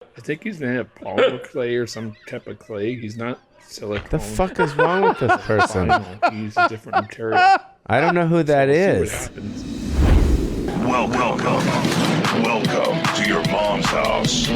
I think he's gonna have polymer clay or some type of clay. He's not silicone. The fuck is wrong with this person? He's a different material. I don't know who that We'll is. see what happens. Welcome to your mom's house.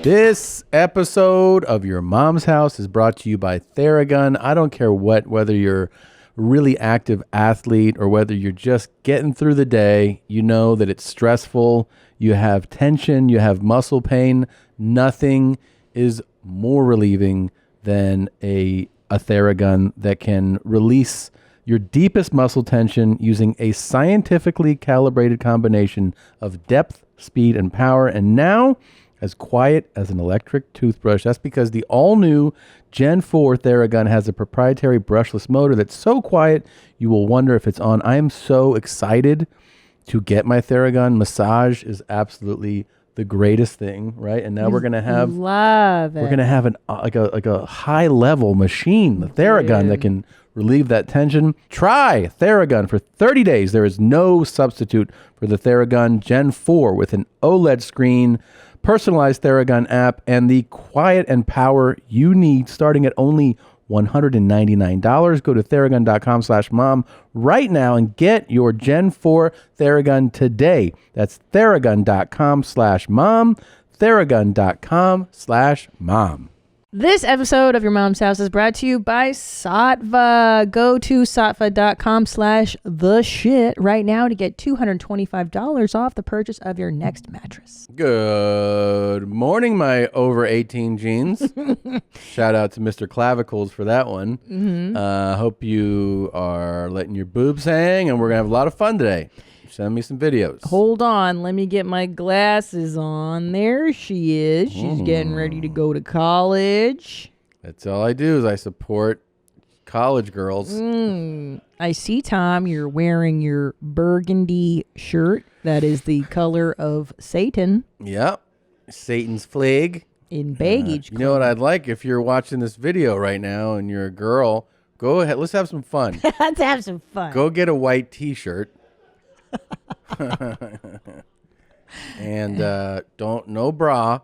This episode of Your Mom's House is brought to you by Theragun. I don't care whether you're a really active athlete or whether you're just getting through the day, you know that it's stressful, you have tension, you have muscle pain. Nothing is more relieving than a Theragun that can release your deepest muscle tension using a scientifically calibrated combination of depth, speed, and power. And now, as quiet as an electric toothbrush. That's because the all-new Gen 4 Theragun has a proprietary brushless motor that's so quiet you will wonder if it's on. I am so excited to get my Theragun. Massage is absolutely the greatest thing, right? And now we're gonna have we're gonna have like a high-level machine, the Theragun, that can relieve that tension. Try Theragun for 30 days. There is no substitute for the Theragun Gen 4 with an OLED screen, personalized Theragun app, and the quiet and power you need, starting at only $199. Go to Theragun.com/mom right now and get your Gen 4 Theragun today. That's Theragun.com/mom. Theragun.com/mom. This episode of Your Mom's House is brought to you by Saatva. Go to saatva.com/theshit right now to get $225 off the purchase of your next mattress. Good morning, my over 18 jeans. Shout out to Mr. Clavicles for that one. Hope you are letting your boobs hang, and we're going to have a lot of fun today. Send me some videos. Hold on, let me get my glasses on. There she is. She's getting ready to go to college. That's all I do is I support college girls. I see, Tom, you're wearing your burgundy shirt. That is the color of Satan Yep. Satan's flag. in baggage. You know what I'd like if you're watching this video right now and you're a girl, go ahead. Let's have some fun. Let's have some fun. Go get a white t-shirt. And no bra,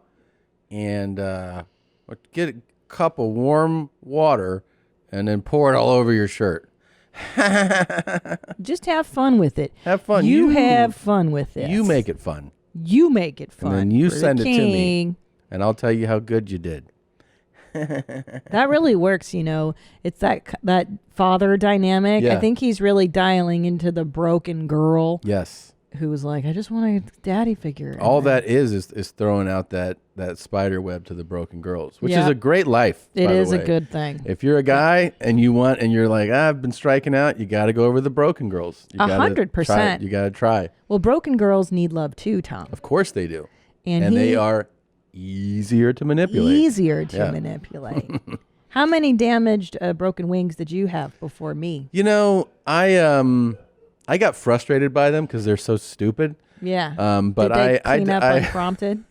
and get a cup of warm water and then pour it all over your shirt. Just have fun with it. Have fun. You have fun with it. You make it fun. You make it fun. And then you for send the it to me, king. and I'll tell you how good you did. That really works, you know. It's that father dynamic. Yeah. I think he's really dialing into the broken girl Yes. who was like, I just want a daddy figure. All And that is throwing out that spider web to the broken girls, which is Yeah. a great life. It by the is a way. good thing. If you're a guy and you're like, I've been striking out, you got to go over the broken girls. You gotta 100%. try it. You got to try. Well, broken girls need love too, Tom. Of course they do. And They are easier to manipulate. easier to Yeah. manipulate. How many damaged broken wings did you have before me? You know, I got frustrated by them because they're so stupid. Yeah. But did they clean up I unprompted?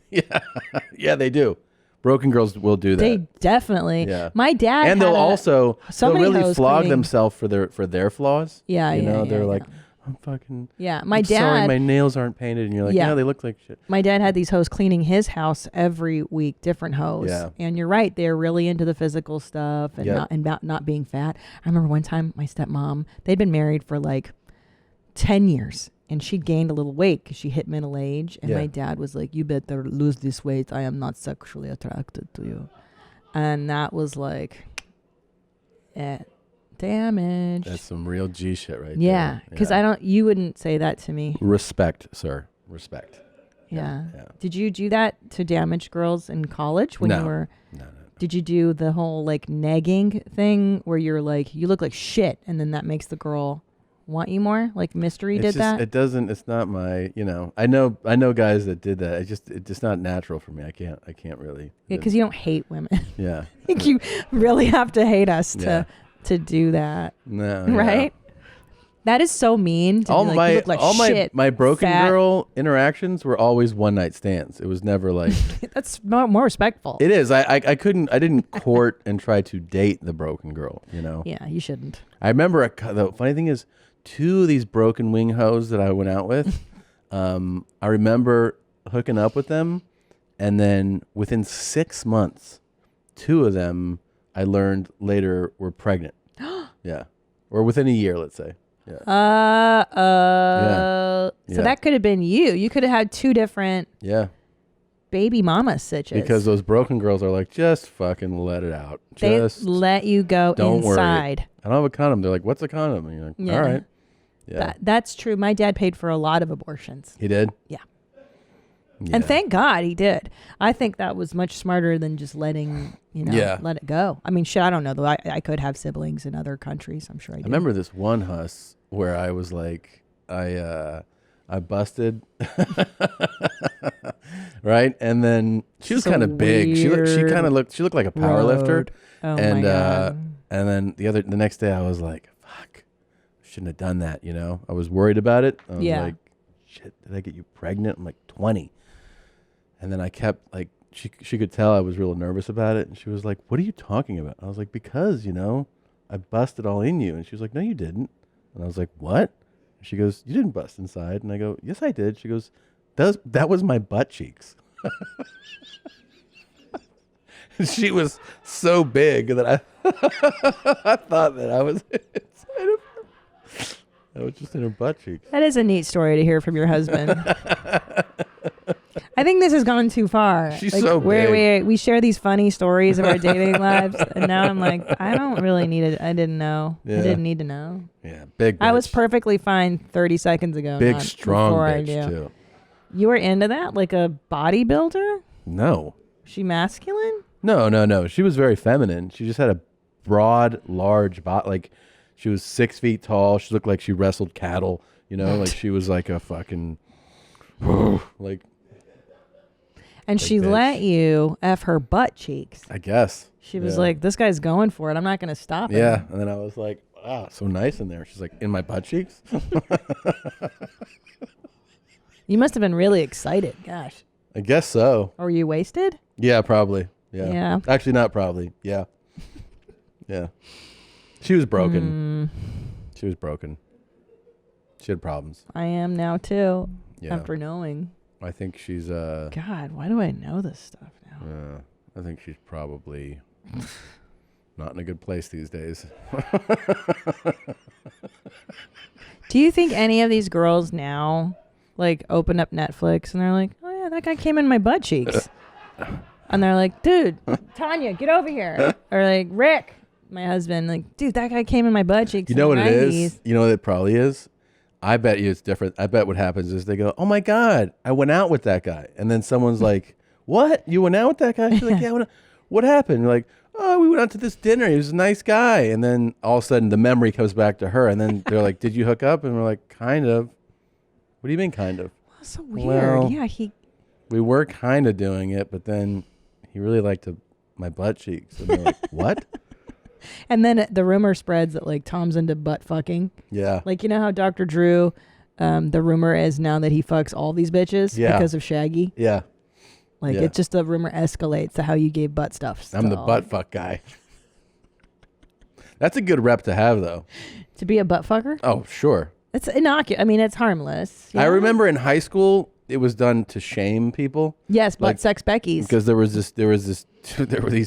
yeah, they do. Broken girls will do that. They definitely. Yeah. My dad and they'll also somebody really hose flog cleaning. themselves for their flaws. Yeah, you yeah, know, yeah, they're yeah. like, I'm fucking. Yeah, my I'm dad. sorry, my nails aren't painted, and you're like, Yeah. yeah, they look like shit. My dad had these hoes cleaning his house every week, different hoes. Yeah. And you're right, they're really into the physical stuff and Yep. not and about not being fat. I remember one time my stepmom, they'd been married for like 10 years. And she gained a little weight because she hit middle age. And Yeah. my dad was like, you better lose this weight. I am not sexually attracted to you. And that was like, damage. That's some real G shit right Yeah. there. Because you wouldn't say that to me. Respect, sir. Respect. Yeah. Yeah. Did you do that to damaged girls in college when No. you were? No. Did you do the whole like negging thing where you're like, you look like shit, and then that makes the girl want you more? Like Mystery did that? It doesn't. It's not my. You know. I know guys that did that. It's just not natural for me. I can't really. Yeah, because you don't hate women. Yeah. I think you really have to hate us Yeah. to do that, No. yeah. right? That is so mean. To All be like, my you look like shit, my broken fat. girl interactions were always one night stands. It was never like. That's more respectful. It is. I didn't court and try to date the broken girl. You know. Yeah, you shouldn't. I remember the funny thing is, two of these broken wing hoes that I went out with. I remember hooking up with them, and then within 6 months, two of them I learned later were pregnant. Yeah, or within a year, let's say. Yeah. So that could have been you. You could have had two different baby mama stitches. Because those broken girls are like, just fucking let it out. Just they let you go don't inside. Worry. I don't have a condom. They're like, what's a condom? And you're like, all right. Yeah. That's true. My dad paid for a lot of abortions. He did? Yeah. And thank God he did. I think that was much smarter than just letting, let it go. I mean, shit, I don't know, though. I could have siblings in other countries. I'm sure I did. I remember this one huss where I was like, I busted, right? And then she was kind of big. She looked like a power lifter. Oh, my God. And then the next day I was like, fuck, shouldn't have done that, I was worried about it. I was like, shit, did I get you pregnant? I'm like 20. And then I kept like, she could tell I was real nervous about it. And she was like, what are you talking about? I was like, because, I busted all in you. And she was like, no, you didn't. And I was like, what? And she goes, you didn't bust inside. And I go, yes, I did. She goes, that was my butt cheeks. She was so big that I thought that I was inside of her. I was just in her butt cheeks. That is a neat story to hear from your husband. I think this has gone too far. She's so big. We share these funny stories of our dating lives, and now I'm like, I don't really need it. I didn't know. Yeah. I didn't need to know. Yeah, big bitch. I was perfectly fine 30 seconds ago. Big, strong bitch, too. You were into that? Like a bodybuilder? No. She masculine? No. She was very feminine. She just had a broad, large body. Like, she was 6 feet tall. She looked like she wrestled cattle. Like she was like a fucking, like. And she let you F her butt cheeks. I guess. She was like, this guy's going for it. I'm not going to stop him. Yeah. And then I was like, wow, so nice in there. She's like, in my butt cheeks? You must have been really excited. Gosh. I guess so. Or were you wasted? Yeah, probably. Yeah. Actually, not probably. Yeah. Yeah. She was broken. She was broken. She had problems. I am now, too. Yeah. After knowing. I think she's God, why do I know this stuff now? I think she's probably not in a good place these days. Do you think any of these girls now like open up Netflix and they're like, oh yeah, that guy came in my butt cheeks? And they're like, dude, Tanya, get over here. Or like, Rick, my husband, like, dude, that guy came in my butt cheeks. You know what it is? You know what it probably is? I bet you it's different. I bet what happens is they go, oh my God, I went out with that guy. And then someone's like, what? You went out with that guy? She's like, yeah, what happened? You're like, oh, we went out to this dinner. He was a nice guy. And then all of a sudden the memory comes back to her. And then they're like, did you hook up? And we're like, kind of. What do you mean kind of? That's so weird. Well, yeah, we were kind of doing it, but then he really liked my butt cheeks. And they're like, what? And then the rumor spreads that like Tom's into butt fucking. Yeah. Like, you know how Dr. Drew, the rumor is now that he fucks all these bitches because of Shaggy? Yeah. Like it just, the rumor escalates to how you gave butt stuff. I'm the butt fuck guy. That's a good rep to have, though. To be a butt fucker? Oh, sure. It's innocuous. I mean, it's harmless. I remember in high school, it was done to shame people. Yes, butt sex Beckies. Because there were these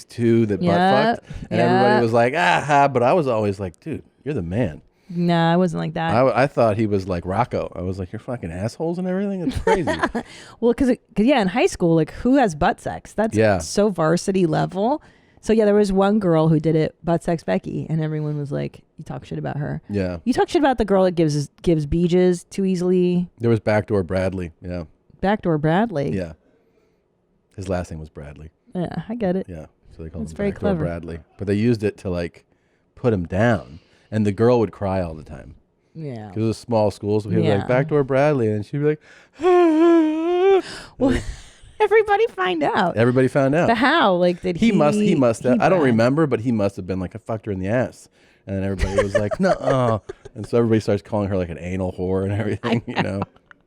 two that butt fucked, and everybody was like, aha, but I was always like, dude, you're the man. Nah, I wasn't like that. I thought he was like Rocco. I was like, you're fucking assholes and everything. It's crazy. Well, because in high school, like, who has butt sex? That's so varsity level. So yeah, there was one girl who did it, butt sex Becky, and everyone was like, you talk shit about her. Yeah. You talk shit about the girl that gives beaches too easily. There was Backdoor Bradley. Yeah. Backdoor Bradley. Yeah. His last name was Bradley. Yeah, I get it. Yeah. So they called That's him very Backdoor clever. Bradley. But they used it to like put him down. And the girl would cry all the time. Yeah. Because it was a small school. So people were like, Backdoor Bradley. And she'd be like, well, everybody find out. Everybody found out. But how? Like, did he must have. I don't remember, but he must have been like, I fucked her in the ass. And then everybody was like, no. And so everybody starts calling her like an anal whore and everything, you know?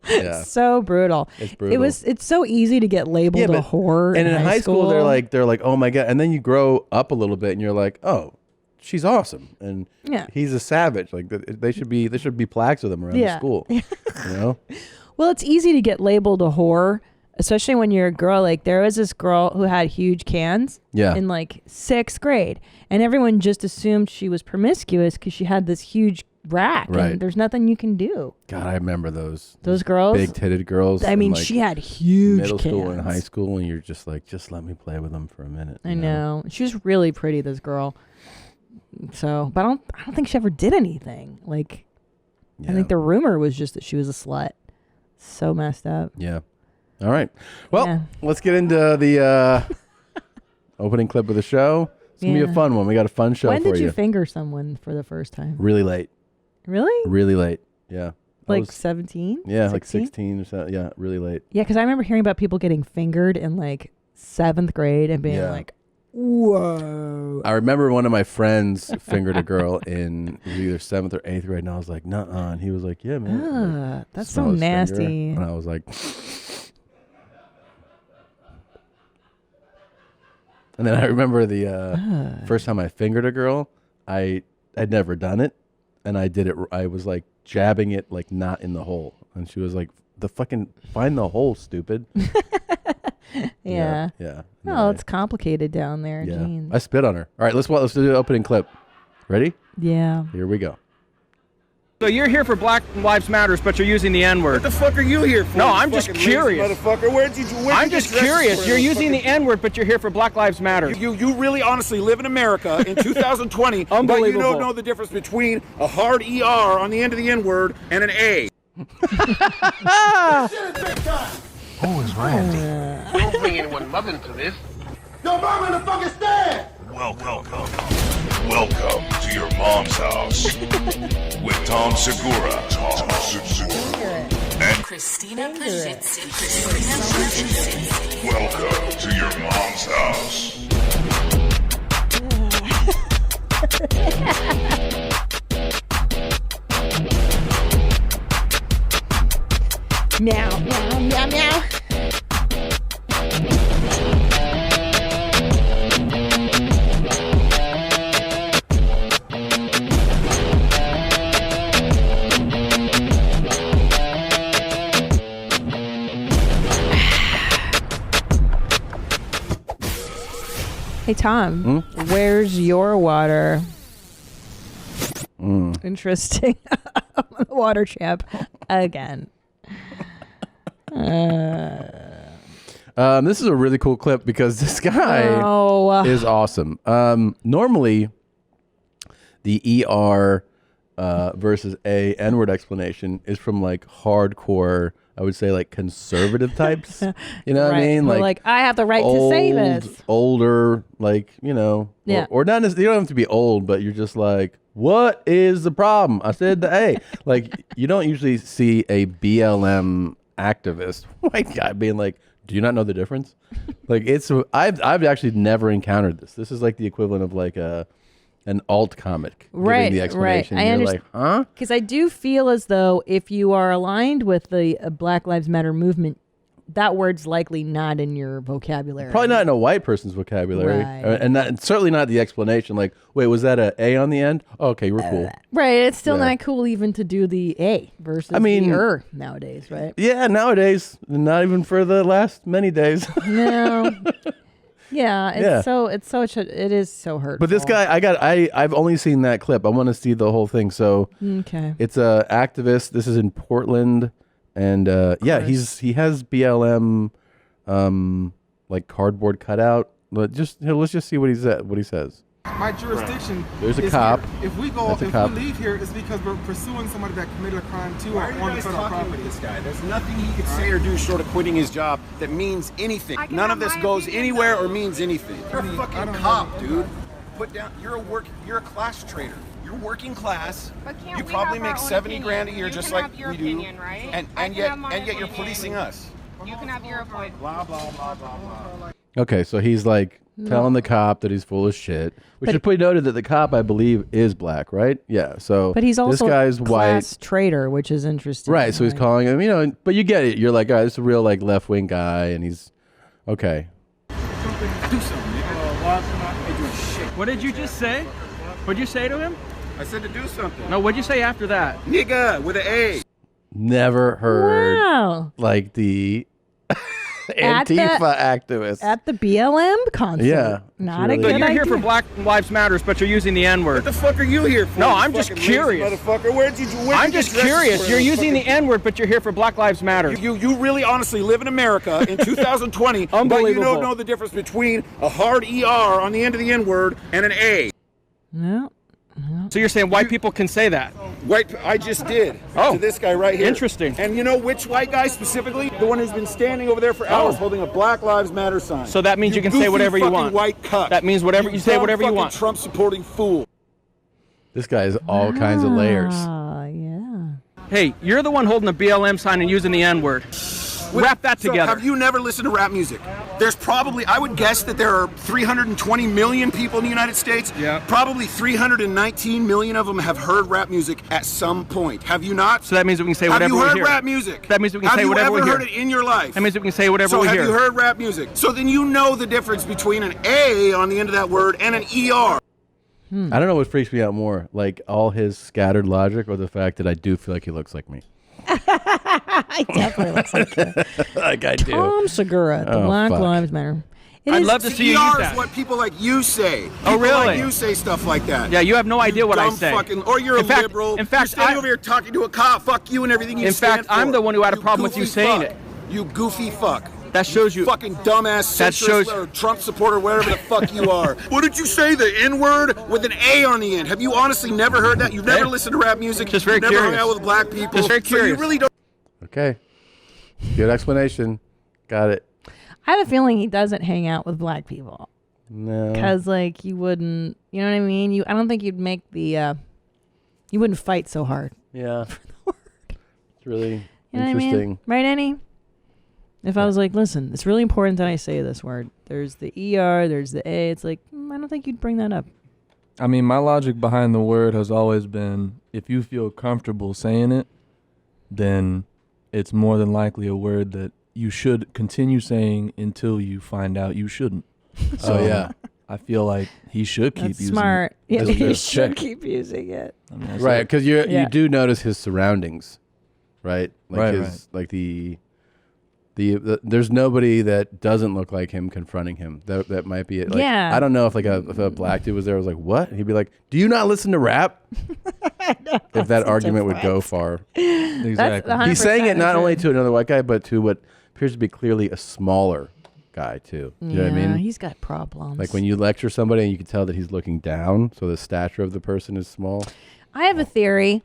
Yeah. So brutal. It's brutal. It's so easy to get labeled a whore. And in high school, they're like, oh my God. And then you grow up a little bit and you're like, oh, she's awesome, and he's a savage. Like there should be plaques of them around the school. You know. Well, it's easy to get labeled a whore, especially when you're a girl. Like there was this girl who had huge cans in like 6th grade, and everyone just assumed she was promiscuous because she had this huge rack, and there's nothing you can do. God, I remember those girls, big-titted girls. I mean, she had huge middle cans. school and high school, and you're just like, just let me play with them for a minute. I know. She was really pretty, this girl. So, but I don't think she ever did anything. Like, I think the rumor was just that she was a slut. So messed up. Yeah. All right. Well, let's get into the opening clip of the show. It's going to be a fun one. We got a fun show for you. When did you finger someone for the first time? Really late. Really? Really late. Yeah. Like 17? Yeah, 16? Like 16 or so. Yeah, really late. Yeah, because I remember hearing about people getting fingered in like 7th grade and being like, whoa. I remember one of my friends fingered a girl in either 7th or 8th grade, and I was like, nuh-uh. And he was like, yeah, man. Like, that's so nasty. And I was like... And then I remember the first time I fingered a girl, I'd never done it, and I did it. I was like jabbing it like not in the hole, and she was like, find the hole, stupid." Yeah. Oh, it's complicated down there. Yeah. Jeans. I spit on her. All right, let's do the opening clip. Ready? Yeah. Here we go. So you're here for Black Lives Matters, but you're using the N-word. What the fuck are you here for? No, I'm just curious. Motherfucker, I'm just curious. You're using the N-word, but you're here for Black Lives Matter. You really honestly live in America in 2020, but you don't know the difference between a hard ER on the end of the N-word and an A. Who is Randy? Don't bring anyone mother into this. Yo, mom in the fucking stand! Welcome to your mom's house with Tom Segura and Christina Pajitsin. welcome to your mom's house. Meow, meow, meow, meow. Hey, Tom, where's your water? Interesting. Water champ again. This is a really cool clip because this guy is awesome. Normally, the ER versus a N-word explanation is from like hardcore, I would say like conservative types. You know what I mean? Like I have the right to say this. Older, like, you know, or not necessarily, you don't have to be old, but you're just like, what is the problem? I said the A. Like, you don't usually see a BLM activist, white guy, being like, do you not know the difference? Like, I've actually never encountered this. This is like the equivalent of like an alt comic giving the explanation. Right. You're like, huh? Because I do feel as though if you are aligned with the Black Lives Matter movement, that word's likely not in your vocabulary. Probably not in a white person's vocabulary. Right. And certainly not the explanation. Like, wait, was that a A on the end? Oh, okay, we're cool. Right. It's still not cool even to do the A versus the nowadays, right? Yeah, nowadays. Not even for the last many days. No. Yeah, it is so hurtful. But this guy, I've only seen that clip. I want to see the whole thing. So okay, it's a activist. This is in Portland, and he has BLM, like cardboard cutout. But let's just see what he says. My jurisdiction. There's a cop. Here. If we leave here, it's because we're pursuing somebody that committed a crime too. Why are you guys talking with this guy? There's nothing he could say or do short of quitting his job that means anything. None of this goes anywhere or means anything. You're a fucking cop, dude. Put down. You're a class traitor. You're working class. You probably make 70 grand a year, just like we do. Right? And yet you're policing us. You can have your opinion. Blah blah blah blah blah. Okay, so he's like telling the cop that he's full of shit. We should put noted that the cop, I believe, is black, right? Yeah. So, but he's also this guy's a class traitor, which is interesting. Right. So he's calling him, you know, but you get it. You're like, all right, this is a real like left wing guy, and he's okay. Do something. What did you just say? What'd you say to him? I said to do something. No, what'd you say after that? Nigga with an A. Never heard Wow. like the At the- Antifa activist. At the BLM concert. Yeah, Not it's a So good you're here idea. for Black Lives Matters, but you're using the N-word. What the fuck are you here for? No, you I'm just fucking lazy curious. Motherfucker, where'd you I'm get just dresses curious. for You're this using the fucking- N-word, but you're here for Black Lives Matter. You really honestly live in America in 2020, but you Unbelievable. don't know the difference between a hard ER on the end of the N-word and an A. No. So you're saying white people can say that? White, I just did. Oh. To this guy right here. Interesting. And you know which white guy specifically? The one who's been standing over there for hours holding a Black Lives Matter sign. So that means you can say goofy whatever you fucking want. White cuck. That means whatever you say, dumb whatever you fucking want. Trump-supporting fool. This guy has all kinds of layers. Ah, yeah. Hey, you're the one holding the BLM sign and using the N-word. Wrap that So together. have you never listened to rap music? There's probably, I would guess that there are 320 million people in the United States. Yeah. Probably 319 million of them have heard rap music at some point. Have you not? So that means we can say Have whatever you we heard hear. rap music? That means we can say whatever we Have you hear. ever heard it in your life? That means we can say whatever So we have hear. you heard rap music? So then you know the difference between an A on the end of that word and an ER. I don't know what freaks me out more, like all his scattered logic or the fact that I do feel like he looks like me. I definitely looks like Like I do. Tom Segura, the Oh, Black fuck. Lives Matter. It I'd is- love to see you ER use is that. what people like you say. Oh, People really? like you say stuff like that. Yeah, you have no idea what I Dumb say. Fucking, or you're In a fact- liberal. in fact, you're standing I- over here talking to a cop. Fuck you and everything you In stand fact, I'm for. the one who had a problem with you goofy saying fuck. it. You goofy fuck. That shows you. Fucking dumbass That centrist shows- or Trump supporter, whatever the fuck you are. What did you say? The N-word with an A on the end. Have you honestly never heard that? You've never listened to rap music. Just very You've never curious. hung out with black people. Just very So you curious. really don't. Okay. Good explanation. Got it. I have a feeling he doesn't hang out with black people. No. Because, like, you wouldn't, you know what I mean? I don't think you'd make the, you wouldn't fight so hard. Yeah. It's really You know what I interesting. mean? Right, Annie? If I was like, listen, it's really important that I say this word. There's the ER, there's the A. It's like, I don't think you'd bring that up. I mean, my logic behind the word has always been, if you feel comfortable saying it, then it's more than likely a word that you should continue saying until you find out you shouldn't. So yeah. I feel like he should keep That's using smart. it. Yeah, Just he to should check. keep using it. I mean, that's Right, it. because Yeah. you do notice his surroundings, right? Like Right, his right. like the there's nobody that doesn't look like him confronting him. That might be it. Like, Yeah. I don't know if if a black dude was there, I was like, what? He'd be like, do you not listen to rap? If that argument would go far. Exactly. That's He's saying it not true. only to another white guy, but to what appears to be clearly a smaller guy too. You know what I mean? he's got problems. Like when you lecture somebody and you can tell that he's looking down, so the stature of the person is small. I have a theory.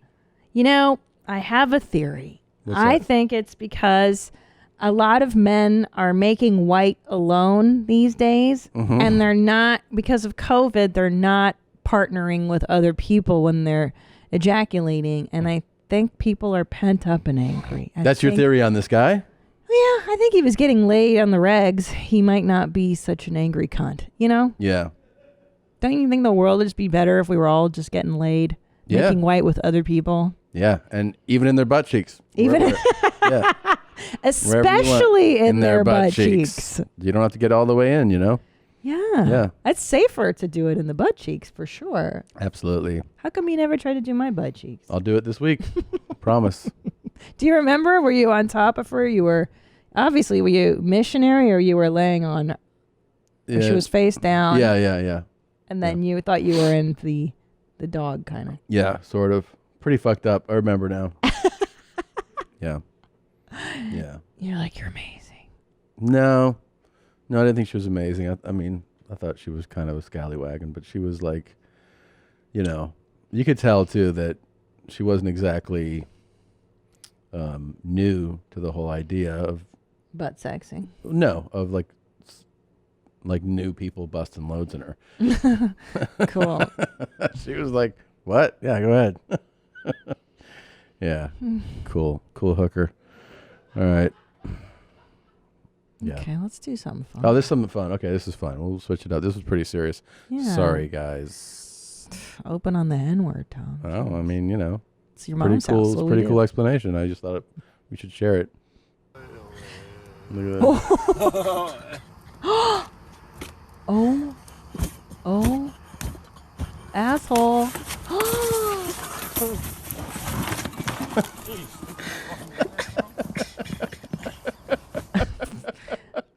You know, I have a theory. What's I that? think it's because a lot of men are making white alone these days, Mhm. and they're not, because of COVID, they're not partnering with other people when they're ejaculating. And I think people are pent up and angry. That's your theory on this guy? Yeah, I think he was getting laid on the regs. He might not be such an angry cunt, you know? Yeah. Don't you think the world would just be better if we were all just getting laid, Yeah. making white with other people? Yeah, and even in their butt cheeks. Even- yeah. Especially in their butt cheeks. You don't have to get all the way in, you know? Yeah. Yeah. It's safer to do it in the butt cheeks for sure. Absolutely. How come you never tried to do my butt cheeks? I'll do it this week. Promise. Do you remember? Were you on top of her? You were, obviously, were you missionary or you were laying on, or she Yeah. was face down? Yeah. And then you thought you were in the dog kind of. Yeah, sort of. Pretty fucked up. I remember now. Yeah. Yeah. You're like, you're amazing. No, I didn't think she was amazing. I mean, I thought she was kind of a scallywagon, but she was like, you know, you could tell too that she wasn't exactly new to the whole idea of Butt sexing. no, of like new people busting loads in her. Cool. She was like, "What? Yeah, go ahead." Yeah, cool hooker. All right. Yeah. Okay, let's do something fun. Oh, this is something fun. Okay, this is fun. We'll switch it up. This was pretty serious. Yeah. Sorry, guys. Open on the N-word, Tom. Oh, I mean, you know, It's your pretty mom's cool. house. It's What a we pretty do. cool explanation. I just thought we should share it. Look at that. Oh. asshole.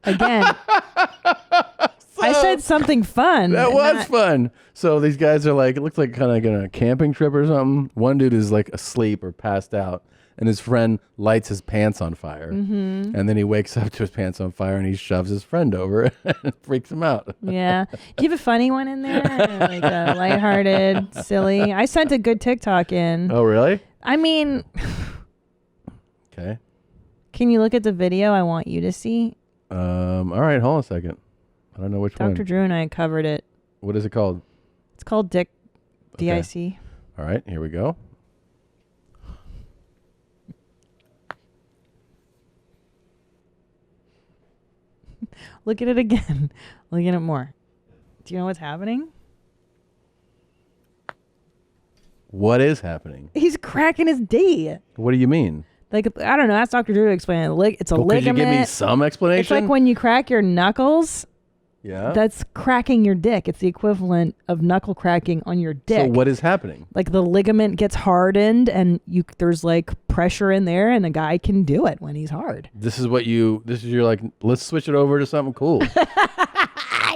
Again, I said something fun. That was fun. So these guys are like, it looks like kind of like on a camping trip or something. One dude is like asleep or passed out, and his friend lights his pants on fire. Mhm. And then he wakes up to his pants on fire, and he shoves his friend over and freaks him out. Yeah. Do you have a funny one in there? Like a lighthearted, silly? I sent a good TikTok in. Oh, really? I mean, Okay. can you look at the video I want you to see? All right, hold on a second. I don't know which one. Dr. Drew and I covered it. What is it called? It's called Dick. Okay. D-I-C. All right, here we go. Look at it again. Look at it more. Do you know what's happening? What is happening? He's cracking his D. What do you mean? Like, I don't know. Ask Dr. Drew to explain it. It's a Well, could you ligament. give me some explanation? It's like when you crack your knuckles. Yeah. That's cracking your dick. It's the equivalent of knuckle cracking on your dick. So what is happening? Like the ligament gets hardened and there's like pressure in there, and a guy can do it when he's hard. This is your like, let's switch it over to something cool.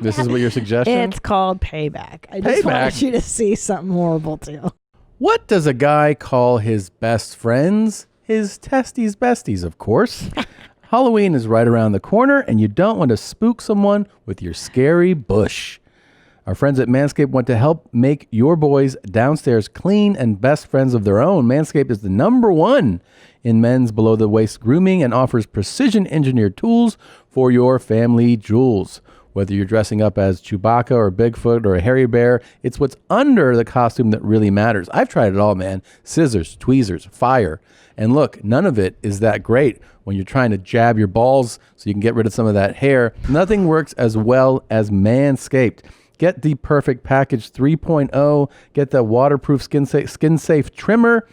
This is what your suggestion? It's called payback. I just wanted you to see something horrible too. What does a guy call his best friends? His testes besties, of course. Halloween is right around the corner, and you don't want to spook someone with your scary bush. Our friends at Manscaped want to help make your boys downstairs clean and best friends of their own. Manscaped is the #1 in men's below-the-waist grooming and offers precision-engineered tools for your family jewels. Whether you're dressing up as Chewbacca or Bigfoot or a hairy bear, it's what's under the costume that really matters. I've tried it all, man. Scissors, tweezers, fire. And look, none of it is that great when you're trying to jab your balls so you can get rid of some of that hair. Nothing works as well as Manscaped. Get the perfect package 3.0. Get the waterproof skin-safe trimmer.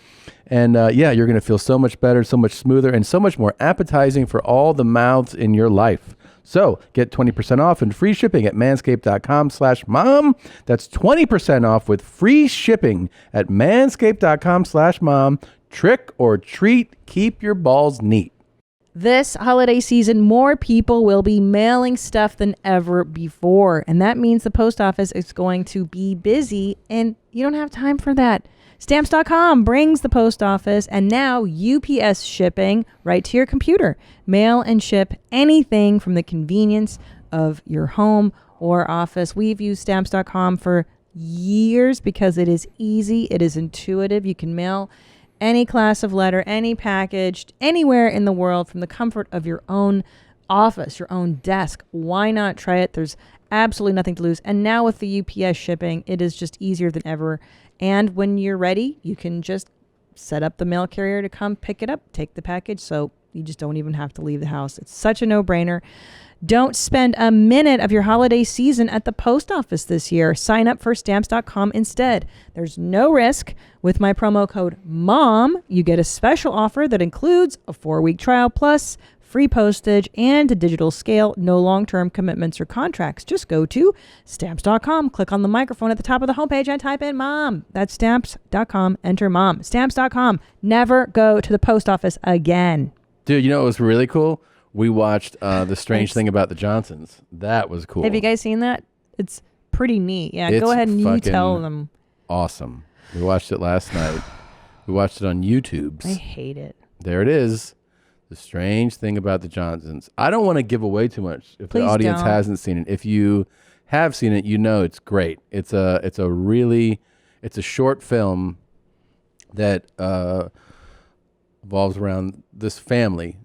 And you're going to feel so much better, so much smoother, and so much more appetizing for all the mouths in your life. So get 20% off and free shipping at manscaped.com/mom. That's 20% off with free shipping at manscaped.com/mom. Trick or treat, keep your balls neat. This holiday season, more people will be mailing stuff than ever before. And that means the post office is going to be busy, and you don't have time for that. Stamps.com brings the post office and now UPS shipping right to your computer. Mail and ship anything from the convenience of your home or office. We've used Stamps.com for years because it is easy. It is intuitive. You can mail any class of letter, any package, anywhere in the world from the comfort of your own office, your own desk. Why not try it? There's absolutely nothing to lose. And now with the UPS shipping, it is just easier than ever. And when you're ready, you can just set up the mail carrier to come pick it up, take the package. So you just don't even have to leave the house. It's such a no-brainer. Don't spend a minute of your holiday season at the post office this year. Sign up for Stamps.com instead. There's no risk. With my promo code MOM, you get a special offer that includes a 4-week trial plus free postage and a digital scale. No long-term commitments or contracts. Just go to Stamps.com, click on the microphone at the top of the homepage and type in MOM. That's Stamps.com, enter MOM. Stamps.com. Never go to the post office again. Dude, you know what was really cool? We watched The Strange Thing About the Johnsons. That was cool. Have you guys seen that? It's pretty neat. Yeah, It's go ahead and you fucking tell them. Awesome. We watched it last night. We watched it on YouTube. I hate it. There it is. The Strange Thing About the Johnsons. I don't want to give away too much if Please the audience don't. hasn't seen it. If you have seen it, you know it's great. It's a short film that revolves around this family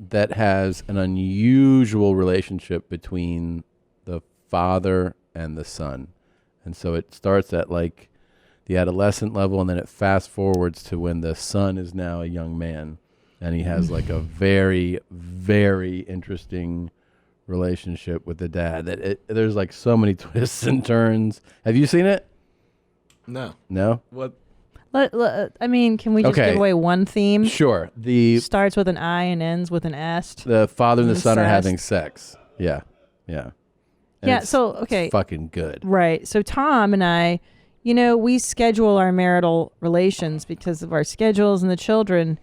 that has an unusual relationship between the father and the son. And so it starts at like the adolescent level, and then it fast forwards to when the son is now a young man. And he has like a very, very interesting relationship with the dad. There's like so many twists and turns. Have you seen it? No. No? What? I mean, can we just give away one theme? Sure. Starts with an I and ends with an est. The father and the son are Incest. having sex. Yeah. Yeah. And Yeah, it's so, okay. fucking good. Right. So Tom and I, we schedule our marital relations because of our schedules and the children.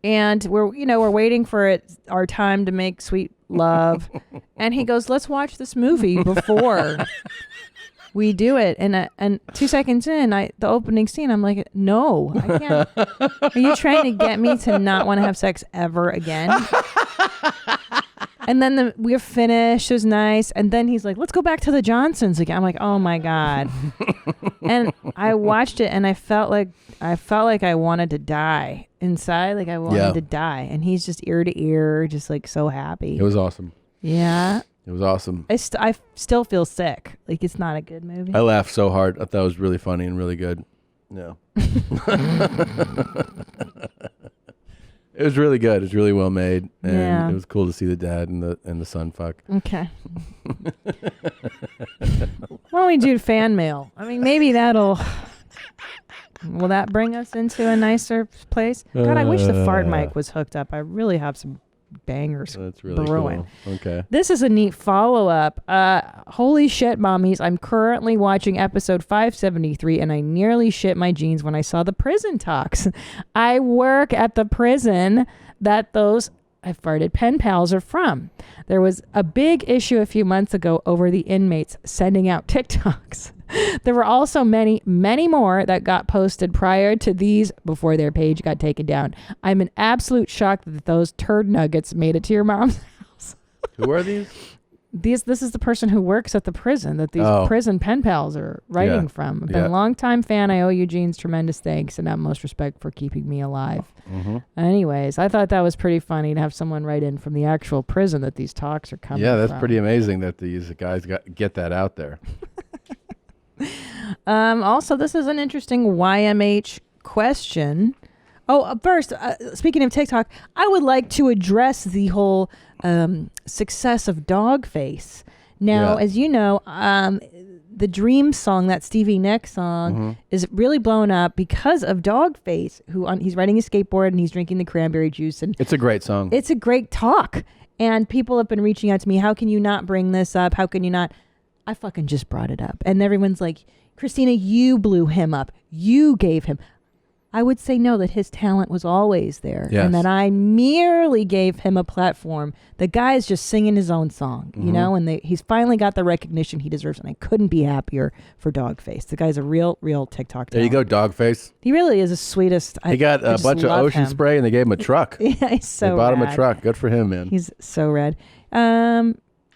And we're waiting for our time to make sweet love. And he goes, let's watch this movie before we do it. And 2 seconds in, the opening scene, I'm like, no, I can't. Are you trying to get me to not want to have sex ever again? And then we're finished. It was nice. And then he's like, let's go back to the Johnsons again. I'm like, oh my God. And I watched it and I felt like I wanted to die inside. Like I wanted to die. And he's just ear to ear, just like so happy. It was awesome. Yeah. It was awesome. I still feel sick. Like it's not a good movie. I laughed so hard. I thought it was really funny and really good. Yeah. It was really good. It was really well made, and it was cool to see the dad and the son fuck. Okay. Why don't we do fan mail? I mean, maybe will that bring us into a nicer place? God, I wish the fart mic was hooked up. I really have some bangers That's really brewing. Cool. Okay. This is a neat follow-up. Holy shit, mommies. I'm currently watching episode 573, and I nearly shit my jeans when I saw the prison talks. I work at the prison that those I farted pen pals are from. There was a big issue a few months ago over the inmates sending out TikToks. There were also many, many more that got posted prior to these before their page got taken down. I'm in absolute shock that those turd nuggets made it to your mom's house. Who are these? This is the person who works at the prison that these prison pen pals are writing from. I've been a long-time fan. I owe you, Jeans, tremendous thanks and utmost respect for keeping me alive. Mm-hmm. Anyways, I thought that was pretty funny to have someone write in from the actual prison that these talks are coming from. Yeah, that's pretty amazing that these guys get that out there. Also, this is an interesting YMH question. First, speaking of TikTok, I would like to address the whole success of Dogface. Now, as you know, the Dream song, that Stevie Nicks song, is really blown up because of Dogface, he's riding his skateboard and he's drinking the cranberry juice. And it's a great song. It's a great talk. And people have been reaching out to me, how can you not bring this up? How can you not? I fucking just brought it up. And everyone's like, Christina, you blew him up. You gave him. I would say no, that his talent was always there. Yes. And that I merely gave him a platform. The guy is just singing his own song, you know, and he's finally got the recognition he deserves. And I couldn't be happier for Dogface. The guy's a real TikTok talent. There you go, Dogface. He really is the sweetest. He got a bunch of ocean spray and they gave him a truck. Yeah, he's so They bought him a rad. truck. Good for him, man. He's so rad.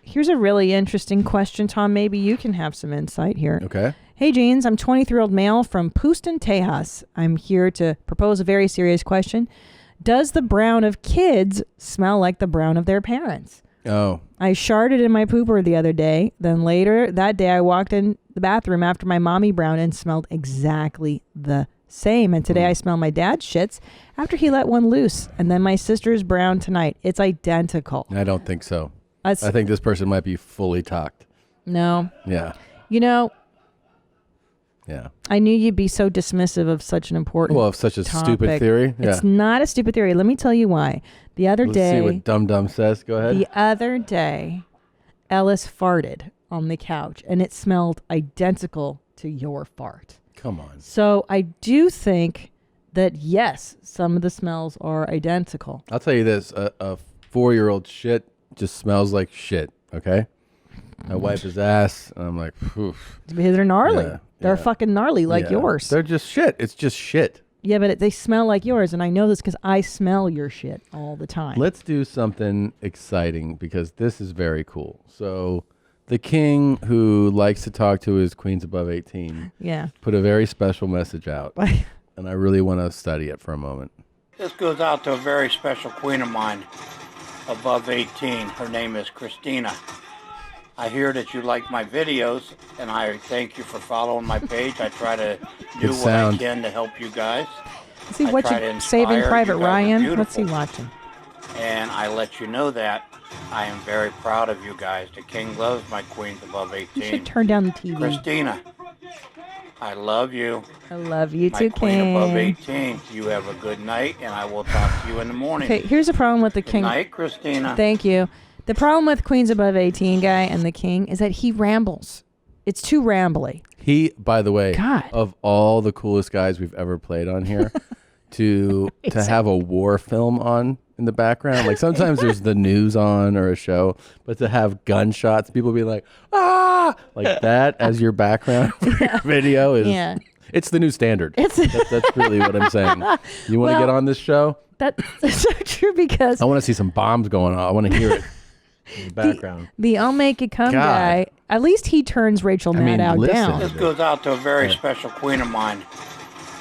Here's a really interesting question, Tom. Maybe you can have some insight here. Okay. Hey, Jeans, I'm 23-year-old male from Houston, Tejas. I'm here to propose a very serious question. Does the brown of kids smell like the brown of their parents? Oh. I sharted in my pooper the other day. Then later that day, I walked in the bathroom after my mommy brown and smelled exactly the same. And today I smell my dad's shits after he let one loose. And then my sister's brown tonight. It's identical. I don't think so. I think this person might be fully talked. No. Yeah. You know, yeah. I knew you'd be so dismissive of such an important Well, of such a stupid topic. theory. Yeah. It's not a stupid theory. Let me tell you why. The other Let's day, see what Dum Dum says. Go ahead. The other day, Ellis farted on the couch, and it smelled identical to your fart. Come on. So I do think that, yes, some of the smells are identical. I'll tell you this. A 4-year-old shit just smells like shit, okay? I wipe his ass, and I'm like, oof. They're gnarly. Yeah, They're yeah. fucking gnarly like yours. They're just shit. It's just shit. Yeah, but they smell like yours, and I know this because I smell your shit all the time. Let's do something exciting because this is very cool. So the king who likes to talk to his queens above 18 put a very special message out, and I really want to study it for a moment. This goes out to a very special queen of mine above 18. Her name is Christina. I hear that you like my videos, and I thank you for following my page. I try to do what I can to help you guys. Is he watching Saving Private Ryan? What's he watching? And I let you know that I am very proud of you guys. The king loves my queens above 18. You should turn down the TV. Christina, I love you. I love you my too, queen King. above 18. You have a good night, and I will talk to you in the morning. Okay, here's the problem with the king. Good night, Christina. Thank you. The problem with Queens Above 18 guy and the King is that he rambles. It's too rambly. He, by the way, God. of all the coolest guys we've ever played on here, to have a war film on in the background. Like sometimes there's the news on or a show, but to have gunshots, people be like, ah, like that as your background video is. It's the new standard. That's really what I'm saying. You want to get on this show? That's so true because I want to see some bombs going on. I want to hear it in the background. The I'll Make It Come guy, at least he turns Rachel Maddow down. This goes out to a very special queen of mine,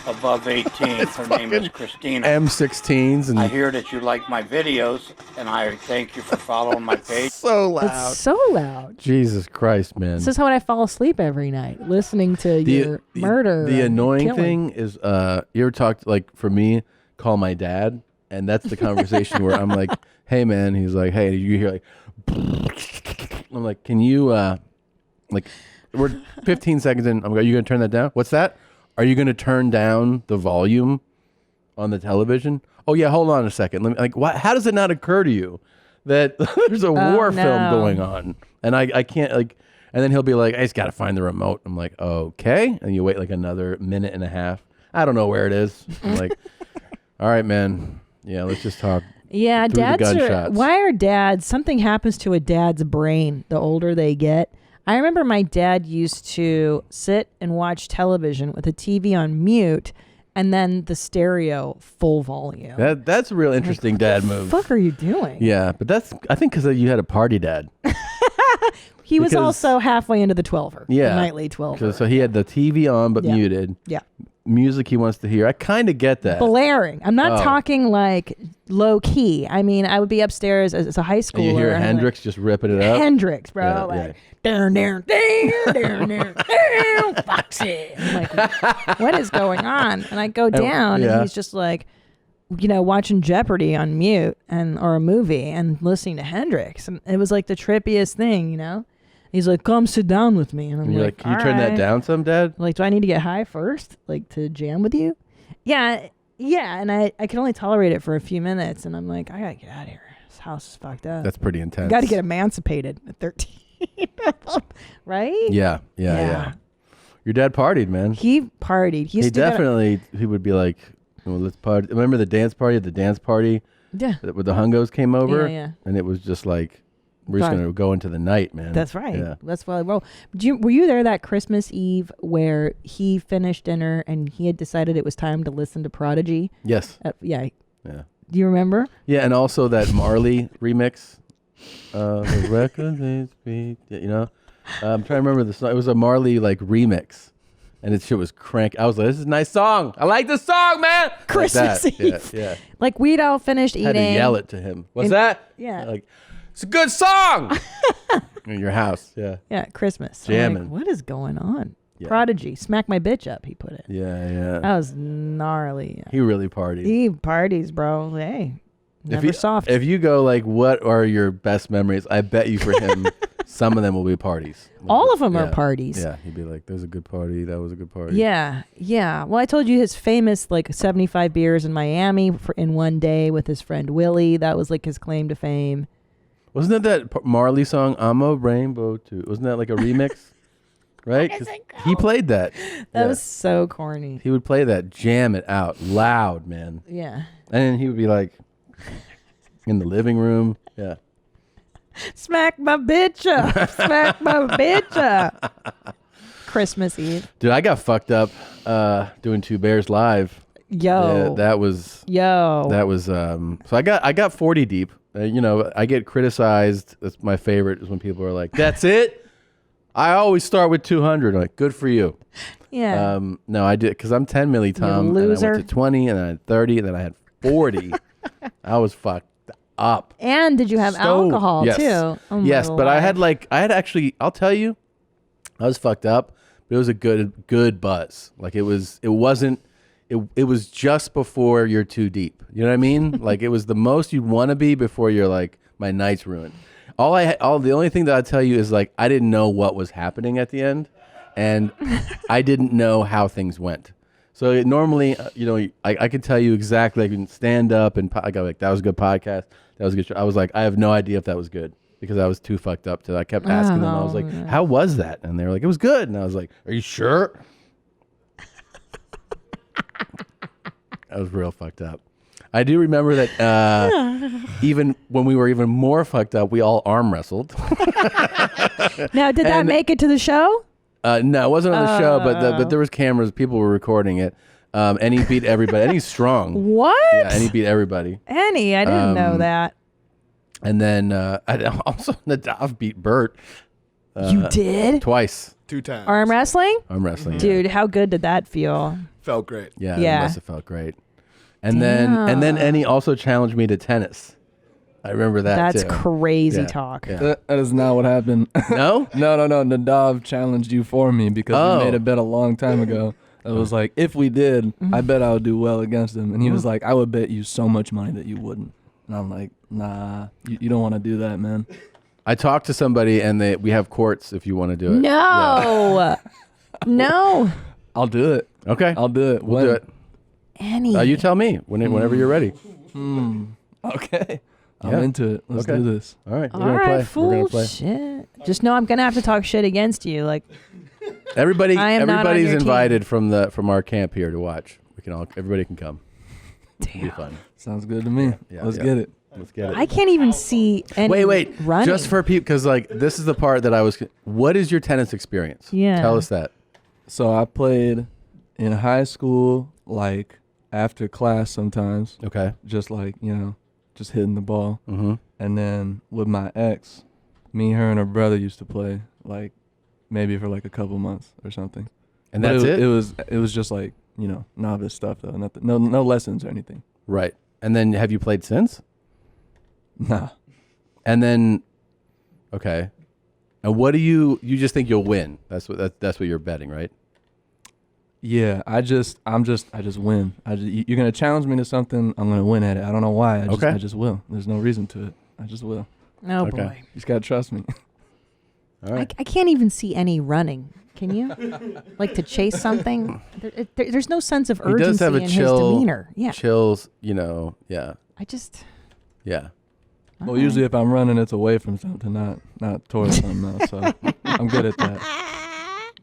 above 18. Her name is Christina. M16s. And I hear that you like my videos, and I thank you for following my page. So loud. It's so loud. Jesus Christ, man. This is how I fall asleep every night, listening to your murder. The annoying killing. thing is, you ever talked, like, for me, call my dad, and that's the conversation where I'm like, hey, man. He's like, hey, did you hear, like, I'm like, can you, like, we're 15 seconds in. I'm like, are you going to turn that down? What's that? Are you going to turn down the volume on the television? Oh, yeah, hold on a second. Let me, like, what? How does it not occur to you that there's a war film going on? And I can't, like, and then he'll be like, I just got to find the remote. I'm like, okay. And you wait like another minute and a half. I don't know where it is. I'm like, all right, man. Yeah, let's just talk. Yeah, through the gunshots. why are dads, something happens to a dad's brain the older they get. I remember my dad used to sit and watch television with the TV on mute and then the stereo full volume. That's a real interesting dad move. What the fuck are you doing? Yeah, but that's, I think because you had a party dad. He was also halfway into the 12er. Yeah. The nightly 12er. So he had the TV on but Yeah. muted. Yeah. Music he wants to hear. I kind of get that. Blaring. I'm not Oh. talking like low key. I mean, I would be upstairs as a high schooler. And you hear and Hendrix just ripping it up. Hendrix, bro. Yeah, like, down, Foxy. I'm like, what is going on? And I go down and he's just like, you know, watching Jeopardy on mute or a movie and listening to Hendrix. And it was like the trippiest thing, you know? He's like, come sit down with me. And I'm And you're like, can you turn that down some, Dad? Like, do I need to get high first? Like, to jam with you? Yeah. And I can only tolerate it for a few minutes. And I'm like, I got to get out of here. This house is fucked up. That's pretty intense. Got to get emancipated at 13. Right? Yeah. Your dad partied, man. He partied. He definitely, he would be like, well, let's party. Remember the dance party at the dance party? Yeah. Where the Hungos came over? Yeah. And it was just like, we're just going to go into the night, man. That's right. Yeah. That's why. Well, were you there that Christmas Eve where he finished dinner and he had decided it was time to listen to Prodigy? Yes. Yeah. Yeah. Do you remember? Yeah, and also that Marley remix. The record is beat, you know? I'm trying to remember the song. It was a Marley like remix. And it shit was crank. I was like, this is a nice song. I like this song, man. Christmas like Eve. Yeah. Like we'd all finished eating. Had to yell it to him. What's that? Yeah. Like, it's a good song. In your house. Yeah. Yeah, Christmas. Jamming. Like, what is going on? Yeah. Prodigy. Smack my bitch up, he put it. Yeah. That was gnarly. He really partied. He parties, bro. Hey. Never soft. If you go like, what are your best memories? I bet you for him, some of them will be parties. All of them are parties. Yeah, he'd be like, there's a good party. That was a good party. Yeah. Well, I told you his famous like 75 beers in Miami in one day with his friend Willie. That was like his claim to fame. Wasn't that Marley song, I'm a Rainbow too? Wasn't that like a remix? Right? 'Cause he played that. That was so corny. He would play that, jam it out loud, man. Yeah. And then he would be like, in the living room. Yeah. Smack my bitch up. Smack my bitch up. Christmas Eve. Dude, I got fucked up doing Two Bears live. Yo. Yeah, that was so I got 40 deep. You know, I get criticized. That's my favorite is when people are like, that's it? I always start with 200. I'm like, good for you. Yeah. No, I did because I'm 10 milli Tom. And I loser. went to 20 and then I had 30 and then I had 40. I was fucked up. And did you have alcohol yes. too? Oh my yes, but life. I had actually, I'll tell you, I was fucked up, but it was a good buzz. Like it was just before you're too deep. You know what I mean? Like it was the most you'd want to be before you're like, my night's ruined. The only thing that I'll tell you is like, I didn't know what was happening at the end and I didn't know how things went. So normally, you know, I could tell you exactly. I can stand up and I go like, that was a good podcast. That was a good show. I was like, I have no idea if that was good because I was too fucked up to. I kept asking them. I was like, "How was that?" And they were like, "It was good." And I was like, "Are you sure?" I was real fucked up. I do remember that even when we were even more fucked up, we all arm wrestled. Now, did that make it to the show? No, it wasn't on the show, but there was cameras. People were recording it. And he beat everybody. And he's strong. What? Yeah, and he beat everybody. I didn't know that. And then also Nadav beat Bert. You did? Twice. 2 times. Arm wrestling? Arm wrestling. Dude, how good did that feel? Felt great. Yeah, it must have felt great. And then Annie also challenged me to tennis. I remember that That's too. crazy talk. Yeah. That is not what happened. No? No. Nadav challenged you for me because we made a bet a long time ago. It was like, if we did, I bet I would do well against him. And he was like, I would bet you so much money that you wouldn't. And I'm like, nah, you don't want to do that, man. I talked to somebody and we have courts if you want to do it. No. Yeah. No. I'll do it. Okay. I'll do it. We'll do it. Annie. You tell me whenever you're ready. Okay. I'm into it. Let's do this. All right. All right, fool. Shit. Just know I'm going to have to talk shit against you. Like, Everybody's invited from our camp here to watch. Everybody can come. It'll be fun. Sounds good to me. Let's get it. Let's get it. I can't even see any Wait. running. Just for people, because this is the part that I was. What is your tennis experience? Yeah. Tell us that. So I played in high school, like after class sometimes. Okay. Just like, just hitting the ball. Mm-hmm. And then with my ex, me, her, and her brother used to play like maybe for like a couple months or something. And that's it? It was just like, novice stuff though. No lessons or anything. Right. And then have you played since? Nah. And then, okay. And what do you just think you'll win? That's what you're betting, right? Yeah, I just win. You're gonna challenge me to something, I'm gonna win at it. I don't know why. I just will. There's no reason to it. I just will. Oh boy. You just gotta trust me. All right. I can't even see any running. Can you? Like to chase something? There's no sense of urgency He does have a in chill, his demeanor. Yeah. Chills, yeah. I just. Yeah. Well, usually if I'm running, it's away from something, not towards something else. So I'm good at that.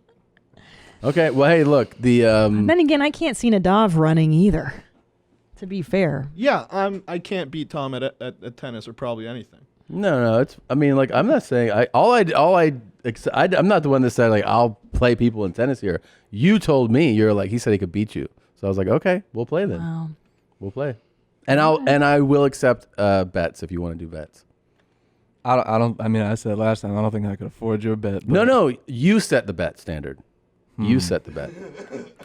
Okay. Well, hey, look. Then again, I can't see Nadav running either. To be fair. Yeah, I can't beat Tom at tennis or probably anything. No. I'm not saying I'm not the one that said like I'll play people in tennis here. You told me he said he could beat you, so I was like, okay, we'll play then. Wow. We'll play, and I will accept bets if you want to do bets. I said last time I don't think I could afford your bet. No, you set the bet standard. You set the bet.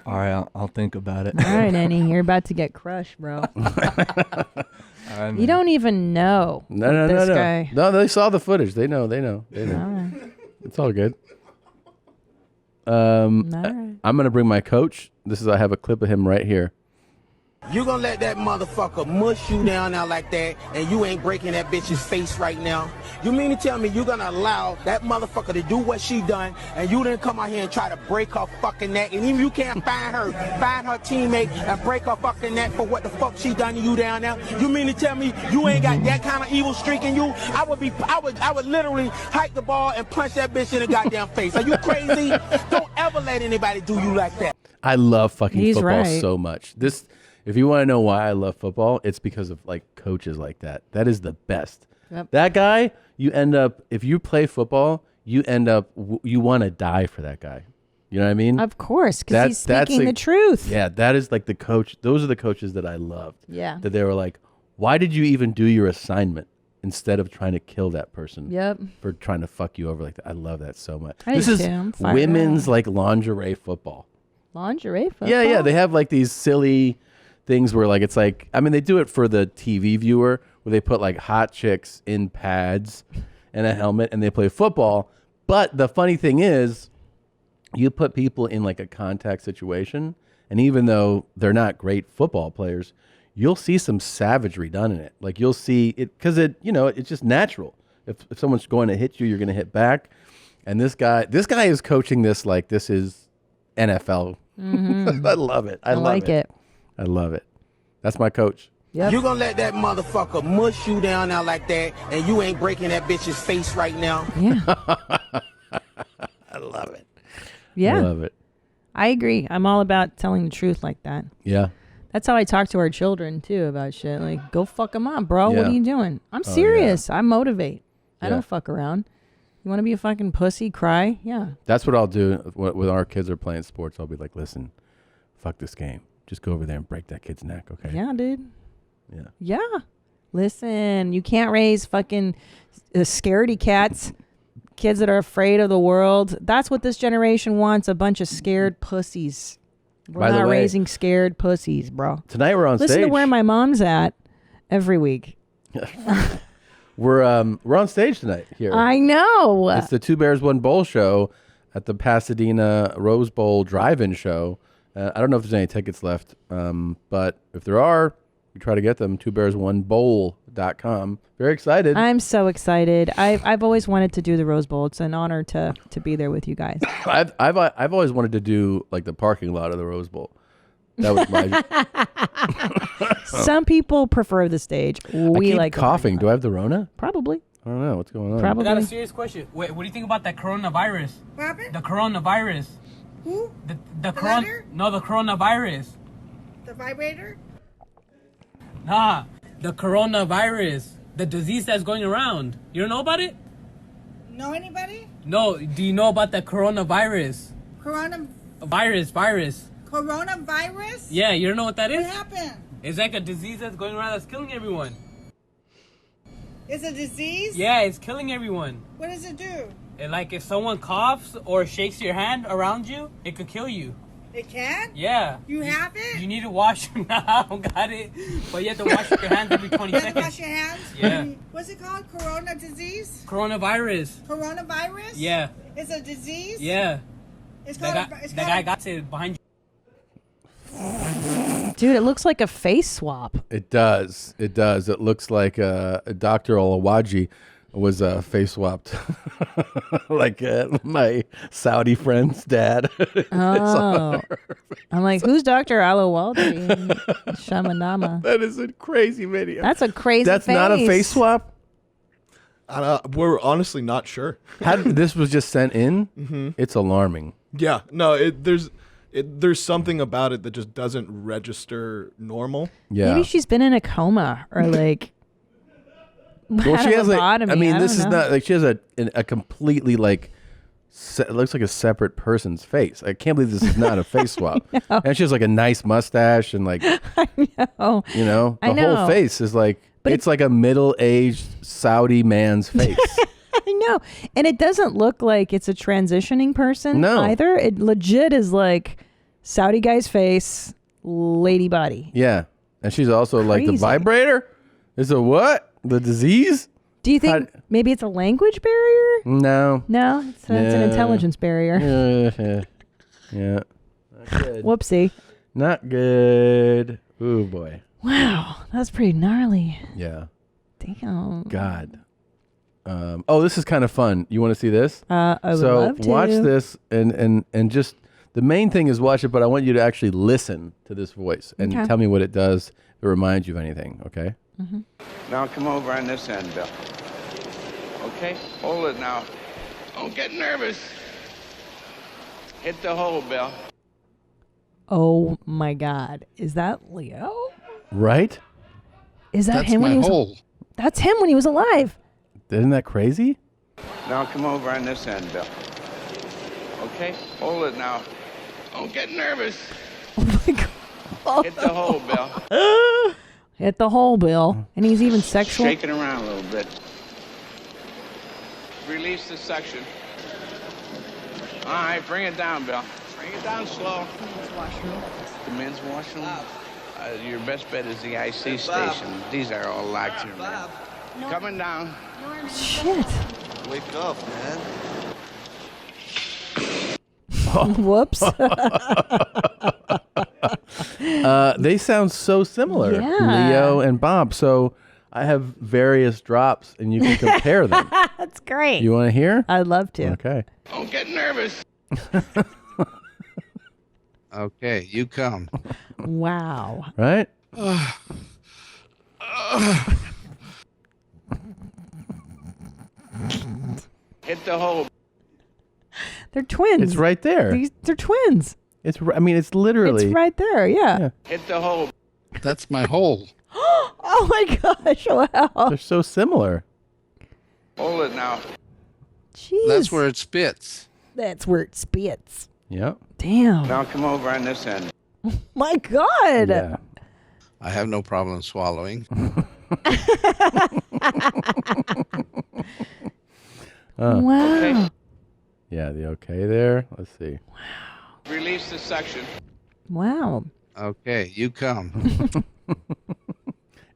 All right, I'll think about it. All right, Annie, you're about to get crushed, bro. All right, you don't even know. No. Guy. No, they saw the footage. They know. All right. It's all good. All right. I'm gonna bring my coach. I have a clip of him right here. You gonna let that motherfucker mush you down now like that, and you ain't breaking that bitch's face right now? You mean to tell me you gonna allow that motherfucker to do what she done, and you didn't come out here and try to break her fucking neck, and even you can't find her teammate and break her fucking neck for what the fuck she done to you down there? You mean to tell me you ain't got that kind of evil streak in you? I would literally hike the ball and punch that bitch in the goddamn face. Are you crazy? Don't ever let anybody do you like that. I love fucking He's football right. so much. If you want to know why I love football, it's because of coaches like that. That is the best. Yep. That guy, you end up, if you play football, you want to die for that guy. You know what I mean? Of course, because he's speaking the truth. Yeah, that is the coach. Those are the coaches that I loved. Yeah. That they were like, why did you even do your assignment instead of trying to kill that person? Yep. For trying to fuck you over like that. I love that so much. This is is women's lingerie football. Lingerie football? Yeah. They have these silly things where they do it for the TV viewer where they put hot chicks in pads and a helmet and they play football. But the funny thing is you put people in a contact situation, and even though they're not great football players, you'll see some savagery done in it. You'll see it because it's just natural. If someone's going to hit you, you're going to hit back. And this guy is coaching this like this is NFL. Mm-hmm. I love it. I like it. I love it. That's my coach. Yep. You gonna let that motherfucker mush you down now like that, and you ain't breaking that bitch's face right now? Yeah. I love it. Yeah. I love it. I agree. I'm all about telling the truth like that. Yeah. That's how I talk to our children, too, about shit. Like, go fuck them up, bro. Yeah. What are you doing? I'm Oh, serious. I motivate. I Yeah. don't fuck around. You want to be a fucking pussy? Cry? Yeah. That's what I'll do when our kids are playing sports. I'll be like, listen, fuck this game. Just go over there and break that kid's neck, okay? Yeah, dude. Yeah. Yeah. Listen, you can't raise fucking scaredy cats, kids that are afraid of the world. That's what this generation wants, a bunch of scared pussies. We're By the not way, raising scared pussies, bro. Tonight we're on Listen stage. to where my mom's at every week. We're on stage tonight here. I know. It's the Two Bears One Bowl show at the Pasadena Rose Bowl drive-in show. I don't know if there's any tickets left, but if there are, we try to get them. twobearsonebowl.com. Very excited. I'm so excited. I've always wanted to do the Rose Bowl. It's an honor to be there with you guys. I've always wanted to do like the parking lot of the Rose Bowl. That was my. Some people prefer the stage. We I keep like the coughing. Do I have the Rona? Probably. I don't know what's going on. Probably. I got a serious question. Wait, what do you think about that coronavirus? What happened? The coronavirus. Who? The coronavirus. The vibrator? Nah, the coronavirus. The disease that's going around. You don't know about it? Know anybody? No. Do you know about the coronavirus? Virus. Coronavirus? Yeah, you don't know what that is? What happened? It's like a disease that's going around that's killing everyone. It's a disease? Yeah, it's killing everyone. What does it do? Like if someone coughs or shakes your hand around you, it could kill you. It can? Yeah. You have it? You need to wash. No, I don't got it. But you have to wash your hands every 20 You have to seconds. wash your hands? Yeah. What's it called? Corona disease? Coronavirus. Coronavirus? Yeah. It's a disease? Yeah. It's That called guy got it behind you. Dude, it looks like a face swap. It does. It does. It looks like Dr. Olawaji was face swapped, like my Saudi friend's dad. Oh, I'm like, who's Dr. Alawaldi? Shamanama. That is a crazy video. That's a crazy. That's not a face swap. We're honestly not sure. This was just sent in. Mhm. It's alarming. Yeah, no, there's something about it that just doesn't register normal. Yeah. Maybe she's been in a coma or like. Well, she has like. I lobotomy. mean, I this don't is know. not like she has a completely like. It looks like a separate person's face. I can't believe this is not a face swap. know. And she has like a nice mustache and like. know. You know, I the know. whole face is like. But it's like a middle-aged Saudi man's face. I know, and it doesn't look like it's a transitioning person No. either. It legit is like Saudi guy's face, lady body. Yeah, and she's also like the Crazy. vibrator. Is a what? The disease? Do you think maybe it's a language barrier? No. No, it's an intelligence barrier. Yeah. Not good. Whoopsie. Not good. Ooh boy. Wow, that's pretty gnarly. Yeah. Damn. God. Oh, this is kind of fun. You want to see this? I would so love to. watch this and just the main thing is watch it, but I want you to actually listen to this voice and Okay. tell me what it does if it reminds you of anything. Okay. Now come over on this end, Bill. Okay? Hold it now. Don't get nervous. Hit the hole, Bill. Oh my God, is that Leo? Right? Is that That's him when my he was? hole. That's him when he was alive. Isn't that crazy? Now come over on this end, Bill. Okay? Hold it now. Don't get nervous. Hit the hole, Bill. Hit the hole, Bill. And he's even sexual. Shake it around a little bit. Release the suction. All right, bring it down, Bill. Bring it down slow. The men's washroom? Your best bet is the IC station. These are all locked here, man. Coming down. Shit. Wake up, man. Whoops. They sound so similar, Yeah. Leo and Bob. So I have various drops, and you can compare them. That's great. You want to hear? I'd love to. Okay. Don't get nervous. Okay, you come. Wow. Right? Hit the hole. They're twins. It's right there. They're twins. It's it's literally. It's right there. Yeah. Hit the hole. That's my hole. Oh my gosh! Wow. They're so similar. Hold it now. Jeez. That's where it spits. That's where it spits. Yep. Damn. Now come over on this end. My God. Yeah. I have no problem swallowing. Wow. Okay. Yeah, the okay there. Let's see. Release the suction. Wow. Okay, you come.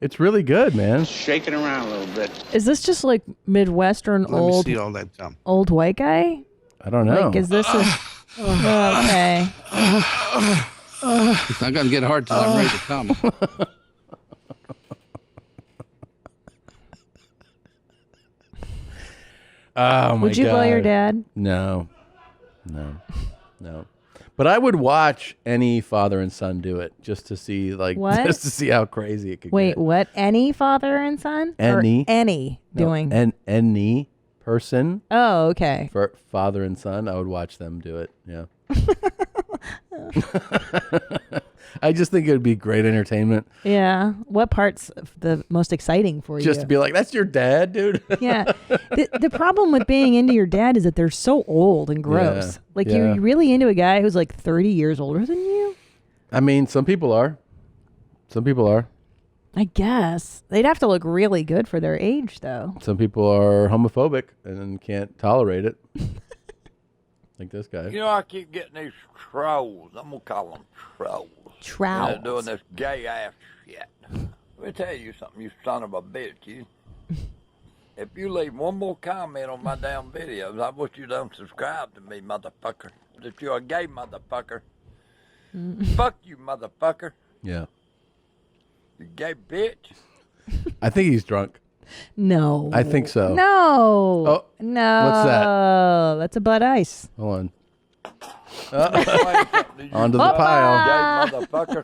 It's really good, man. Shake it around a little bit. Is this just like Midwestern Let me old see all that cum. old white guy? I don't know. Like, is this a okay? It's not going to get hard till I'm ready to come. Oh my Would you blow your dad? No. But I would watch any father and son do it just to see, like, What? just to see how crazy it could Wait, get. what? Any father and son? Any. Or any doing? Any person Oh, okay. for father and son, I would watch them do it. Yeah. I just think it would be great entertainment. Yeah. What part's the most exciting for you? Just to be like, that's your dad, dude. Yeah. The problem with being into your dad is that they're so old and gross. Yeah, Like, yeah. you're really into a guy who's like 30 years older than you? I mean, some people are. Some people are. I guess. They'd have to look really good for their age, though. Some people are homophobic and can't tolerate it. Like this guy. You know, I keep getting these trolls. I'm going to call them trolls. Trolls. They're doing this gay ass shit. Let me tell you something, you son of a bitch. You. If you leave one more comment on my damn videos, I wish you don't subscribe to me, motherfucker. If you're a gay motherfucker, fuck you, motherfucker. Yeah. You gay bitch. I think he's drunk. No. I think so. No. Oh, no. what's that? That's a Bud Ice. Hold on. You Onto the pile. Gay motherfucker.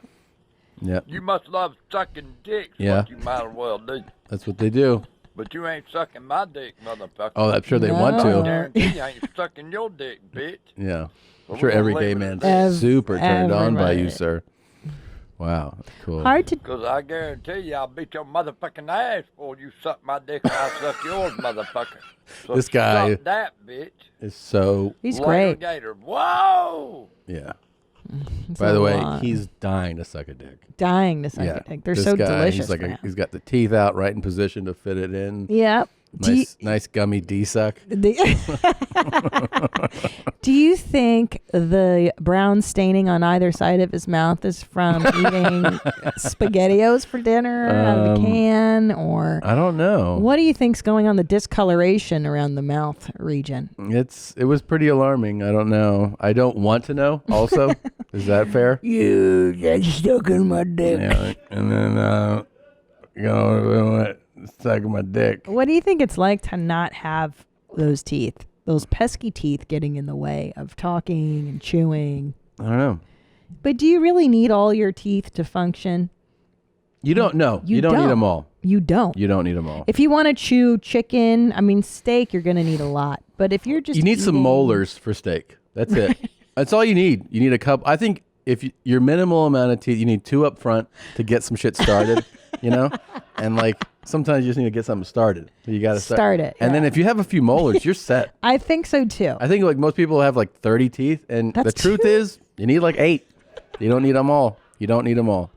Yep. You must love sucking dicks. Yeah. What you might as well do. That's what they do. But you ain't sucking my dick, motherfucker. Oh, I'm sure they want to. I guarantee you ain't sucking your dick, bitch. Yeah. I'm Well, sure we're gonna every leave gay it at man's that. super turned on by you, Everybody. sir. Wow. That's cool. Hard to. Because I guarantee you I'll beat your motherfucking ass before you suck my dick and I'll suck yours, motherfucker. So This guy suck that, bitch. is so. He's Later, great. Gator. Whoa! Yeah. It's By a the way, lot. he's dying to suck a dick. Dying to suck Yeah. a dick. They're This so guy, delicious. He's like man. he's got the teeth out right in position to fit it in. Yep. Nice gummy D suck. Do you think the brown staining on either side of his mouth is from eating SpaghettiOs for dinner out of a can, or I don't know. what do you think's going on the discoloration around the mouth region? It was pretty alarming. I don't know. I don't want to know. Also, is that fair? You just stuck in my dick. Yeah. And then suck my dick. What do you think it's like to not have those teeth, those pesky teeth getting in the way of talking and chewing? I don't know. But do you really need all your teeth to function? You don't know. You don't need them all. You don't. You don't need them all. If you want to chew chicken, I mean steak, you're going to need a lot. But if you're just You need some eating- molars for steak. That's it. That's all you need. You need a couple. I think if your minimal amount of teeth, you need 2 up front to get some shit started, you know? And like sometimes you just need to get something started. So you got to Start it, And then yeah. if you have a few molars, you're set. I think so too. I think like most people have like 30 teeth, and the That's truth true. is you need like 8. You don't need them all. You don't need them all.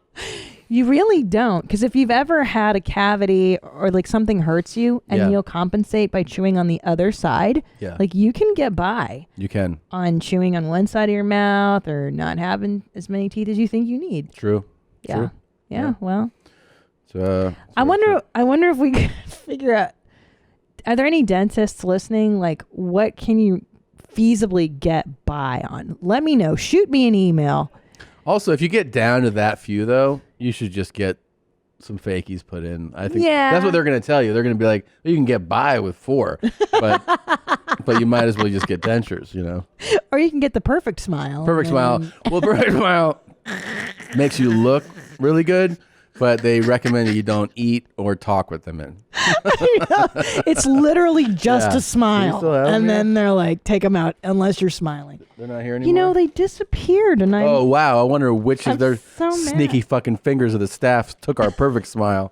You really don't. Because if you've ever had a cavity or like something hurts you and Yeah. you'll compensate by chewing on the other side, Yeah. like you can get by You can. on chewing on one side of your mouth or not having as many teeth as you think you need. True. Yeah. True. Yeah. Well, So, I wonder if we can figure out, are there any dentists listening? Like, what can you feasibly get by on? Let me know. Shoot me an email. also, if you get down to that few, though, you should just get some fakies put in. I think Yeah. that's what they're going to tell you. They're going to be like, you can get by with 4, but you might as well just get dentures, you know? Or you can get the perfect smile. Perfect smile. and- Well, perfect smile makes you look really good, but they recommend that you don't eat or talk with them in. It's literally just Yeah. a Do you smile. still have them And here? then they're like, take them out unless you're smiling. They're not here anymore. You know, they disappeared. And Oh wow! I wonder which I'm of their so mad. sneaky fucking fingers of the staff took our perfect smile.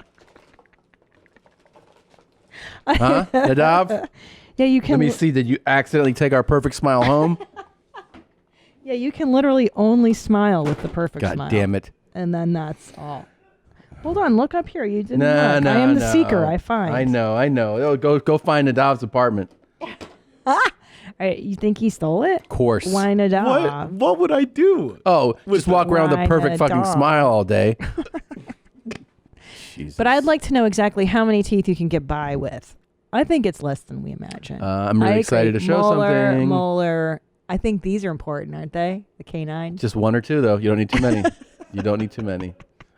Huh, Nadav? Yeah, you can. Let me see. Did you accidentally take our perfect smile home? Yeah, you can literally only smile with the perfect God smile. damn it! And then that's all. Hold on, look up here. You didn't No, look. no, I am the no. seeker. I find. I know. Oh, go find Nadav's apartment. You think he stole it? Of course. Why Nadav? What would I do? Oh, just walk around with a Why perfect fucking Nadav? smile all day. But I'd like to know exactly how many teeth you can get by with. I think it's less than we imagine. I'm really I excited agree. to show Molar, something. Molar. I think these are important, aren't they? The canines. Just one or two, though. You don't need too many. You don't need too many.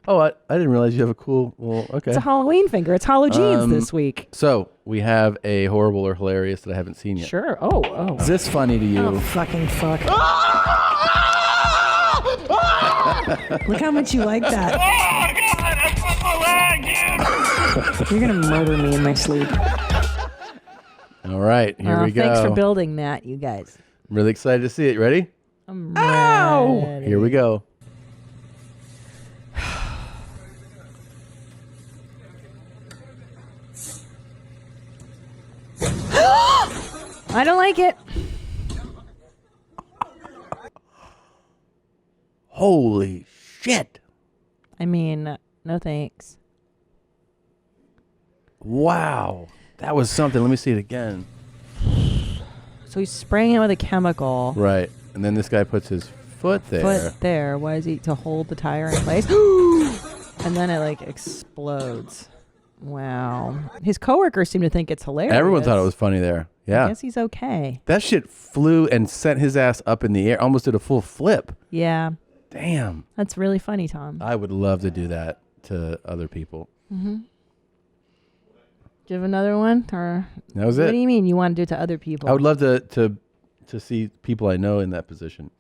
Oh, I didn't realize you have a cool. Well, okay. It's a Halloween finger. It's Halloween this week. So we have a horrible or hilarious that I haven't seen yet. Sure. Oh. Is this funny to you? Oh, fucking fuck. Look how much you like that. You're going to murder me in my sleep. All right, here we go. Thanks for building that, you guys. Really excited to see it. Ready? I'm ready. Here we go. I don't like it. Holy shit. I mean, no thanks. Wow. That was something. Let me see it again. So he's spraying it with a chemical. Right. And then this guy puts his foot there. Foot there. Why is he to hold the tire in place? And then it like explodes. Wow. His coworkers seem to think it's hilarious. Everyone thought it was funny there. Yeah. I guess he's okay. That shit flew and sent his ass up in the air. Almost did a full flip. Yeah. Damn. That's really funny, Tom. I would love to do that to other people. Mm-hmm. Do you have another one? Or That was what it. What do you mean you want to do it to other people? I would love to see people I know in that position.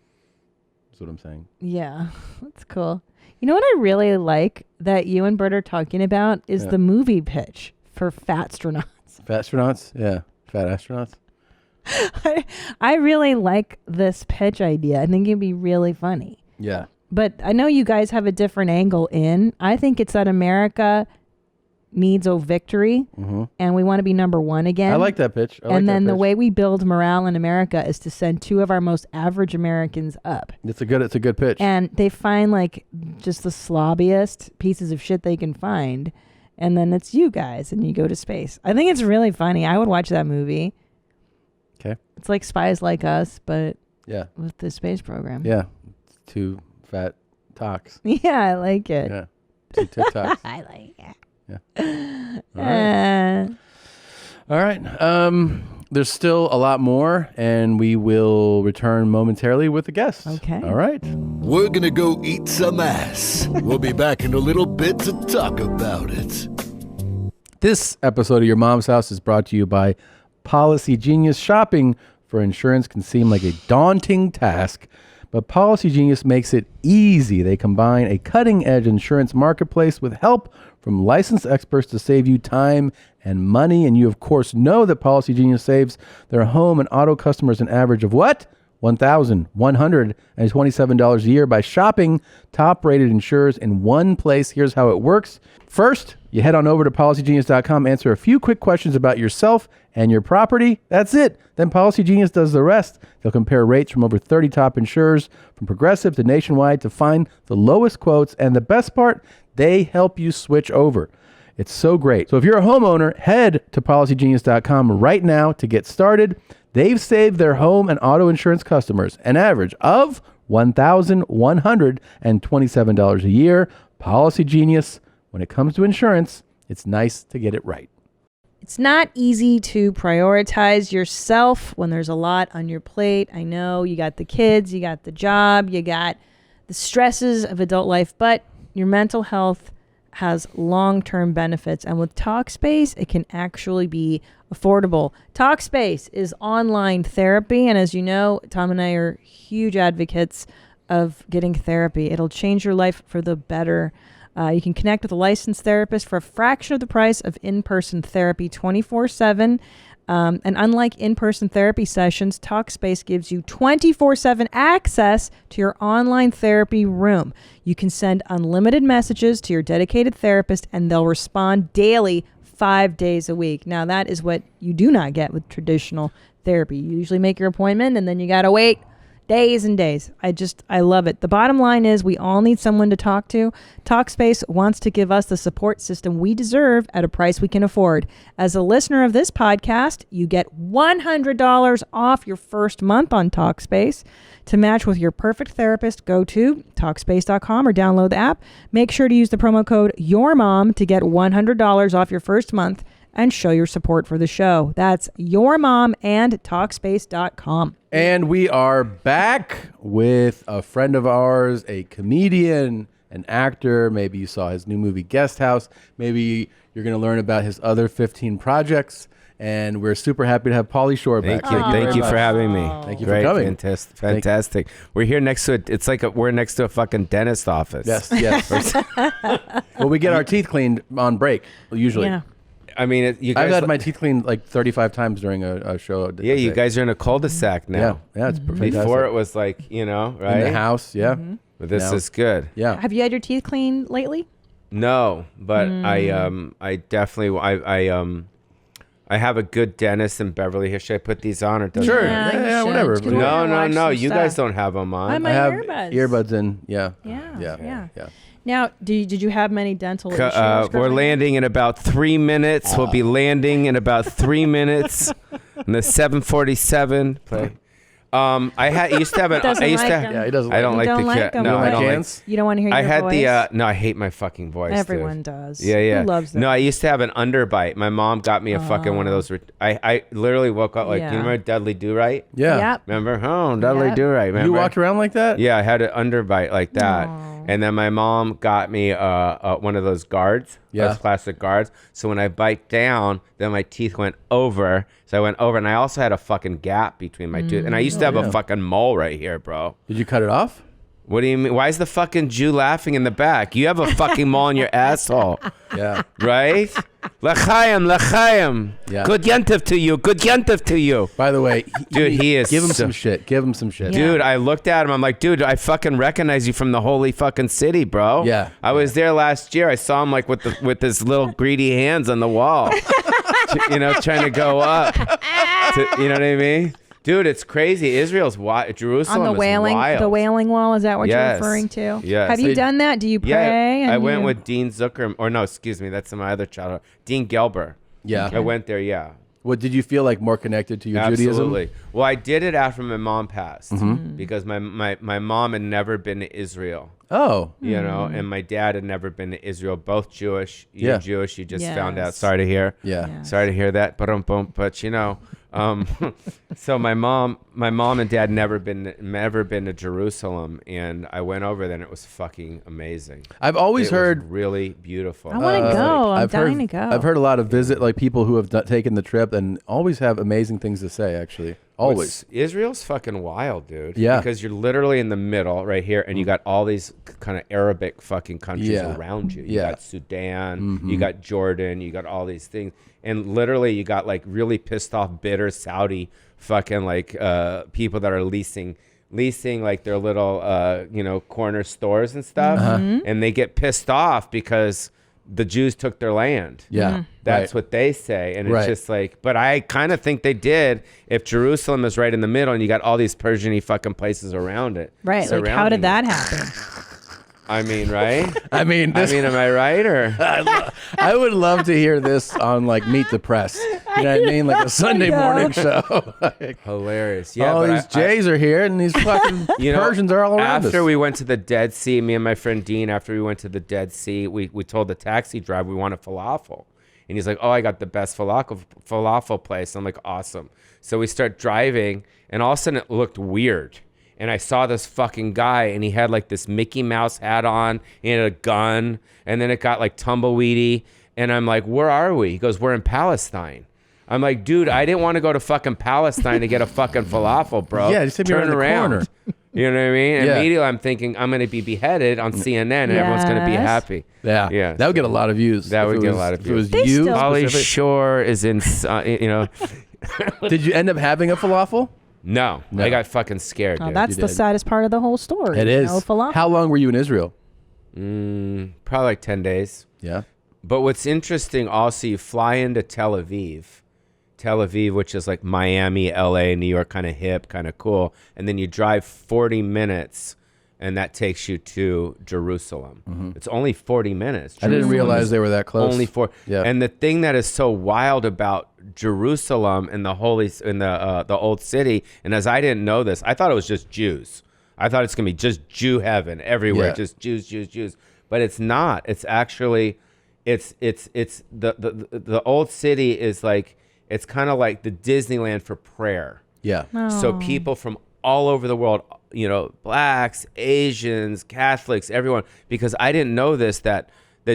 That's what I'm saying. Yeah, that's cool. You know what I really like that you and Bert are talking about is Yeah. the movie pitch for Fat Astronauts. Fat astronauts? Yeah. Fat astronauts? I really like this pitch idea. I think it'd be really funny. Yeah. But I know you guys have a different angle in. I think it's that America needs a victory and we want to be number one again. I like that pitch. I like and that then the pitch. way we build morale in America is to send two of our most average Americans up. It's a good pitch. And they find like just the slobbiest pieces of shit they can find. And then it's you guys and you go to space. I think it's really funny. I would watch that movie. Okay. It's like Spies Like Us, but Yeah. with the space program. Yeah. Two fat talks. Yeah, I like it. Yeah. Two TikToks. I like it. Yeah. All right. There's still a lot more, and we will return momentarily with a guest. Okay. All right. We're gonna go eat some ass. We'll be back in a little bit to talk about it. This episode of Your Mom's House is brought to you by Policygenius. Shopping for insurance can seem like a daunting task, but Policygenius makes it easy. They combine a cutting-edge insurance marketplace with help from licensed experts to save you time and money. And you, of course, know that Policygenius saves their home and auto customers an average of what? $1,127 a year by shopping top-rated insurers in one place. Here's how it works. First, you head on over to Policygenius.com, answer a few quick questions about yourself and your property. That's it. Then Policygenius does the rest. They'll compare rates from over 30 top insurers, from Progressive to Nationwide, to find the lowest quotes. And the best part, they help you switch over. It's so great. So if you're a homeowner, head to Policygenius.com right now to get started. They've saved their home and auto insurance customers an average of $1,127 a year. Policygenius, when it comes to insurance, it's nice to get it right. It's not easy to prioritize yourself when there's a lot on your plate. I know you got the kids, you got the job, you got the stresses of adult life, but your mental health has long-term benefits. And with Talkspace, it can actually be affordable. Talkspace is online therapy. And as you know, Tom and I are huge advocates of getting therapy. It'll change your life for the better. You can connect with a licensed therapist for a fraction of the price of in-person therapy 24/7. And unlike in-person therapy sessions, Talkspace gives you 24/7 access to your online therapy room. You can send unlimited messages to your dedicated therapist, and they'll respond daily, 5 days a week. Now, that is what you do not get with traditional therapy. You usually make your appointment, and then you got to wait days and days. I love it. The bottom line is we all need someone to talk to. Talkspace wants to give us the support system we deserve at a price we can afford. As a listener of this podcast, you get $100 off your first month on Talkspace. To match with your perfect therapist, go to Talkspace.com or download the app. Make sure to use the promo code YourMom to get $100 off your first month and show your support for the show. That's Your Mom and Talkspace.com. And we are back with a friend of ours, a comedian, an actor. Maybe you saw his new movie, Guest House. Maybe you're going to learn about his other 15 projects. And we're super happy to have Pauly Shore back. Thank you for having me. Thank you for coming. Fantastic. We're here next to it. It's like we're next to a fucking dentist office. Yes. Well, we get our teeth cleaned on break, usually. Yeah. I mean, you guys I've had my teeth cleaned like 35 times during a show. Yeah, you guys are in a cul-de-sac now. Yeah, it's fantastic. Before it was like, right? In the house, yeah. Mm-hmm. But this is good. Yeah. Have you had your teeth cleaned lately? No, but I definitely I have a good dentist in Beverly Hills. Should I put these on or doesn't Sure. it? Yeah, whatever. No. You guys don't have them on. I have earbuds. earbuds in. Yeah. Now, did you have many dental issues? We're landing in about 3 minutes. We'll be landing in about 3 minutes. In the 747. Play. I used to have an. Doesn't I used like to. them. Yeah, he doesn't. I don't like like them. the You don't like them? No, I don't like. You don't want to hear your I had voice? No, I hate my fucking voice. Everyone dude. does. Yeah. Who loves them? No, I used to have an underbite. My mom got me a fucking one of those. I literally woke up like, Yeah. you remember Dudley Do-Right? Yeah. Yep. Remember? Oh, Dudley Yep. Do-Right. Remember? You walked around like that? Yeah, I had an underbite like that. And then my mom got me one of those guards, those plastic guards. So when I bite down, then my teeth went over. So I went over, and I also had a fucking gap between my tooth. And I used to have a fucking mole right here, bro. Did you cut it off? What do you mean? Why is the fucking Jew laughing in the back? You have a fucking mole in your asshole. Yeah. Right? L'chaim. Yeah. Good yantiv to you. Good yantiv to you. By the way, dude, he is. Give him some shit. Give him some shit. Dude, I looked at him. I'm like, dude, I fucking recognize you from the holy fucking city, bro. Yeah. I was there last year. I saw him like with his little greedy hands on the wall, trying to go up. You know what I mean? Dude, it's crazy. Israel's wild. Jerusalem On the wailing, is wild. the Wailing Wall. Is that what you're Yes. referring to? Yes. Have you done that? Do you pray? Yeah, I went you- with Dean Zucker. Or no, excuse me. That's my other child. Dean Gelber. Yeah. I went there, yeah. What did you feel like more connected to your Absolutely. Judaism? Well, I did it after my mom passed Mhm. because my mom had never been to Israel. Oh. You know, and my dad had never been to Israel. Both Jewish. You're Yeah. Jewish. You just found out. Yes. Sorry to hear. Yeah. Yes. Sorry to hear that. But so my mom and dad never been to Jerusalem, and I went over there, and it was fucking amazing. I've always It was heard really beautiful. I want to go. I'm dying to go. I've heard a lot of people who have taken the trip and always have amazing things to say, actually. Always. Israel's fucking wild, dude. Yeah. Because you're literally in the middle right here, and you got all these kind of Arabic fucking countries Yeah. around you. You Yeah. got Sudan, Mhm. you got Jordan, you got all these things. And literally you got like really pissed off, bitter Saudi fucking like people that are leasing like their little, corner stores and stuff. And they get pissed off because the Jews took their land. Yeah. Mhm. That's Right. what they say. And it's Right. just like, but I kind of think they did if Jerusalem is right in the middle and you got all these Persian-y fucking places around it. Right. Like, how surrounding did that it. happen? I mean, right? I mean, am I right? Or I would love to hear this on like Meet the Press. You know what I mean? Like a Sunday morning show. Hilarious. Yeah. all but these Jays are here and these fucking Persians are all around us. After we went to the Dead Sea, me and my friend Dean, after we went to the Dead Sea, we told the taxi driver we want a falafel. And he's like, oh, I got the best falafel place. I'm like, awesome. So we start driving, and all of a sudden it looked weird. And I saw this fucking guy, and he had like this Mickey Mouse hat on, he had a gun, and then it got like tumbleweedy. And I'm like, where are we? He goes, we're in Palestine. I'm like, dude, I didn't want to go to fucking Palestine to get a fucking falafel, bro. Yeah, just hit me Turn around the around. corner. You know what I mean? Yeah. Immediately, I'm thinking I'm going to be beheaded on CNN, and everyone's going to be Yes. happy. Yeah, that would get a lot of views. That if would it get a was- lot of if it was views. you. Pauly specific- Shore is in, Did you end up having a falafel? No, I got fucking scared. Oh, dude. that's the saddest part of the whole story. It is. No falafel. How long were you in Israel? Probably like 10 days. Yeah. But what's interesting also, you fly into Tel Aviv, which is like Miami, LA, New York, kind of hip, kind of cool. And then you drive 40 minutes and that takes you to Jerusalem. It's only 40 minutes. I didn't Jerusalem realize is they were that close. Only 4. Yeah. And the thing that is so wild about Jerusalem and the old city, and as I didn't know this, I thought it was just Jews. I thought it's gonna be just Jew heaven everywhere, Yeah. just Jews. But it's not. It's actually, it's the old city is like, it's kind of like the Disneyland for prayer. Yeah. So Oh. people from all over the world, blacks, Asians, Catholics, everyone, because I didn't know this, that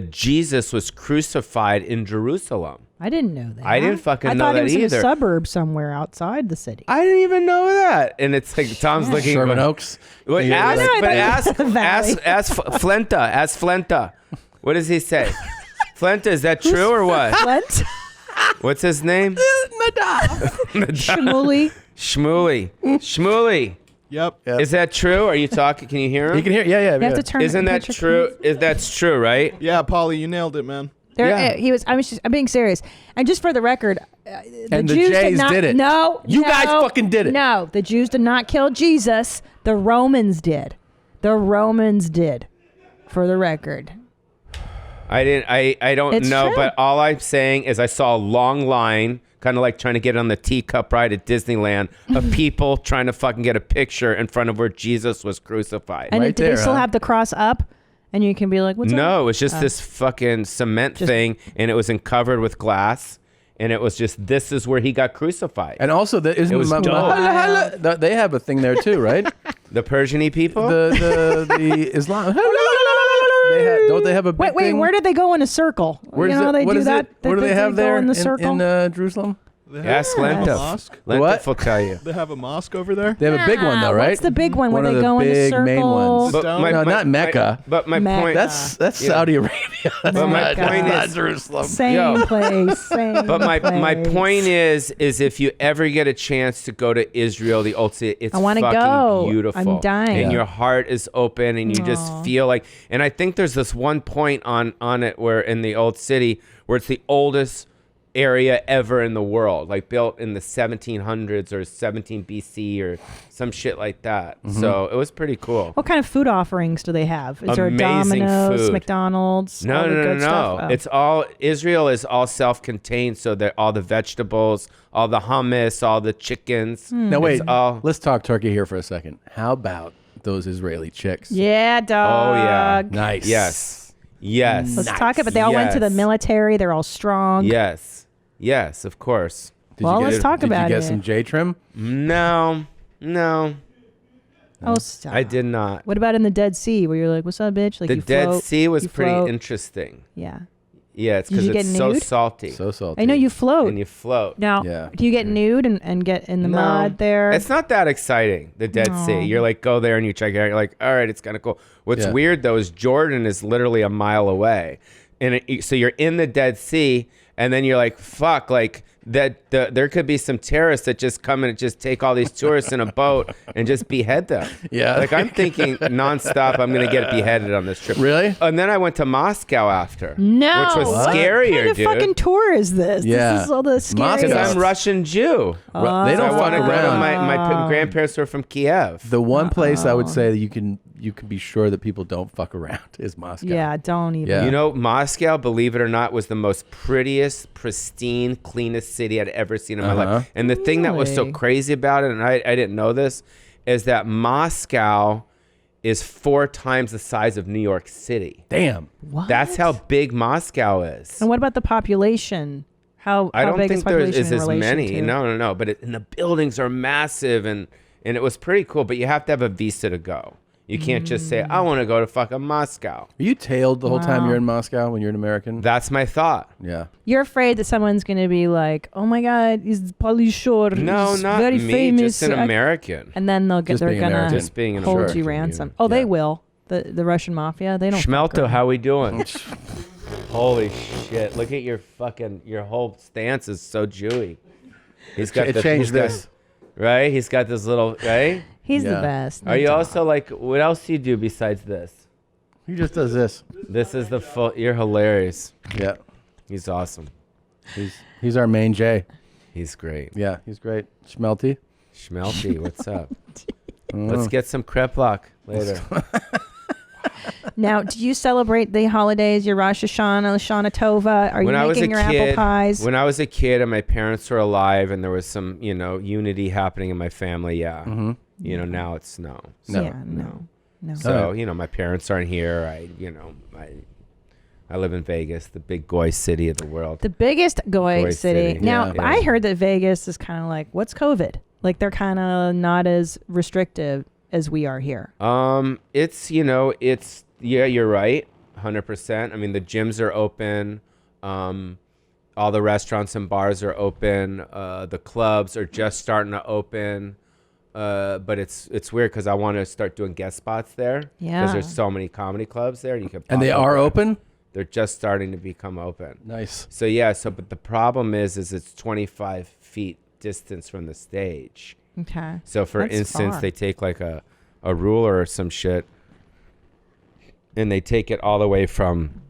Jesus was crucified in Jerusalem. I didn't know that. I didn't fucking know I thought that it was in either. a suburb somewhere outside the city. I didn't even know that. And it's like Tom's looking. Sherman going, Oaks. Wait, Yeah, ask, I but thought ask, it was the ask, valley. ask Flenta. Ask Flenta. What does he say? Flenta, is that true or what? Flint? What's his name? Shmuley. Shmuley. Yep. Is that true? Are you talking? Can you hear him? You can hear. Yeah, yeah. You have to turn Isn't the that picture, true? please. Is that's true, right? Yeah, Pauly, you nailed it, man. I'm being serious. And just for the record, And the Jews Jays not, did it. No, You guys no, fucking did it. No, the Jews did not kill Jesus. The Romans did. The Romans did. For the record. I didn't. I don't It's know, true. but all I'm saying is I saw a long line, kind of like trying to get on the teacup ride at Disneyland, of people trying to fucking get a picture in front of where Jesus was crucified. And do they still have the cross up? And you can be like, what's up? No, it was just Oh. this fucking cement thing, and it was covered with glass, and it was just, this is where he got crucified. And also, isn't it was dope. they have a thing there too, right? The Persian-y people? The Islam. Don't they have a big Wait, thing? where did they go in a circle? Where you is know it? they What do is that. it? What do they have go there in the circle? in Jerusalem? Ask Lenta. mosque? Lenta What? will tell you. They have a mosque over there? They have a big one though, right? What's the big one where One of they the go in the big circle? main ones. But No, not Mecca. But my Mecca. point. That's Yeah. Saudi Arabia. That's But my not, point not is- Jerusalem. Same place. Same But my place. point is if you ever get a chance to go to Israel, the old city, it's I wanna fucking go. beautiful. I'm dying. And Yeah. your heart is open, and you just Aw. feel like. And I think there's this one point on it where in the old city where it's the oldest area ever in the world, like built in the 1700s or 17 BC or some shit like that. Mm-hmm. So it was pretty cool. What kind of food offerings do they have? Is there a Amazing Domino's, food. McDonald's? all No, the no, no, good no. stuff? Oh. It's all, Israel is all self-contained, so that all the vegetables, all the hummus, all the chickens. Now wait, it's all, let's talk turkey here for a second. How about those Israeli chicks? Yeah, dog. oh yeah, Nice. yes, Let's talk about. They all went to the Yes. military. They're all strong. yes, of course. Well, let's talk about Did you get it. some J trim? No, Oh, stop. I did not. What about in the Dead Sea, where you're like, "What's up, bitch?" Like The you Dead float, Sea was you pretty float. interesting. Yeah. Yeah, it's Did because you it's get so nude? salty. So salty. I know you float. And you float. Now, Yeah. do you get nude and get in the mud there? It's not that exciting, the Dead No. Sea. You're like, go there and you check it out. You're like, all right, it's kind of cool. What's Yeah. weird, though, is Jordan is literally a mile away. And so you're in the Dead Sea, and then you're like, fuck, like, there could be some terrorists that just come and just take all these tourists in a boat and just behead them. Yeah. Like, I'm thinking nonstop, I'm going to get beheaded on this trip. Really? And then I went to Moscow after. No. Which was What scarier, kind of dude. fucking tour is this? Yeah. This is all the scary. Because Moscow. I'm Russian Jew. They So don't I fuck want to go to around. my grandparents were from Kiev. The one place I would say that you can be sure that people don't fuck around is Moscow. Yeah, don't even. Yeah. You know, Moscow, believe it or not, was the most prettiest, pristine, cleanest city I'd ever seen in my Uh-huh. life. And the thing that was so Really? crazy about it, and I didn't know this, is that Moscow is 4 times the size of New York City. Damn. What? That's how big Moscow is. And what about the population? How I don't big think is there population is in as relation many. to? No. But and the buildings are massive, and it was pretty cool. But you have to have a visa to go. You can't just say, I want to go to fucking Moscow. Are you tailed the whole time Wow. you're in Moscow when you're an American? That's my thought. Yeah. You're afraid that someone's going to be like, "Oh my God, is Pauly Shore? No, He's not very me, famous." just an American. And then they're Just gonna being American. Just being an hold American, you yeah. ransom. Oh, they will. The Russian mafia. They don't. fuck Schmelto, around. how we doing? Holy shit! Look at your whole stance is so Jewy. He's got It changed this. right? He's got this little right. He's the best. Are you also like? What else do you do besides this? He just does this. This is the full. You're hilarious. Yeah. He's awesome. He's our main J. He's great. Yeah, he's great. Schmelty. Schmelty, what's up? Let's get some kreplach later. Now, do you celebrate the holidays? Your Rosh Hashanah, Shana Tova? Are you making your apple pies? When I was a kid and my parents were alive and there was some, unity happening in my family, yeah. Mm-hmm. Now it's no. No. So, my parents aren't here. I live in Vegas, the big goy city of the world. The biggest goy city. Now, Yeah. I heard that Vegas is kind of like, what's COVID? Like they're kind of not as restrictive as we are here. You're right, 100%. I mean, the gyms are open. All the restaurants and bars are open. The clubs are just starting to open. But it's weird because I want to start doing guest spots there. Yeah. Because there's so many comedy clubs there. And they are open? They're just starting to become open. Nice. So, but the problem is it's 25 feet distance from the stage. Okay. So, for That's instance, far. they take like a ruler or some shit and they take it all the way from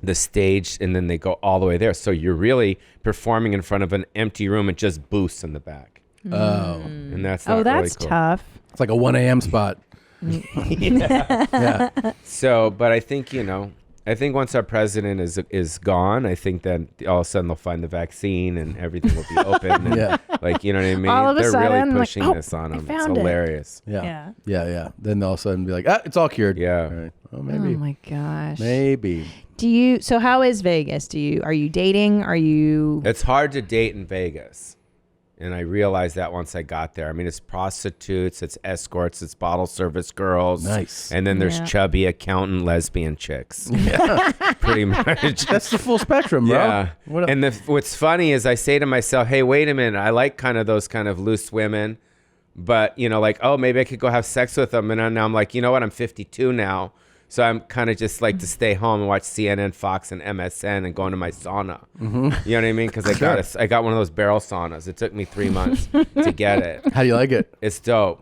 the stage and then they go all the way there. So you're really performing in front of an empty room and just booths in the back. Oh. And that's not that's really cool. tough. It's like a 1 a.m. spot. Yeah. So, but I think, I think once our president is gone, I think that all of a sudden they'll find the vaccine and everything will be open. And Yeah. Like, you know what I mean? All of a They're sudden, really like, pushing oh, this on I them. It's found it. hilarious. Yeah. Then all of a sudden be like, it's all cured. Yeah. All right. Well, Oh maybe. my gosh. Maybe. So how is Vegas? Are you dating? Are you? It's hard to date in Vegas. And I realized that once I got there. I mean, it's prostitutes, it's escorts, it's bottle service girls. Nice. And then there's Yeah. chubby accountant lesbian chicks. Yeah. Pretty much. That's the full spectrum, bro. Yeah. What And what's funny is I say to myself, hey, wait a minute. I like kind of those kind of loose women. But, maybe I could go have sex with them. And now I'm like, you know what? I'm 52 now. So I'm kind of just like to stay home and watch CNN, Fox, and MSN and go into my sauna. Mhm. You know what I mean? Because I got one of those barrel saunas. It took me 3 months to get it. How do you like it? It's dope.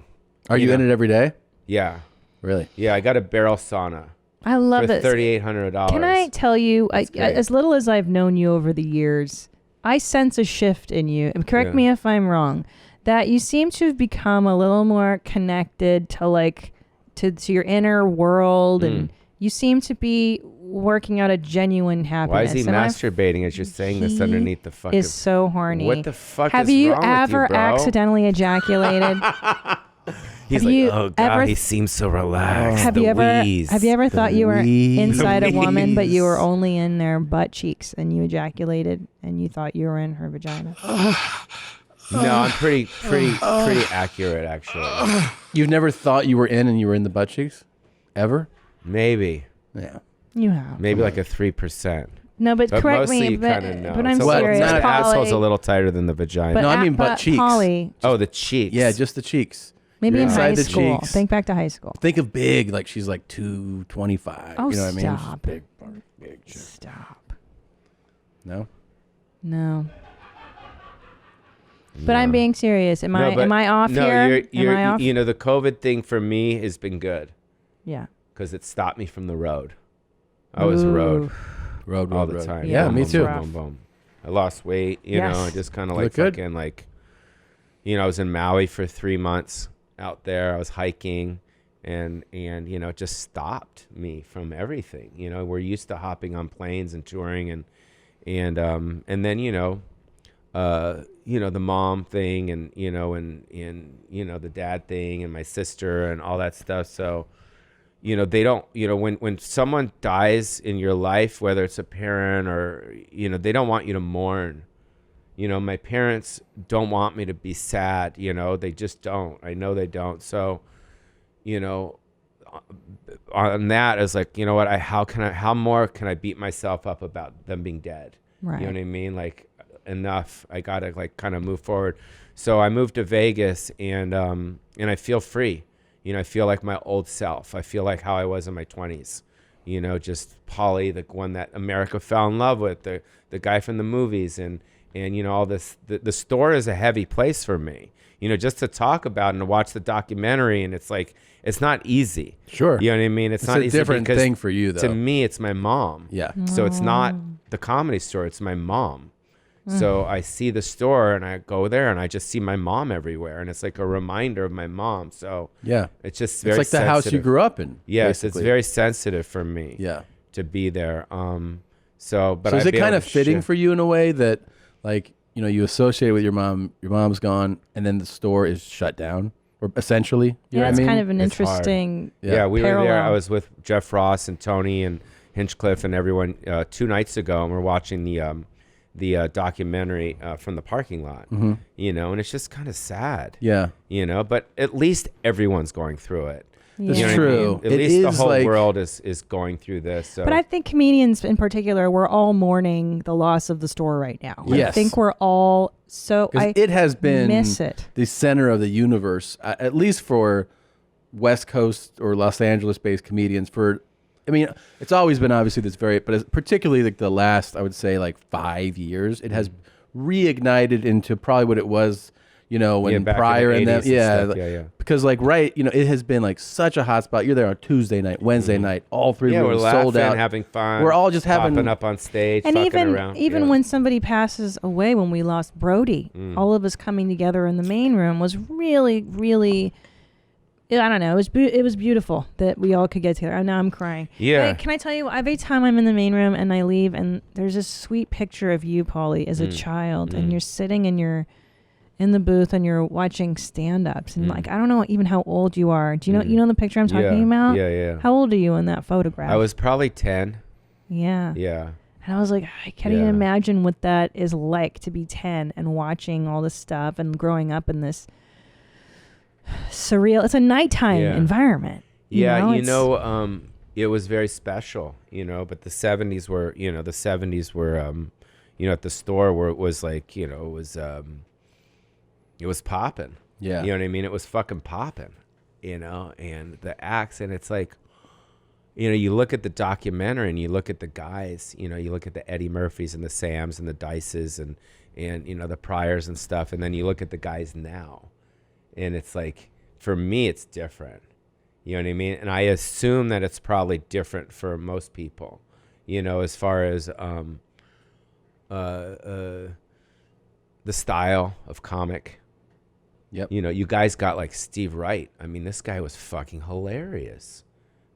Are you in it every day? Yeah. Really? Yeah, I got a barrel sauna. I love for this. $3,800. Can I tell you, great. as little as I've known you over the years, I sense a shift in you. And correct Yeah. me if I'm wrong. That you seem to have become a little more connected to your inner world, and you seem to be working out a genuine happiness. Why is he And I've- masturbating as you're saying this He underneath the fucking... is so horny. What the fuck Have is you wrong with ever you, bro? accidentally ejaculated? He's Have like, you oh, God, ever- he seems so relaxed. Have The you ever wheeze. thought you were wheeze. inside a The woman, but you were wheeze. only in their butt cheeks, and you ejaculated, and you thought you were in her vagina? No, I'm pretty accurate, actually. You've never thought you were in and you were in the butt cheeks? Ever? Maybe. Yeah. You have. Maybe like a 3%. No, but correct mostly me, you but- kinda know. but I'm It's a little- serious, The asshole's a Pauly. little tighter than the vagina. But No, I mean butt but cheeks. Pauly- Oh, the cheeks. Yeah, just the cheeks. Maybe You're in high inside the school. cheeks. Think back to high school. Think of big, like she's like 225. Oh, you know what I mean? She's stop. Big, big chick. Stop. No? No. But I'm being serious. Am I off no, here? You're, Am I off? the COVID thing for me has been good. Yeah. Because it stopped me from the road. I was road Road all the road. time. Yeah, Boom, me boom, too. boom, boom, boom. I lost weight, you know, I just kind of You like look good. fucking like, I was in Maui for 3 months out there. I was hiking and it just stopped me from everything. We're used to hopping on planes and touring and then, the mom thing and the dad thing and my sister and all that stuff. So, they don't, when someone dies in your life, whether it's a parent or, they don't want you to mourn. My parents don't want me to be sad, they just don't. I know they don't. So, on that, I was like, you know what? How more can I beat myself up about them being dead? Right. You know what I mean? Like, enough. I gotta like kind of move forward. So I moved to Vegas, and I feel free. You know, I feel like my old self. I feel like how I was in my 20s. You know, just Pauly, the one that America fell in love with, the guy from the movies, and you know, all this. The store is a heavy place for me. You know, just to talk about and to watch the documentary, and it's like, it's not easy. Sure. You know what I mean? It's not a easy different because thing for you, though. To me, it's my mom. Yeah. So it's not the Comedy Store, it's my mom. So I see the store and I go there and I just see my mom everywhere, and it's like a reminder of my mom. So yeah, it's just very it's like the house you grew up in. Yes, basically. it's very sensitive for me. Yeah. To be there. But so is it kind of fitting for you in a way that, like, you know, you associate with your mom, your mom's gone, and then the store is shut down, or essentially. You know what I it's mean? kind of an It's hard. interesting. Yeah, we were there. parallel. I was with Jeff Ross and Tony and Hinchcliffe and everyone 2 nights ago, and we're watching the documentary from the parking lot. You know, and it's just kind of sad. Yeah. You know, but at least everyone's going through it. That's You know what I true. mean? At It least the is whole like- world is going through this. So. But I think comedians in particular, we're all mourning the loss of the store right now. Yes. I think we're all so. 'Cause it has been miss it. the center of the universe, at least for West Coast or Los Angeles-based comedians. I mean, it's always been obviously this but particularly like the last, I would say, like 5 years, it has reignited into probably what it was, you know, when back in prior the and then 80s and stuff. Yeah. because like you know, it has been like such a hot spot. You're there on Tuesday night, Wednesday night, all 3 Yeah, we're rooms laughing, sold out, having fun. We're all just having popping up on stage, And fucking even around. even when somebody passes away, when we lost Brody, all of us coming together in the main room was really, really. I don't know. It was beautiful that we all could get together. Now I'm crying. Yeah. Can I tell you? Every time I'm in the main room and I leave, and there's this sweet picture of you, Pauly, as a child, and you're sitting in the booth and you're watching stand-ups, and like, I don't know even how old you are. Do you know the picture I'm talking about? Yeah. How old are you in that photograph? I was probably 10. Yeah. Yeah. And I was like, I can't even imagine what that is like to be 10 and watching all this stuff and growing up in this surreal. It's a nighttime environment. You know, it was very special, you know, but the 70s were, you know, you know, at the store where it was like, you know, it was popping. Yeah. You know what I mean? It was fucking popping, you know, and the acts, and it's like, you know, you look at the documentary and you look at the guys, you know, you look at the Eddie Murphys and the Sams and the Dices and you know, the Pryors and stuff, and then you look at the guys now. And it's like, for me, it's different. You know what I mean? And I assume that it's probably different for most people, you know, as far as the style of comic. Yep. You know, you guys got like Steve Wright. I mean, this guy was fucking hilarious.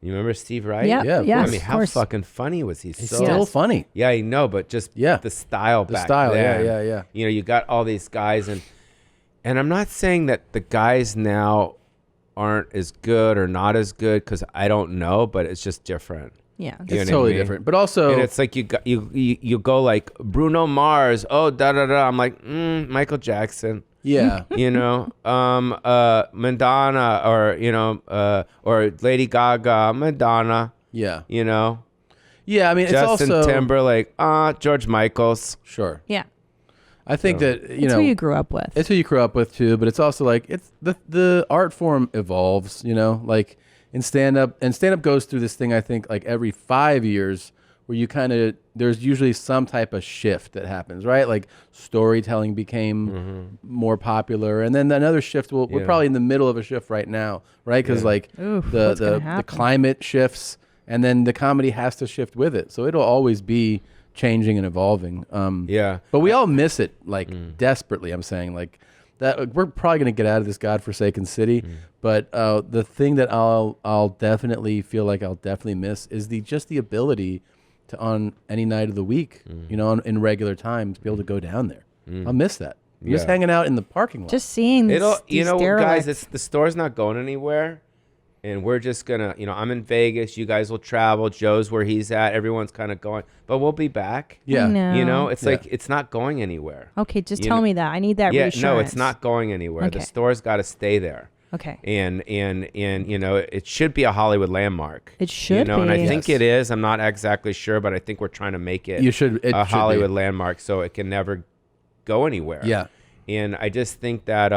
You remember Steve Wright? Yep. Yeah, I yes, mean, of how course. fucking funny was he? He's So still funny. Yeah, I know, but just the style back then. Yeah. You know, you got all these guys, and I'm not saying that the guys now aren't as good or not as good, because I don't know, but it's just different. Yeah, You know it's what I totally mean? different. But also, And it's like you go like Bruno Mars, I'm like Michael Jackson. Yeah. You know, Madonna, or you know, or Lady Gaga, Madonna. Yeah. You know. Yeah, I mean, Justin it's also Timberlake, George Michaels. Sure. Yeah. I think that It's who you grew up with. It's who you grew up with too, but it's also like it's the art form evolves, you know, like in stand up goes through this thing, I think, like every 5 years, where you kind of, there's usually some type of shift that happens, right? Like storytelling became more popular, and then another shift. We're Yeah. probably in the middle of a shift right now, right? Because Yeah. like Oof, what's gonna the happen? climate shifts, and then the comedy has to shift with it. So it'll always be changing and evolving. Yeah. But we all miss it, like desperately. I'm saying, like that we're probably gonna get out of this godforsaken city. But the thing that I'll definitely feel like I'll definitely miss is the ability to, on any night of the week, you know, in regular times, be able to go down there. I'll miss that. Just hanging out in the parking lot. Just seeing this, You these know, derelicts. guys, the store's not going anywhere, and we're just gonna, you know, I'm in Vegas. You guys will travel. Joe's where he's at. Everyone's kind of going, but we'll be back. Yeah. I know. You know, it's Yeah. like it's not going anywhere. Okay, just You tell know- me that. I need that Yeah, reassurance. no, it's not going anywhere. Okay. The store's got to stay there. Okay. And you know, it should be a Hollywood landmark. It should you know, and I be. think it is. I'm not exactly sure, but I think we're trying to make it, It should Hollywood be. landmark so it can never go anywhere. Yeah. And I just think that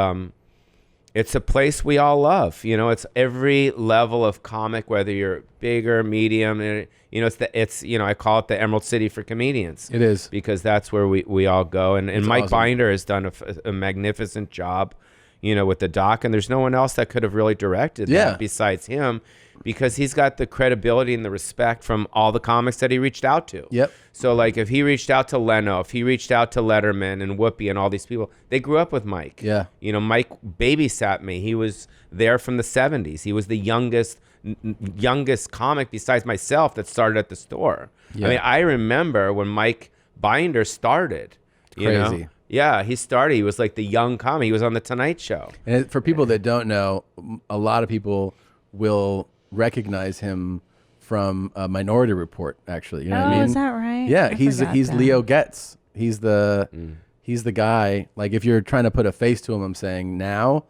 it's a place we all love. You know, it's every level of comic, whether you're bigger, medium, and you know, it's you know, I call it the Emerald City for comedians. It is. Because that's where we all go. And It's Mike awesome. Binder has done a magnificent job, you know, with the doc, and there's no one else that could have really directed that besides him, because he's got the credibility and the respect from all the comics that he reached out to. Yep. So like if he reached out to Leno, if he reached out to Letterman and Whoopi and all these people, they grew up with Mike. Yeah. You know, Mike babysat me. He was there from the 70s. He was the youngest comic besides myself that started at the store. Yeah. I mean, I remember when Mike Binder started. You know? Crazy. Yeah, he started. He was like the young comic. He was on the Tonight Show. And for people that don't know, a lot of people will recognize him from Minority Report. Actually, you know what I Oh, mean? is that right? Yeah, I he's forgot that. Leo Getz. He's the guy. Like if you're trying to put a face to him, I'm saying now,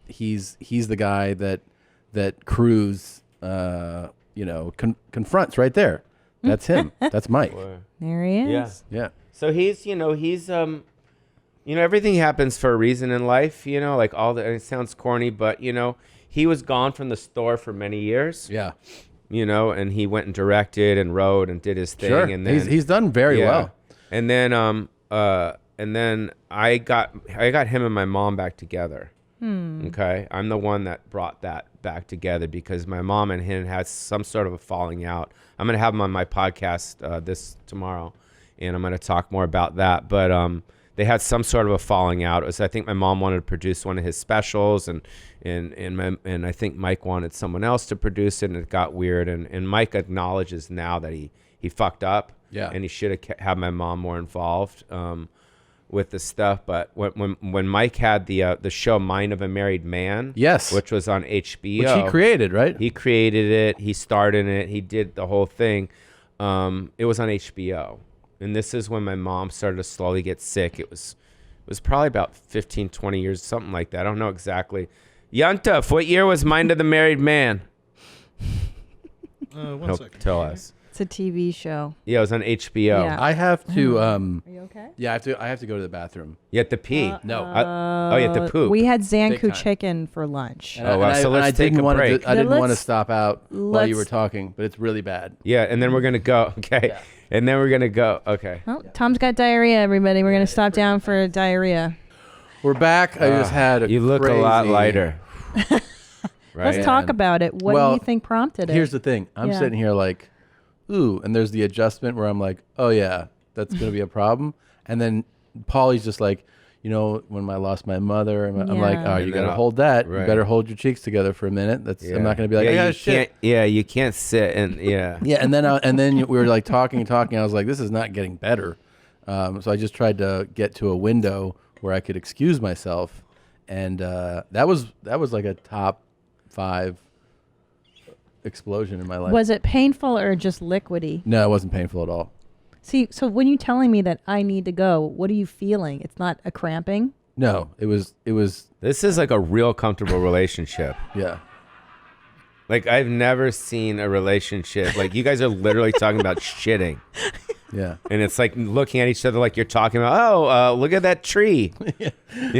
he's the guy that Cruz, you know, confronts right there. That's him. That's Mike. There he is. Yeah. Yeah. So he's you know, everything happens for a reason in life, you know, like and it sounds corny, but you know, he was gone from the store for many years. Yeah. You know, and he went and directed and wrote and did his thing. Sure. And then He's done very well. And then I got him and my mom back together. Okay. I'm the one that brought that back together because my mom and him had some sort of a falling out. I'm going to have him on my podcast this tomorrow, and I'm going to talk more about that. But they had some sort of a falling out. It was, I think my mom wanted to produce one of his specials, and I think Mike wanted someone else to produce it, and it got weird. And Mike acknowledges now that he fucked up. Yeah. And he should have had my mom more involved with the stuff. But when Mike had the show Mind of a Married Man, Yes. which was on HBO, Which he created, right? He created it. He starred in it. He did the whole thing. It was on HBO. And this is when my mom started to slowly get sick. It was probably about 15, 20 years, something like that. I don't know exactly. Yuntuf, what year was Mind of the Married Man? One second. Tell us. It's a TV show. Yeah, it was on HBO. Yeah. I have to. Are you okay? Yeah, I have to go to the bathroom. You have to pee. No. Oh, you have to poop. We had Big Zanku time. chicken for lunch. Oh, wow. So let's take a break. I didn't want to Let's- stop out while you were let's- talking, but it's really bad. Yeah, and then we're going to go. Okay. Yeah. And then we're going to go. Okay. Well, Tom's got diarrhea, everybody. We're going to stop down for diarrhea. We're back. I just had a You look a lot crazy- lighter. Right? Let's talk about it. What do you think prompted it? Here's the thing. I'm Yeah. sitting here like, ooh, and there's the adjustment where I'm like, oh yeah, that's gonna be a problem. And then Pauly's just like, you know, when I lost my mother, I'm like, oh, you And gotta then hold that. right. You better hold your cheeks together for a minute. I'm not gonna be like, yeah, you shit. can't. You can't sit and yeah. Yeah, and then we were like talking. I was like, this is not getting better. So I just tried to get to a window where I could excuse myself, and that was like a top 5 explosion in my life. Was it painful or just liquidy? No, it wasn't painful at all. See, so when you're telling me that I need to go, what are you feeling? It's not a cramping? No, it was. This is like a real comfortable relationship. Yeah. Like I've never seen a relationship like you guys are literally talking about shitting. Yeah. And it's like looking at each other like you're talking about, look at that tree. You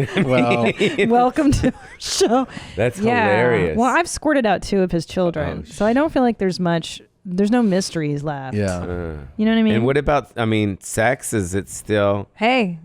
know what I mean? Welcome to our show. That's hilarious. Well, I've squirted out 2 of his children, so I don't feel like there's no mysteries left. Yeah. You know what I mean? And what about, sex? Is it still? Hey.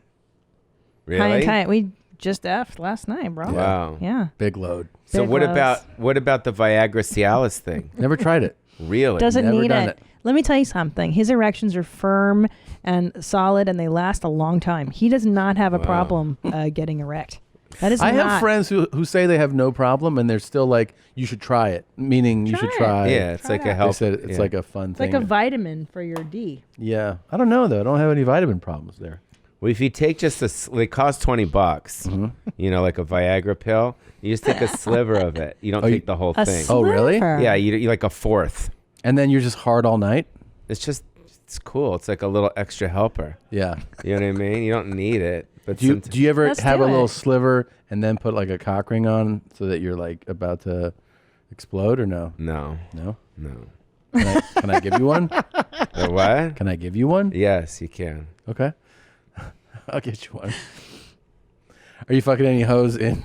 Really? High and tight. We just effed last night, bro. Wow. Yeah. Big load. So Big what loads. about the Viagra Cialis thing? Never tried it. Really? Doesn't Never need done it. Let me tell you something. His erections are firm and solid, and they last a long time. He does not have a problem getting erect. That is I not. have friends who say they have no problem, and they're still like, you should try it. Meaning you should try. Yeah, it's like a They help. said it's like a fun It's thing. like a vitamin for your D. Yeah, I don't know though. I don't have any vitamin problems there. Well, if you take just they cost $20, Mm-hmm. you know, like a Viagra pill, you just take a sliver of it. You don't take the whole A thing. Oh, really? sliver? Yeah, you like a fourth. And then you're just hard all night. It's cool. It's like a little extra helper. Yeah. You know what I mean? You don't need it. But Do you sometimes- do you ever Let's have do a little it. sliver and then put like a cock ring on so that you're like about to explode or no? No. No? No. Can I give you one? The what? Can I give you one? Yes, you can. Okay. I'll get you one. Are you fucking any hoes in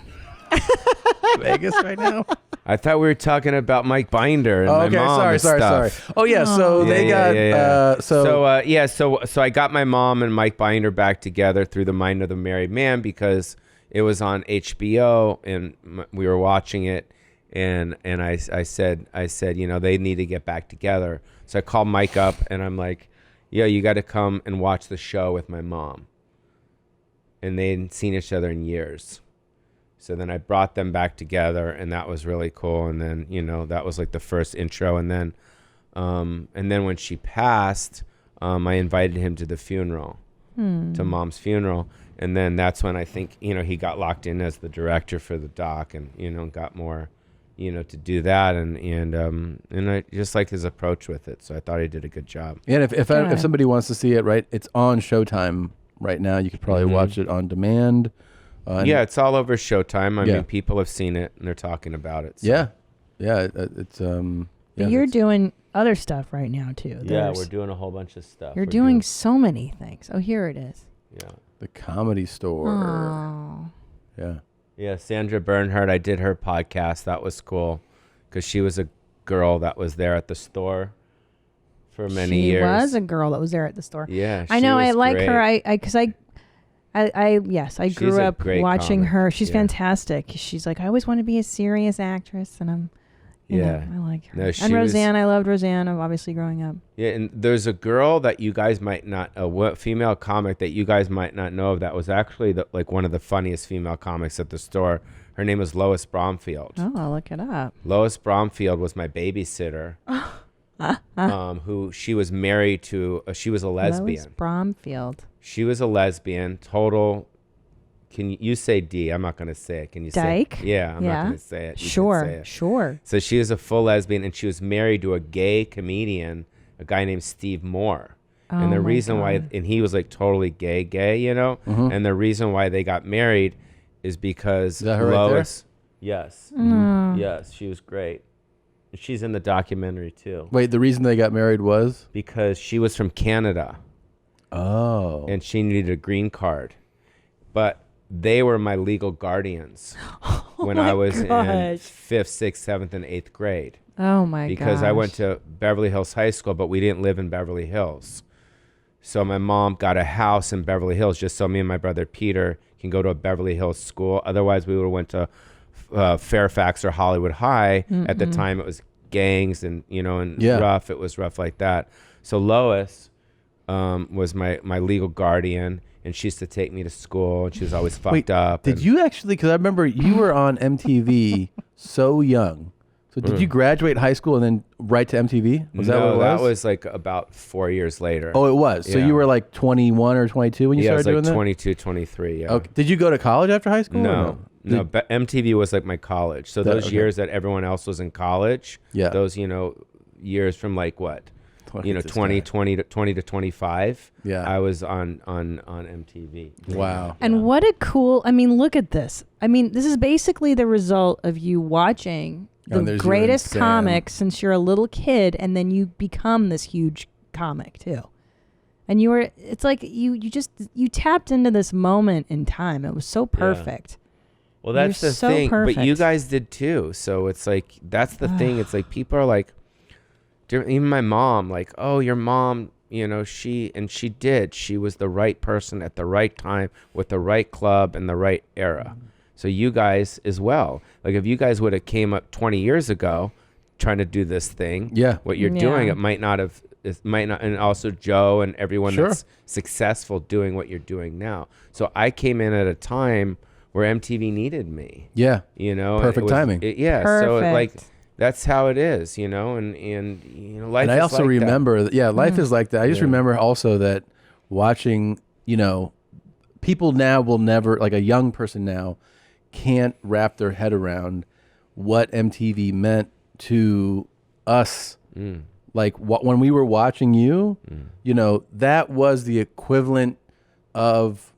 Vegas right now? I thought we were talking about Mike Binder and my Okay, mom sorry, and sorry, stuff. sorry. Oh yeah, so they got so I got my mom and Mike Binder back together through The Mind of the Married Man because it was on HBO and we were watching it, and I said you know they need to get back together. So I called Mike up and I'm like, yo, you got to come and watch the show with my mom. And they hadn't seen each other in years. So then I brought them back together, and that was really cool. And then, you know, that was like the first intro. And then when she passed, I invited him to the funeral, to Mom's funeral. And then that's when I think, you know, he got locked in as the director for the doc, and you know, got more, you know, to do that. And I just liked his approach with it. So I thought he did a good job. Yeah, and if somebody wants to see it, right, it's on Showtime right now. You could probably watch it on demand. Yeah, it's all over Showtime. I Yeah. mean, people have seen it and they're talking about it. So. Yeah, it's But you're doing other stuff right now too. Yeah, we're doing a whole bunch of stuff. You're We're doing so many things. Oh, here it is. Yeah. The Comedy Store. Oh. Yeah. Yeah, Sandra Bernhard, I did her podcast. That was cool because she was a girl that was there at the store for many years. She was a girl that was there at the store. Yeah, I know. she I was like her. great. Because I She's grew a up great watching comic. her. She's Yeah. fantastic. She's like, I always want to be a serious actress, and I'm. You know, I like her. No, she and was- Roseanne, I loved Roseanne. Obviously, growing up. Yeah, and there's a girl that you guys might not, a female comic that you guys might not know of that was actually like one of the funniest female comics at the store. Her name was Lois Bromfield. Oh, I'll look it up. Lois Bromfield was my babysitter. Who she was married to. She was a lesbian. Lois Bromfield. She was a lesbian. Total. Can you say D? I'm not going to say it. Can you Dyke? say? Yeah, I'm Yeah. not going to say it. You can Sure, say it. sure. So she was a full lesbian, and she was married to a gay comedian, a guy named Steve Moore. Oh And the my reason why, God. and he was like totally gay, you know. Mhm. And the reason why they got married is because that her right there? Lois. Yes. Mm. Yes, she was great. She's in the documentary too. Wait, the reason they got married was? Because she was from Canada. Oh. And she needed a green card. But they were my legal guardians when I was in gosh. 5th, 6th, 7th, and 8th grade. Oh my god. Because I went to Beverly Hills High School, but we didn't live in Beverly Hills. So my mom got a house in Beverly Hills just so me and my brother Peter can go to a Beverly Hills school. Otherwise, we would have went to Fairfax or Hollywood High. At the Mm-mm. time, it was gangs and, you know, and Yeah. rough. It was rough like that. So Lois was my legal guardian, and she used to take me to school, and she was always fucked Wait, up. Did you actually? Because I remember you were on MTV so young. So did you graduate high school and then right to MTV? Was that what it was? That was like about 4 years later. Oh, it was. So Yeah. you were like 21 or 22 when you Yeah, I started was like doing 22, 23, yeah. Okay. Did you go to college after high school? or No, no. Did- But MTV was like my college. So That- those okay. years that everyone else was in college, Yeah. those, you know, years from like what? Look You know, at this 20 guy. to 25. Yeah. I was on MTV. Wow. And what a cool, I mean, look at this. I mean, this is basically the result of you watching Oh, the there's you greatest and Sam. comic since you're a little kid, and then you become this huge comic too. And you were, it's like you tapped into this moment in time. It was so perfect. Well, that's You're the so thing. But you perfect. guys did too. So it's like, that's the thing. It's like people are like, even my mom, like, oh, your mom, you know, she did. She was the right person at the right time with the right club and the right era. So you guys as well. Like if you guys would have came up 20 years ago trying to do this thing, Yeah. what you're doing, Yeah. it might not, and also Joe and everyone Sure. that's successful doing what you're doing now. So I came in at a time where MTV needed me. Yeah. You know, and Perfect it was- timing. yeah. So it, like, Perfect. that's how it is, you know, and you know, life And I is also like remember, life is like that. I just Yeah. remember also that watching, you know, people now will never, like a young person now, can't wrap their head around what MTV meant to us. Like when we were watching you, you know, that was the equivalent of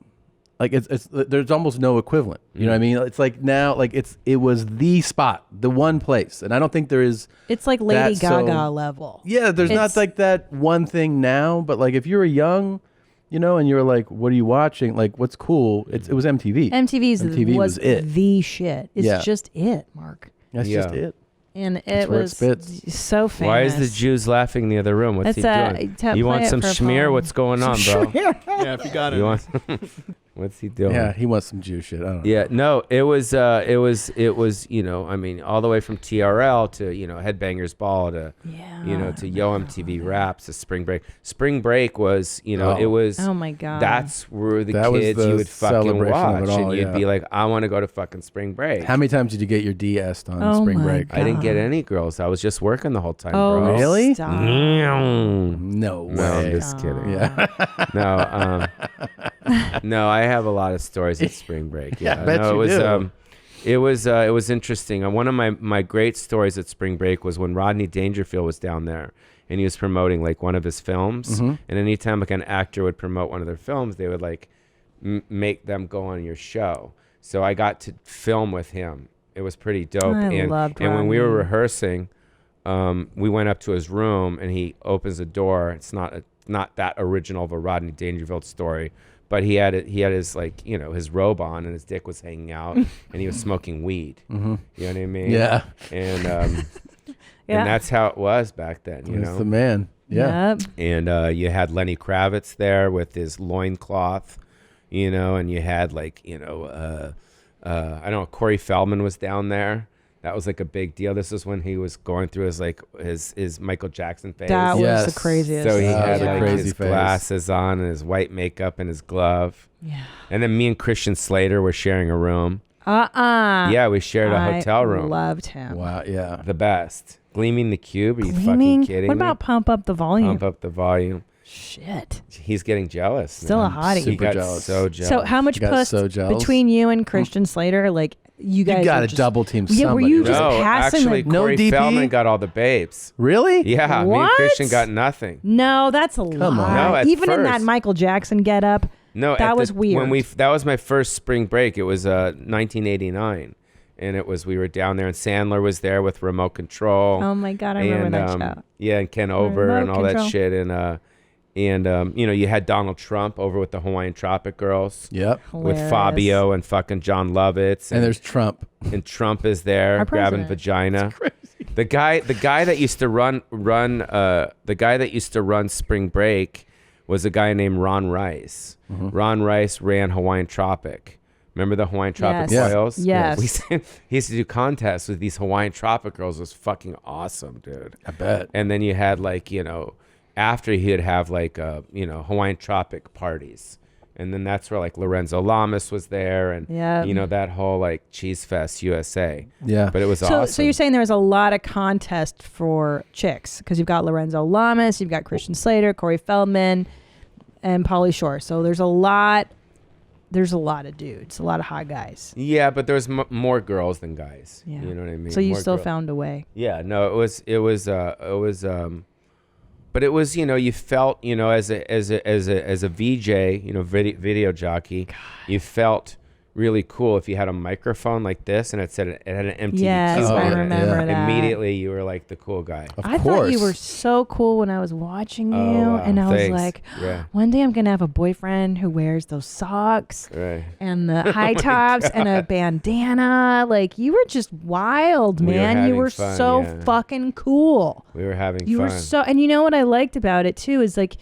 Like it's there's almost no equivalent. You know what I mean? It's like now, like it was the spot, the one place, and I don't think there is. It's like Lady that Gaga level. Yeah, there's not like that one thing now, but like if you were young, you know, and you were like, what are you watching? Like, what's cool? It was MTV. MTV was it. the shit. It's Yeah. just it, Mark. That's just it. And That's it where was spits. so famous. Why is the Jews laughing in the other room? What's he doing? You want some schmear? What's going on, bro? Yeah, if you got it. You want what's he doing? Yeah, he wants some Jew shit. I don't know. Yeah, no, it was, you know, I mean, all the way from TRL to, you know, Headbangers Ball to, you know, to Yo MTV Raps to Spring Break. Spring Break was, you know, it was. Oh my God. That's where the That was kids the you would fucking celebration of watch, it all, and you'd yeah. be like, I want to go to fucking Spring Break. How many times did you get your DS on Oh Spring my Break? I didn't get any girls. I was just working the whole time, Oh, bro. Really? stop. No No, way. I'm just kidding. Yeah. No, I have a lot of stories at Spring Break. Yeah, Yeah, I bet no, you do. it was interesting. One of my great stories at Spring Break was when Rodney Dangerfield was down there, and he was promoting like one of his films. Mhm. And anytime like an actor would promote one of their films, they would like make them go on your show. So I got to film with him. It was pretty dope. I loved and when we were Rodney. rehearsing, we went up to his room, and he opens the door. It's not that original of a Rodney Dangerfield story, but he had his like, you know, his robe on, and his dick was hanging out, and he was smoking weed. Mhm. You know what I mean? Yeah. And Yeah. and that's how it was back then. You He's know, the man. Yeah. Yep. and you had Lenny Kravitz there with his loincloth, you know, and you had like, you know, I don't know, Corey Feldman was down there. That was like a big deal. This is when he was going through his Michael Jackson phase. That was Yes. the craziest. So he That had was a like crazy his phase. glasses on and his white makeup and his glove. Yeah. And then me and Christian Slater were sharing a room. Yeah, we shared a hotel room. Loved him. Wow. Yeah. The best. Gleaming the Cube. Are you Gleaming. fucking kidding What me? about Pump Up the Volume? Pump Up the Volume. Shit. He's getting jealous. Still a man. hottie. He Super got jealous. so jealous. So how much You got puss so jealous. between you and Christian Slater? Like you guys got were to just- double team Yeah, somebody. were you right? just No, passing actually, the- No Corey DP? Feldman got all the babes. Really? Yeah, me and What? Christian got nothing. No, that's a Come lie. on. No, at Even in that first. Michael Jackson getup. No, That at was weird. That was my first spring break. It was 1989, and we were down there, and Sandler was there with Remote Control. Oh my God, I remember that show. Yeah, and Ken Ober Remote and all Control. that shit, and you know, you had Donald Trump over with the Hawaiian Tropic Girls. Yep. With Hilarious. Fabio and fucking John Lovitz, And there's Trump. and Trump is there Our grabbing president. vagina. The guy that used to run Spring Break was a guy named Ron Rice. Mm-hmm. Ron Rice ran Hawaiian Tropic. Remember the Hawaiian Tropic Yes. Royals? Yes. He used to do contests with these Hawaiian Tropic girls. It was fucking awesome, dude. I bet. And then you had like, you know, after he'd have like, you know, Hawaiian Tropic parties. And then that's where like Lorenzo Lamas was there, and Yeah. you know, that whole like Cheese Fest USA. Yeah. But it was So, awesome. so you're saying there was a lot of contest for chicks because you've got Lorenzo Lamas, you've got Christian Slater, Corey Feldman, and Pauly Shore. So there's a lot of dudes, a lot of hot guys. Yeah, but there was more girls than guys. Yeah. You know what I mean? So you More still girls. found a way. Yeah, no, but it was, you know, you felt, you know, as a VJ, you know, video jockey, you felt really cool if you had a microphone like this and it said it had an MTV Yes, cube I on it. remember that. Immediately you were like the cool guy. I thought you were so cool when I was watching you, Oh, wow. and I was Thanks. like, Yeah. one day I'm gonna have a boyfriend who wears those socks Right. and the high tops and a bandana. Like you were just wild, We were man. You having were fun, so yeah. fucking cool. We were having You fun. were so, and you know what I liked about it too is like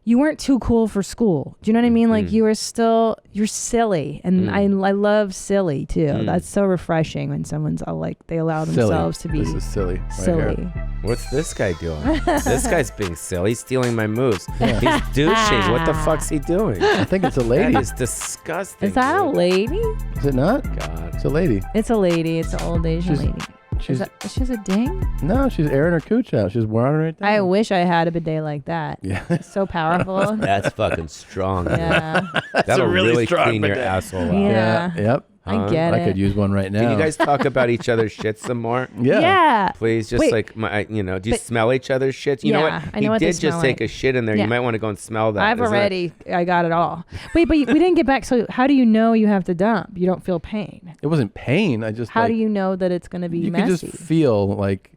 you weren't too cool for school. Do you know what I mean? Like you were still, you're silly, and I love silly too. That's so refreshing when someone's like they allow themselves to be This is silly. right silly. here. What's this guy doing? This guy's being silly. He's stealing my moves. He's douching. What the fuck's he doing? I think it's a lady. That is disgusting. Is that a lady? Is it not? God. It's a lady. It's a lady. It's an old Asian lady. She's She has a ding? no, she's airing her cooch out. She's wearing it right there. I wish I had a bidet like that. Yeah. It's so powerful. That's fucking strong. dude. Yeah. That'll a really strong clean your bidet. asshole out. Yeah. Yep. I get I could use one right now. Can you guys talk about each other's shit some more? Yeah. Yeah. Please, just Wait. like do you smell each other's shit? You know Yeah, what? I know what he they did just smell take like. a shit in there. Yeah. You might want to go and smell that. I've Isn't it- already, I got it all. Wait, but we didn't get back. So how do you know you have to dump? You don't feel pain. It wasn't pain. I just How like, do you know that it's going to be you messy? can just feel like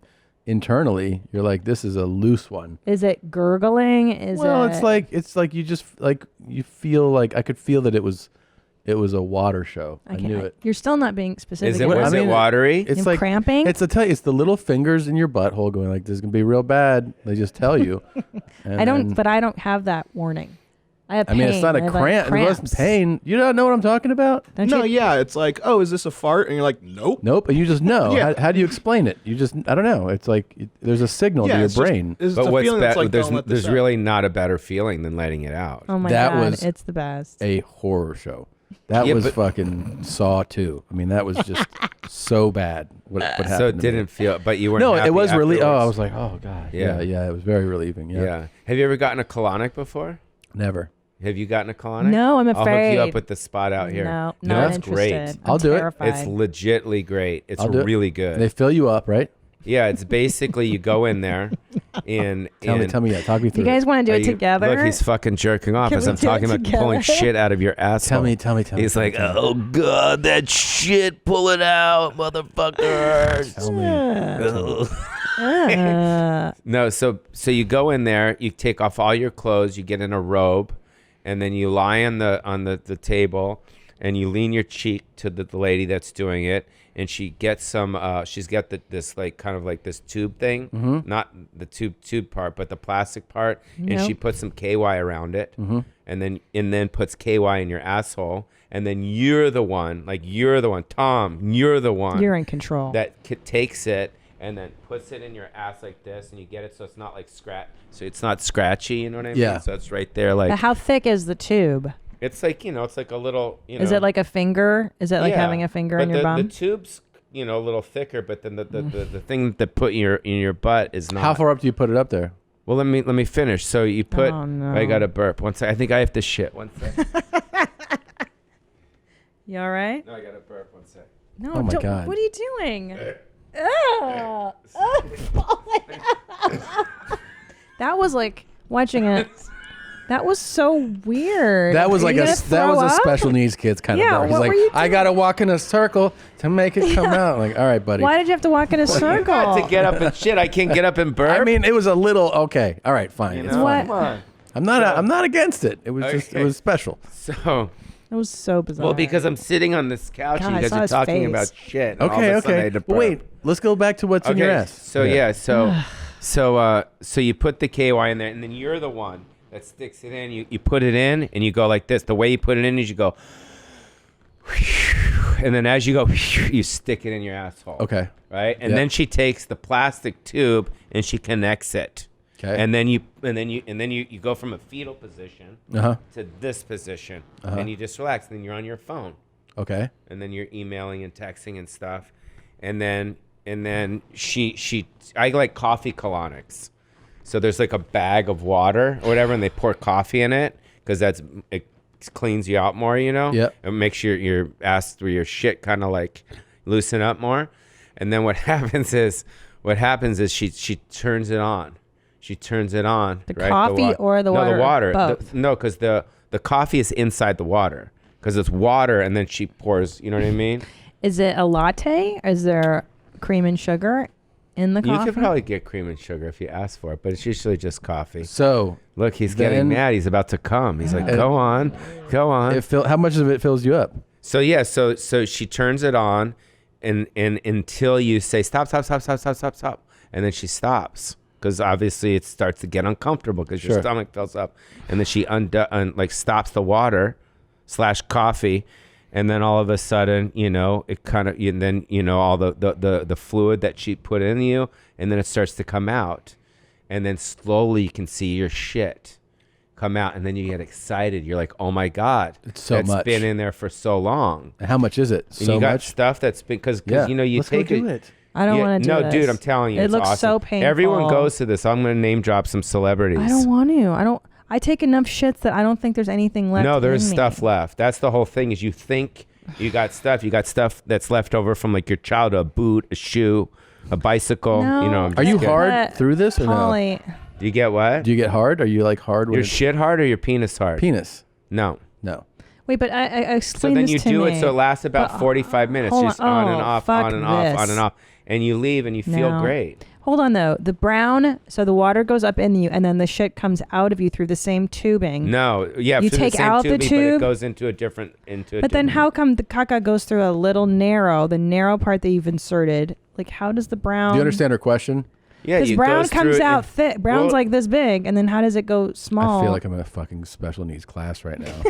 internally you're like, this is a loose one. Is it gurgling? It's like you just like you feel like I could feel that it was a water show. I knew it. You're still not being specific. Is it? Was it watery? It's And like cramping? It's it's the little fingers in your butthole going like, this is gonna be real bad. They just tell you. And I don't, then- but I don't have that warning. I have I pain. mean, it's not I a have, like, cramp. It wasn't cramps. pain. You don't know what I'm talking about? Don't No, you? yeah, it's like, oh, is this a fart? And you're like, nope. Nope. And you just know. Yeah. How do you explain it? You just, I don't know. It's like there's a signal to your brain. But what's there's really not a better feeling than letting it out. Oh my That God. was It's the best. a horror show. That Yeah, was but- fucking Saw 2. I mean, that was just so bad. What happened So it to me. didn't feel, but you weren't. No, happy it was really. Oh, I afterwards. was like, oh god. Yeah. It was very relieving. Yeah. Have you ever gotten a colonic before? Never. Have you gotten a colonic? No, I'm I'll hook you afraid. up with the spot out here. No, no, not it's great. interested. I'll do it. terrified. It's legitly great. It's I'll do it. really good. They fill you up, right? Yeah, it's basically you go in there and Tell me, yeah, talk me You through. guys want to do Are it you- together? Look, he's fucking jerking off Can as we I'm do it talking about pulling together? shit out of your asshole. Tell me. He's like, oh god, that shit, pull it out, motherfuckers. Tell me. No, so you go in there, you take off all your clothes, you get in a robe, and then you lie on the table, and you lean your cheek to the lady that's doing it, and she gets some. She's got this like kind of like this tube thing, Mhm. not the tube part, but the plastic part, and Nope. she puts some KY around it, and then puts KY in your asshole, and then you're the one, Tom, you're the one. You're in control. That takes it and then puts it in your ass like this, and you get it so it's not like so it's not scratchy. You know what I mean? Yeah. So it's right there, like But how thick is the tube? it's like it's like a little. Is it like a finger? Is it like Yeah. having a finger in But your the bum? tube's a little thicker, but then the thing that put in your butt is not. How far up do you put it up there? Well, let me finish. So you put. Oh, no. I got to burp. One sec. I think I have to shit. One sec. You all right? No, I got to burp. One sec. No, Oh my don't- God. What are you doing? Ugh. That was like watching it. That was so weird. That was Are like you a gonna that was throw a up? special needs kids kind Yeah, of bar. He's what like, were you I gotta walk in a circle to make it come out. Like, all right, buddy. Why did you have to walk in a circle? To get up and shit, I can't get up and burp. I mean, it was a little okay. All right, fine. It's know? fine. Come on. I'm not against it. It was just it Okay. was special. So. It was so bizarre. Well, because I'm sitting on this couch God, and I you saw guys are his talking face. about shit. And all Okay, of a sudden I okay. had to But burp. wait, let's go back to what's in your ass. So you put the KY in there, and then you're the one that sticks it in. You put it in, and you go like this. The way you put it in is you go, and then as you go, you stick it in your asshole. Okay. Right, and Yep. then she takes the plastic tube and she connects it. Okay. And then you go from a fetal position Uh-huh. to this position, Uh-huh. and you just relax. And then you're on your phone. Okay. And then you're emailing and texting and stuff, and then I like coffee colonics, so there's like a bag of water or whatever, and they pour coffee in it because it cleans you out more, Yep. It makes your ass or your shit kind of like loosen up more, and then what happens is she turns it on. She turns it on. The right? coffee or the water? No, the water. Both. No, because the coffee is inside the water. Because it's water, and then she pours. You know what I mean? Is it a latte? Is there cream and sugar in the coffee? You could probably get cream and sugar if you ask for it, but it's usually just coffee. So look, he's then- getting mad. He's about to come. He's like, "Go on, go on." How much of it fills you up? So yeah, so she turns it on, and until you say stop, and then she stops. Because obviously it starts to get uncomfortable because your Sure. stomach fills up, and then she stops the water / coffee, and then all of a sudden it kind of all the fluid that she put in you, and then it starts to come out, and then slowly you can see your shit come out, and then you get excited. You're like, oh my god, It's so that's much. been in there for so long. And how much is it? And So you got much. stuff that's been because Yeah. you Let's go take do it. I don't want to do no, this. dude, I'm telling you, It it's looks awesome. so painful. Everyone goes to this. I'm going to name drop some celebrities. I don't want to. I take enough shits that I don't think there's anything left. No, there's in me. stuff left. That's the whole thing. Is you think You got stuff. You got stuff that's left over from like your childhood, a boot, a shoe, a bicycle. No, you know. Are you hard through this or Pauly. no? Do you get what? Do you get hard? Are you like hard? Your shit hard or your penis hard? Penis. No. No. Wait, but I So explain then this you to do me. it so it lasts about But, 45 minutes. hold Just on. on and Oh, off, fuck on and off, this. on and off. And you leave and you feel No. great. Hold on though. The brown, so the water goes up in you, and then the shit comes out of you through the same tubing. No, yeah, You through take the same out the tubing, but it tube? goes into a different But then how come the caca goes through a little narrow, the narrow part that you've inserted? Like how does the brown? Do you understand her question? Yeah, Because brown comes out thick. Brown's well- like this big, and then how does it go small? I feel like I'm in a fucking special needs class right now.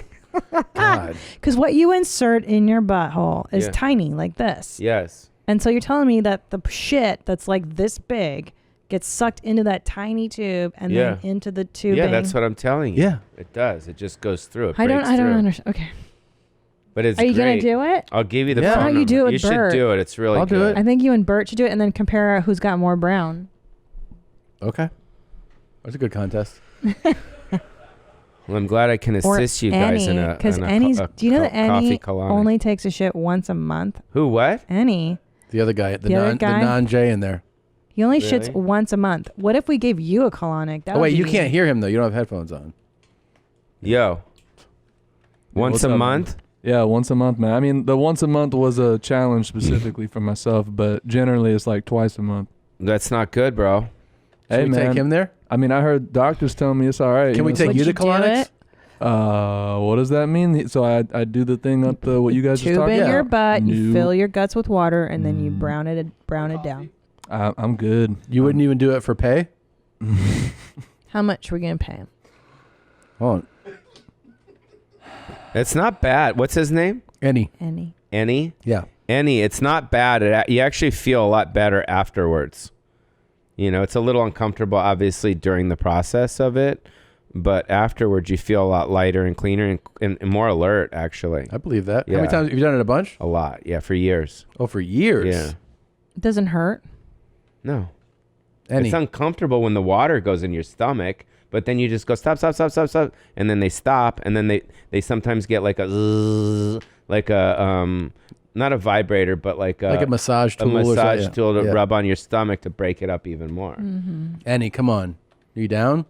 God. Because what you insert in your butthole is Yeah. tiny, like this. Yes. And so you're telling me that the shit that's like this big gets sucked into that tiny tube and then into the tubing. Yeah, that's what I'm telling you. Yeah. It does. It just goes through. It I don't breaks through. understand. Okay. But it's Are you great. gonna do it? I'll give you the Why phone don't you number. do it with You should Bert? do it. It's really I'll do good. I think you and Bert should do it and then compare who's got more brown. Okay. That's a good contest. Well, I'm glad I can Or assist you guys in Annie, a because in a Annie's. co- a Do you know co- that Annie coffee colonic. only takes a shit once a month? Who? What? Annie. The other guy, The other guy? the non-J in there. He only Really? shits once a month. What if we gave you a colonic? That Oh would wait, you be- can't hear him though. You don't have headphones on. Yo. Once What's a up, month? man? Yeah, once a month, man. I mean, the once a month was a challenge specifically for myself, but generally it's like twice a month. That's not good, bro. Should we take him there? I mean, I heard doctors telling me it's all right. Can we take Would you to you do colonics? it? What does that mean? So I do the thing up the what you guys just Tube talked in about? your butt. You No. fill your guts with water, and then you brown it down. I'm good. You wouldn't even do it for pay? How much are we gonna pay him? Hold on. It's not bad. What's his name? Any. Annie? Yeah. Annie, it's not bad. You actually feel a lot better afterwards. You know, it's a little uncomfortable, obviously, during the process of it. But afterwards, you feel a lot lighter and cleaner and more alert, actually. I believe that. Yeah. How many times have you done it? A bunch? A lot. Yeah, for years. Oh, for years? Yeah. It doesn't hurt. No. Any. It's uncomfortable when the water goes in your stomach, but then you just go stop, and then they stop, and then they sometimes get like a zzz, like a not a vibrator, but like a massage tool. a or massage something. tool to Yeah. rub on your stomach to break it up even more. Annie, come on. Are you down?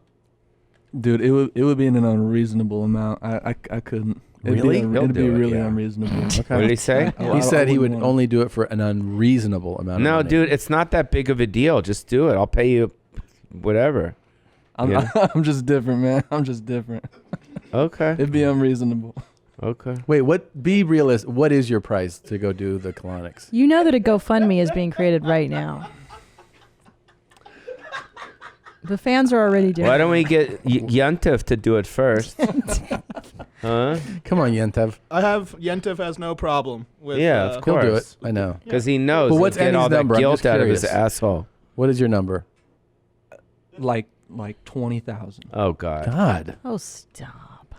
Dude, it would be an unreasonable amount. I couldn't. Really? It'd be do it, really yeah. unreasonable. What did he say? He said he would only do it for an unreasonable amount of No, money. dude, it's not that big of a deal. Just do it. I'll pay you whatever. I'm, Yeah. I'm just different, man. I'm just different. Okay. It'd be unreasonable. Okay. Wait, be realistic. What is your price to go do the colonics? You know that a GoFundMe is being created right now. The fans are already doing. Why don't we get Yuntif to do it first? Huh? Come on, Yentev. Yentev has no problem with. Yeah, of course. He'll do it. I know. Because he knows. But what's he'll get Annie's all that number? I'm guilt just out of his curious. asshole. What is your number? Like 20,000. Oh God. God. Oh, stop.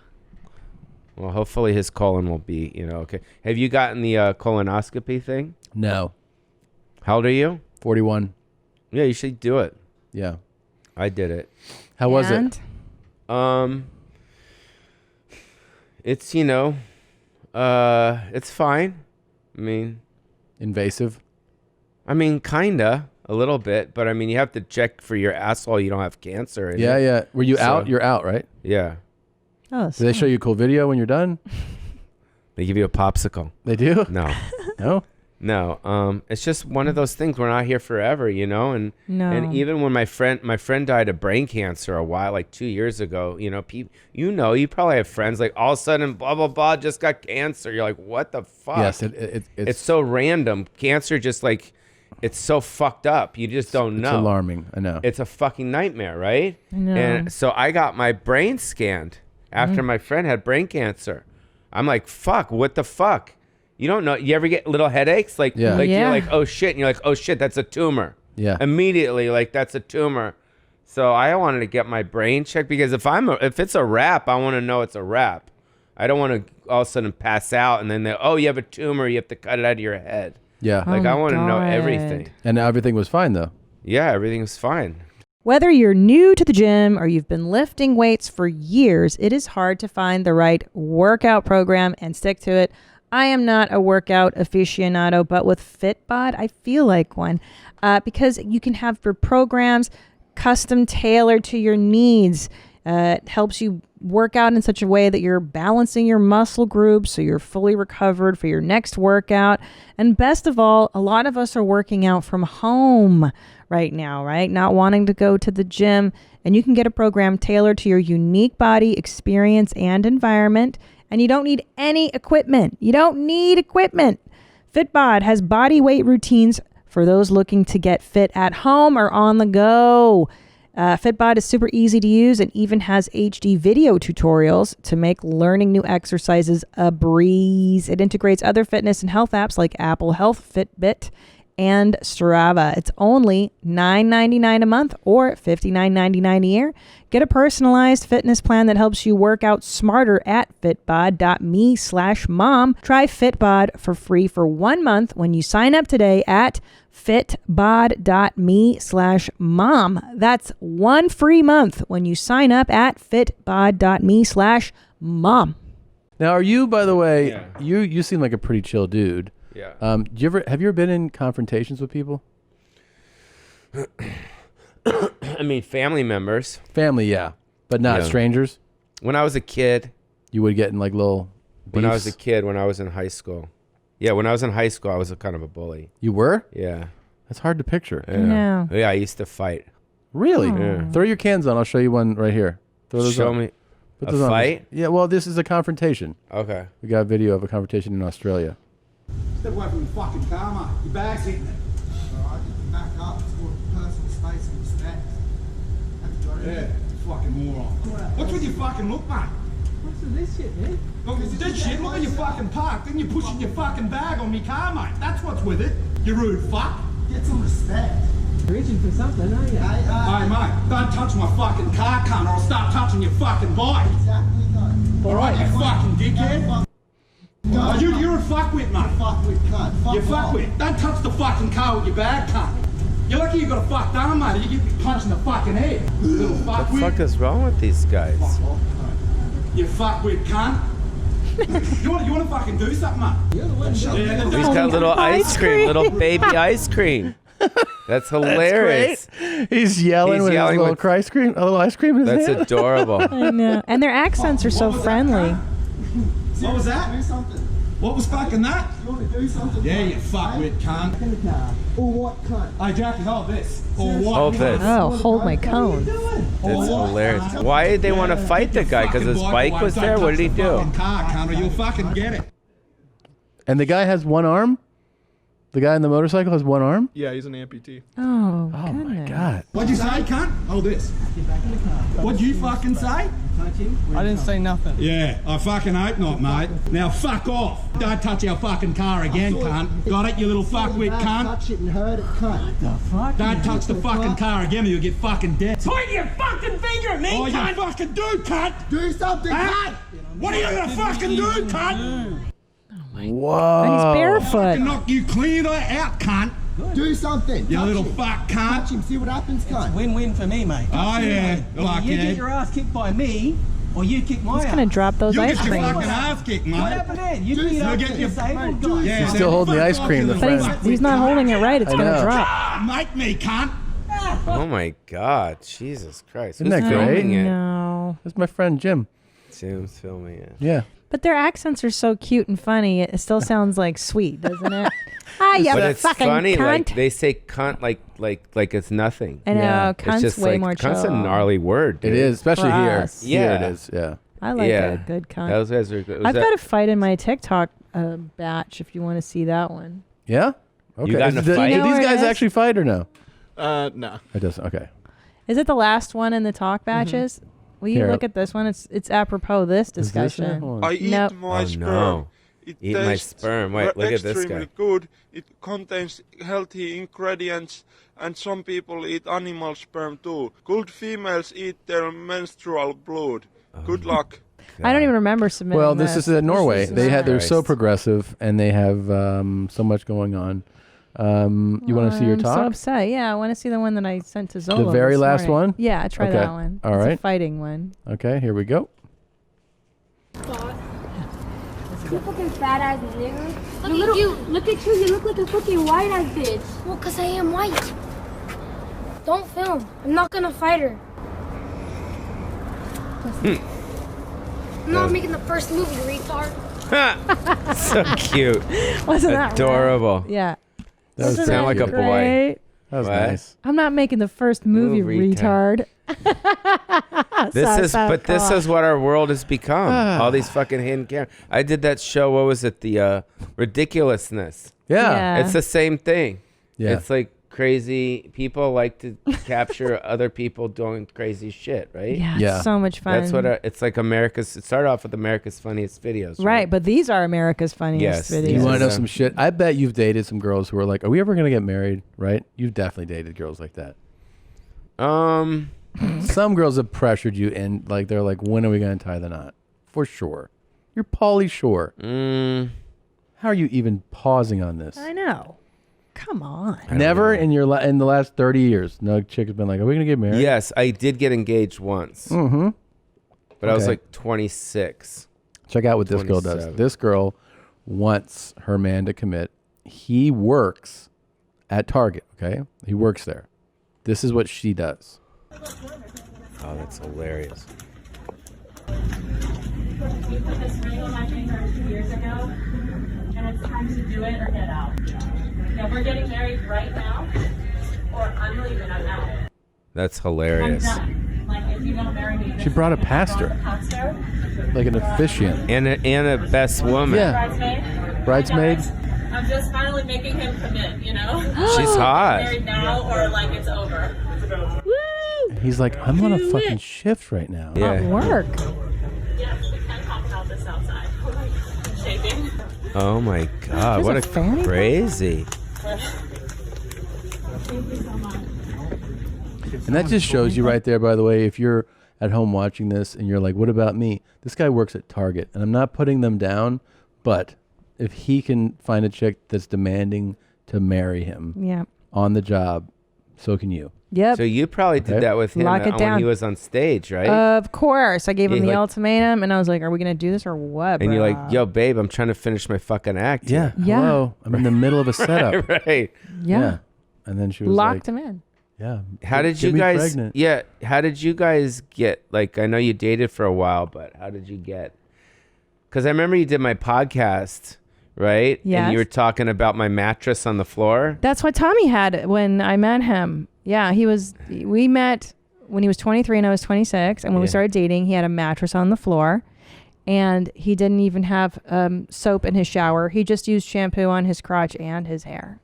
Well, hopefully his colon will be, okay. Have you gotten the colonoscopy thing? No. How old are you? 41. Yeah, you should do it. Yeah. I did it. How was it? It's it's fine. I mean, invasive. I mean, kinda a little bit, but I mean, you have to check for your asshole. You don't have cancer. in Yeah, it. yeah. Were you So- out? You're out, right? Yeah. Oh, Do they show you a cool video when you're done? They give you a popsicle. They do? No. No? No. It's just one of those things. We're not here forever, and No. and even when my friend died of brain cancer a while, like 2 years ago, you probably have friends like all of a sudden blah blah blah just got cancer. You're like, what the fuck? Yes, it's so random. Cancer just like it's so fucked up. You just don't know. It's alarming. I know. It's a fucking nightmare, right? I know. And so I got my brain scanned after my friend had brain cancer. I'm like, fuck, what the fuck? You don't know. You ever get little headaches? Like, Yeah. like Yeah. you're like, oh shit. And you're like, oh shit, that's a tumor. Yeah. Immediately, like, that's a tumor. So I wanted to get my brain checked because if it's a wrap, I want to know it's a wrap. I don't want to all of a sudden pass out and then you have a tumor. You have to cut it out of your head. Yeah. Like, Oh I my want to know God. everything. And everything was fine, though. Yeah, everything was fine. Whether you're new to the gym or you've been lifting weights for years, it is hard to find the right workout program and stick to it. I am not a workout aficionado, but with Fitbod, I feel like one because you can have your programs custom tailored to your needs. It helps you work out in such a way that you're balancing your muscle groups so you're fully recovered for your next workout. And best of all, a lot of us are working out from home right now, right? Not wanting to go to the gym. And you can get a program tailored to your unique body, experience, and environment. And you don't need any equipment. You don't need equipment. Fitbod has body weight routines for those looking to get fit at home or on the go. Fitbod is super easy to use and even has HD video tutorials to make learning new exercises a breeze. It integrates other fitness and health apps like Apple Health, Fitbit, and Strava. It's only $9.99 a month or $59.99 a year. Get a personalized fitness plan that helps you work out smarter at fitbod.me/mom. Try Fitbod for free for 1 month when you sign up today at fitbod.me/mom. That's 1 free month when you sign up at fitbod.me/mom. Now, are you, by the way, you seem like a pretty chill dude. Yeah. Have you ever been in confrontations with people? I mean, family members. Family, yeah, but not strangers. When I was a kid, you would get in like little. When I was beefs? a kid, when I was in high school. Yeah, when I was in high school, I was a kind of a bully. You were? Yeah. That's hard to picture. Yeah. No. Yeah, I used to fight. Really? Yeah. Throw your cans on. I'll show you one right here. Throw those Show on. me Put a those on. fight? Yeah. Well, this is a confrontation. Okay. We got a video of a confrontation in Australia. Step away from your fucking car, mate. Your bag's hitting it. Alright, back up. It's called personal space and respect. Yeah, fucking moron. What's with your fucking look, mate? What's with this shit, man? Look, it's this shit. Look at your fucking park. Then you're pushing your fucking bag on me car, mate. That's what's with it. You rude fuck. Get some respect. You're itching for something, aren't you? Hey, mate, don't touch my fucking car, cunt, or I'll start touching your fucking bike. Exactly, though. Alright, you fucking dickhead. Oh, you're a fuckwit, mate. Fuckwit, cunt. You're fuckwit. Don't touch the fucking car with your bag, cunt. You're lucky you got a fucked arm, mate. You get punched in the fucking head. Little fuckwit. What the fuck is wrong with these guys? You fuckwit, cunt. you want to fucking do something, mate? He's got little ice cream, little baby ice cream. That's hilarious. That's great. He's yelling with his little ice cream, a little ice cream in his hand. That's adorable. I know. And their accents are so friendly. What was that? Do something. What was fucking that? You want to do something? Yeah, you fuckwit, cunt. Or what cunt? Hey, Jackie, hold this. Or what? Hold this. Oh, hold my cone. That's hilarious. Why did they want to fight the guy? Because his bike was there? What did he do? Car, cunt, or you'll fucking get it. And the guy has one arm? The guy on the motorcycle has one arm? Yeah, he's an amputee. Oh, my God. What'd you say, cunt? Hold this. Get back in the car. What'd you fucking say? I didn't say nothing. Yeah, I fucking hope not, mate. Now fuck off. Don't touch our fucking car again, cunt. Got it, you little fuckwit cunt? Touch it and hurt it, cunt. The fuck? Don't touch the fucking car again or you'll get fucking dead. Point your fucking finger at me, Oh, cunt! you fucking do, cunt! Do something, Huh? cunt! What are you gonna fucking do, cunt? Whoa. And he's barefoot. Fucking knock you clean out, cunt. Do something. You Touch little him. fuck Touch cunt. him, see what happens, cunt. Win-win for me, mate. Oh yeah, fuck You yeah. get your ass kicked by me, or you kick my He's ass. going to drop those You ice get your creams. fucking ass kicked, mate. What happened then? You Do beat up something. the disabled guy. Yeah, He's still holding the ice cream, the But he's not holding it right. It's I going to know. drop. Make me, cunt. Oh my God. Jesus Christ. Isn't that Who's great? filming it? No. That's my friend Jim. Jim's filming it. Yeah. But their accents are so cute and funny. It still sounds like sweet, doesn't it? Ah, you But it's fucking funny, cunt. like they say cunt like it's nothing. I know, Yeah. It's cunt's just way like, more cunt's a chill. gnarly word. It dude. is, especially For here. us. Yeah. Here it is, yeah. I like Yeah. a good cunt. Those guys are good. I've got a fight in my TikTok batch if you want to see that one. Yeah? Okay. got in a Do fight? You know these where it guys is? actually fight or no? No. It doesn't. Okay. Is it the last one in the talk batches? Will you Here. look at this one? It's apropos this Is this discussion. it? Hold on. I eat Nope. my Oh, sperm. no. It Eat my tastes sperm. Wait, look at this extremely guy. good. It contains healthy ingredients, and some people eat animal sperm too. Good females eat their menstrual blood. Good luck. I don't even remember submitting Well, this is Norway. They're so Christ. progressive and they have so much going on. You want to see your I'm talk? so upset. Yeah, I want to see the one that I sent to Zola. The very this last morning. one? Yeah, try Okay. that one. All It's right. a fighting one. Okay, here we go. This is You fucking fat ass nigga. Look at you. Look at you. You look like a fucking white ass bitch. Well, cause I am white. Don't film. I'm not gonna fight her. I'm not making the first movie, retard. So cute. Wasn't that adorable? right? Yeah. That Wasn't sound like a boy. great? That was What? nice. I'm not making the first movie, retard. This is what our world has become. All these fucking hidden cameras. I did that show. What was it? The Ridiculousness. Yeah. It's the same thing. Yeah. It's like crazy people like to capture other people doing crazy shit, right? Yeah. So much fun. That's what it's like. It started off with America's Funniest Videos. Right, but these are America's funniest videos. You want to know some shit? I bet you've dated some girls who are like, "Are we ever gonna get married?" Right? You've definitely dated girls like that. Some girls have pressured you, and like they're like, "When are we gonna tie the knot?" For sure. You're Pauly Shore. How are you even pausing on this? I know. Come on. Never in your in the last 30 years, no chick has been like, "Are we gonna get married?" Yes, I did get engaged once. Mm-hmm. But I was Okay. like 26. Check out what this girl does. 27. This girl wants her man to commit. He works at Target, okay? He works there. This is what she does. Oh, that's hilarious. We put this ring on my finger 2 years ago, and it's time to do it or get out. Now we're getting married right now, or I'm leaving. I'm out. That's I'm hilarious. done. Like if you don't marry me, She brought a pastor, like an officiant. And a best woman. Bridesmaid. Bridesmaid. I'm just finally making him commit. You know. She's hot. Married now, or like it's over. He's like, I'm on a fucking shift right now. Yeah. At work. Yes, we can talk about this outside. I'm shaking. Oh my God! There's What a a fanny pack? crazy. Thank you so much. And that just shows you right there, by the way, if you're at home watching this and you're like, what about me? This guy works at Target, and I'm not putting them down, but if he can find a chick that's demanding to marry him Yeah. on the job, so can you. Yep. So you probably did that with him Lock it when down. he was on stage, right? Of course. I gave him Yeah, the like- ultimatum, and I was like, are we going to do this or what, and you're bro? like, "Yo, babe, I'm trying to finish my fucking act." Yeah. Yeah. Hello. I'm in the middle of a setup. right. Yeah. And then she was Locked like, him in. yeah. How did get you me guys? pregnant. Yeah. How did you guys get? Like, I know you dated for a while, but how did you get? Because I remember you did my podcast, right? And Yes. you were talking about my mattress on the floor. That's what Tommy had when I met him. Yeah, we met when he was 23 and I was 26. And when we Yeah. started dating, he had a mattress on the floor. And he didn't even have soap in his shower. He just used shampoo on his crotch and his hair.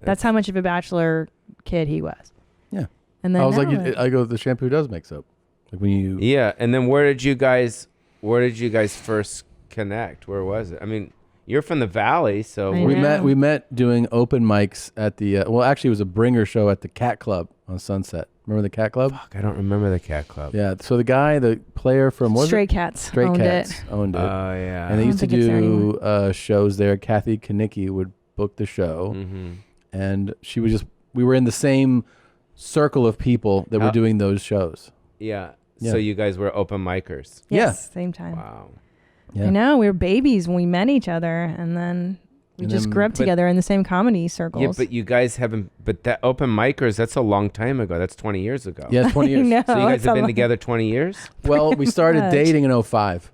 That's how much of a bachelor kid he was. Yeah. And then I was now like, I go, the shampoo does make soap. Like when you. Yeah. And then where did you guys first connect? Where was it? I mean, you're from the Valley, so We met doing open mics at the well, actually it was a bringer show at the Cat Club on Sunset. Remember the Cat Club? Fuck, I don't remember the Cat Club. Yeah, so the player from what was Stray it? Cats Stray owned Cats it. owned it. Oh, yeah. And they I used to don't think it's there do shows there. Kathy Kanicki would book the show, and she was we were in the same circle of people that were How- doing those shows. Yeah. Yeah. So you guys were open micers. Yes, same time. Wow. Yeah. I know, we were babies when we met each other. And then we And just then- grew up but- together in the same comedy circles. Yeah, but you guys haven't. But that open micers, that's a long time ago. That's 20 years ago. Yeah, 20 years. know, So you guys it's have a been long- together 20 years? Well, we started much. dating in 05.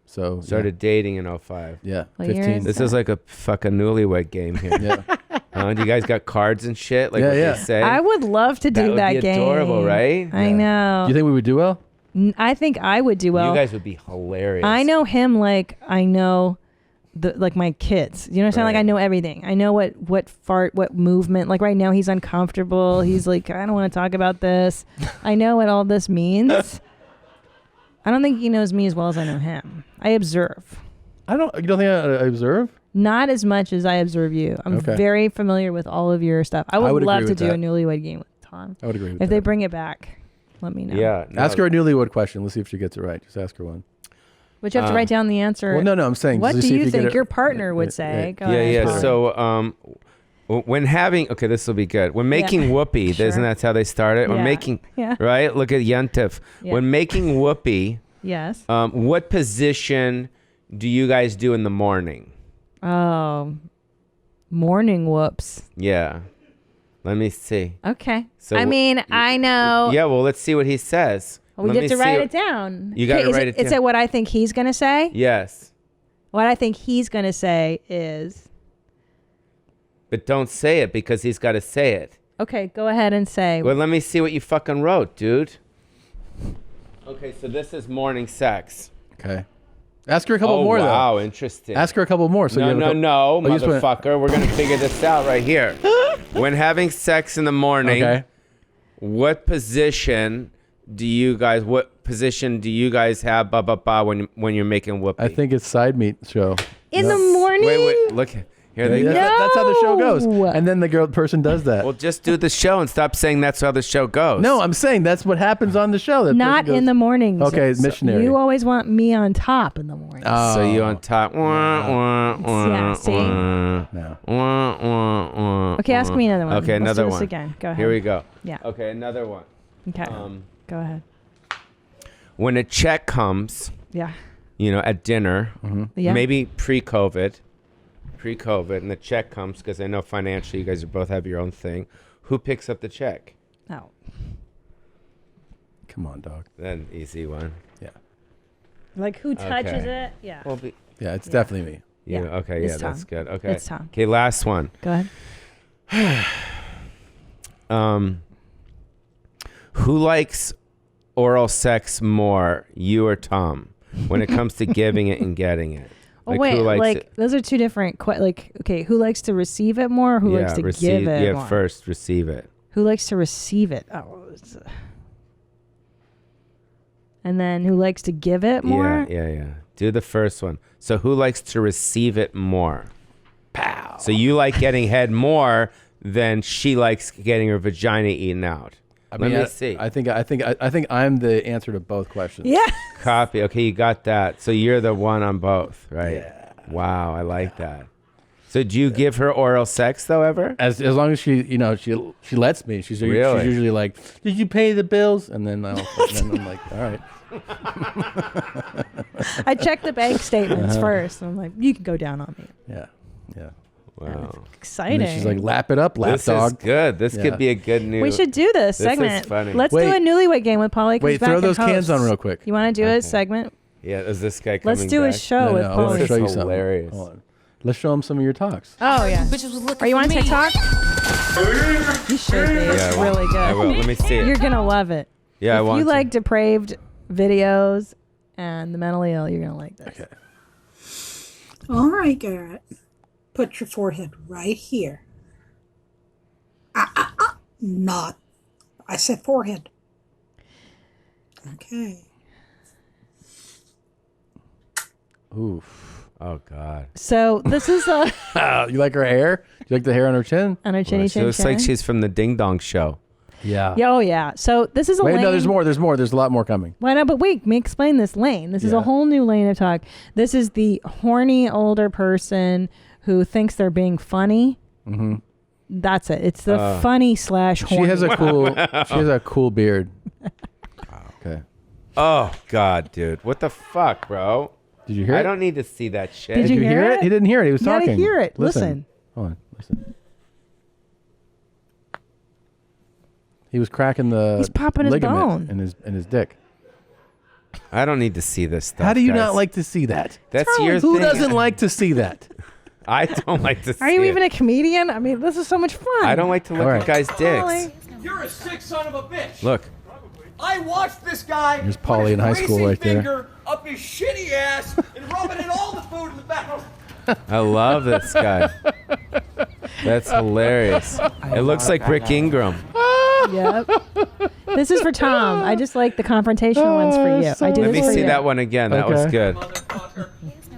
So Started dating in 05. Yeah, What 15. year is This is like a fucking newlywed game here. Yeah. Do you guys got cards and shit? Like Yeah, what yeah. they say? I would love to do would that be game. adorable, right? I know. Do you think we would do well? I think I would do well. You guys would be hilarious. I know him like I know like my kids. You know what I'm saying? Like I know everything. I know what fart, what movement. Like right now he's uncomfortable. He's like, I don't want to talk about this. I know what all this means. I don't think he knows me as well as I know him. I observe. You don't think I observe? Not as much as I observe you. I'm Okay. very familiar with all of your stuff. I would, would love agree to with do that. a newlywed game with Tom. I would agree with If that. they bring it back, let me know. Yeah. Ask her a newlywed question. Let's see if she gets it right. Just ask her one. But you have to write down the answer. Well, no, I'm saying. What just do see if you get think it- your partner would say? Go Yeah, ahead. yeah. So, when having this will be good. When making whoopee, Sure. isn't that how they started? When Yeah. making Yeah. right. Look at Yuntif. Yeah. When making whoopee, Yes. what position do you guys do in the morning? Oh, morning whoops. Yeah. Let me see. Okay. So I mean, I know. Yeah, well, let's see what he says. We Let get me to see write what- it down. You got to Okay, write it down. Is it what I think he's going to say? Yes. What I think he's going to say is. But don't say it because he's got to say it. Okay, go ahead and say. Well, let me see what you fucking wrote, dude. Okay, so this is morning sex. Okay. Ask her a couple more, though. Wow, interesting. Ask her a couple more. So no, you have a no, couple- no, Oh, you just went- motherfucker. We're going to figure this out right here. When having sex in the morning, Okay. what position do you guys have when you're making whoopee? I think it's side meat show. In the morning? Wait, look. Here they go. That's how the show goes. And then the person does that. Well, just do the show and stop saying that's how the show goes. No, I'm saying that's what happens on the show. That Not person in goes- the mornings. Okay, missionary. You always want me on top in the morning. So you on top. Yeah, see? Okay, ask me another one. Okay, Let's another do this one. again. Go ahead. Here we go. Yeah. Okay, another one. Okay. Go ahead. When a check comes, Yeah. At dinner, Yeah. maybe pre-COVID, and the check comes because I know financially you guys both have your own thing. Who picks up the check? Oh. Come on, dog. Then easy one. Yeah. Like who touches Okay. it? Yeah. Well, Yeah, it's definitely me. Yeah. Okay. It's Yeah, that's Tom. good. Okay. It's Tom. Okay. Last one. Go ahead. Who likes oral sex more, you or Tom, when it comes to giving it and getting it? Oh, wait, who likes like it? those are two different. Okay, who likes to receive it more? Or who likes to give it more? First receive it. Who likes to receive it? Oh, and then who likes to give it more? Yeah. Do the first one. So who likes to receive it more? Pow. So you like getting head more than she likes getting her vagina eaten out. Let me see. I think I'm the answer to both questions. Yeah. Copy. Okay, you got that. So you're the one on both, right? Yeah. Wow, I like that. So do you give her oral sex though ever? As long as she lets me. She's Really? usually like, "Did you pay the bills?" And then I'm like, "All right." I check the bank statements first. I'm like, you can go down on me. Yeah. Wow. Exciting. And then she's like, "Lap it up, lap This dog." is good. This Yeah. could be a good new. We should do this segment. Is funny. Let's do Wait. a newlywed game with Pauly. Wait, throw those cans on real quick. You want to do a segment? Yeah, is this guy coming Let's do a back? show with I want Pauly. to show you This is something. hilarious. Hold on. Let's show them some of your talks. Oh yeah. Are you on TikTok? You should be. It's Yeah, I will. really good. I will. Let me see it. You're gonna love it. Yeah, I if want you to. like depraved videos and the mentally ill, you're gonna like this. Okay. All right, Garrett. Put your forehead right here. Not. I said forehead. Okay. Oof. Oh God. So this is a You like her hair? Do you like the hair on her chin? on her chinny She chin looks like chin. she's from the Ding Dong Show. Yeah. Yeah, oh yeah. So this is a Wait, lane. no, there's more. There's more. There's a lot more coming. Why not? But wait, let me explain this lane. This is Yeah. a whole new lane of talk. This is the horny older person who thinks they're being funny. Mm-hmm. That's it. It's the funny / horny. She has a cool. She has a cool beard. Okay. Oh God, dude, what the fuck, bro? Did you hear it? I don't need to see that shit. Did you hear it? He didn't hear it. He was You gotta talking. hear it. Listen. Hold on. Listen. He was cracking the He's popping his ligament bone. in his dick. I don't need to see this stuff. How do you guys. not like to see that? That's your Who thing. doesn't like to see that? I don't like to see Are you it. even a comedian? I mean, this is so much fun. I don't like to look All right. at guys' dicks. You're a sick son of a bitch. Look. I watched this guy There's put Pauly his in high school greasy right there. finger up his shitty ass and rub it in all the food in the back. I love this guy. That's hilarious. It looks like Rick Ingram. Yep. This is for Tom. I just like the confrontational ones for you. I do Let this me for see you. that one again. That was Okay. good.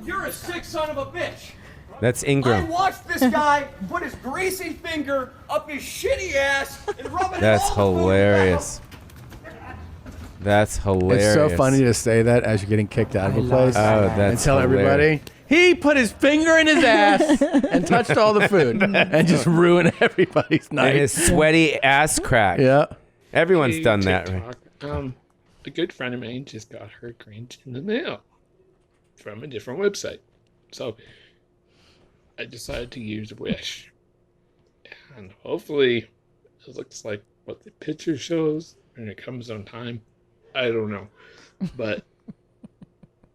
You're a sick son of a bitch. That's I Ingram. watched this guy put his greasy finger up his shitty ass and rub it That's in all the food in the back. hilarious. That's hilarious. It's so funny to say that as you're getting kicked out of a place. Oh, and that's tell everybody he put his finger in his ass and touched all the food and just ruin everybody's night. And his sweaty ass crack. Yeah. Everyone's Hey, done that, TikTok. right? A good friend of mine just got her grant in the mail. from a different website. So I decided to use Wish. And hopefully it looks like what the picture shows and it comes on time. I don't know. But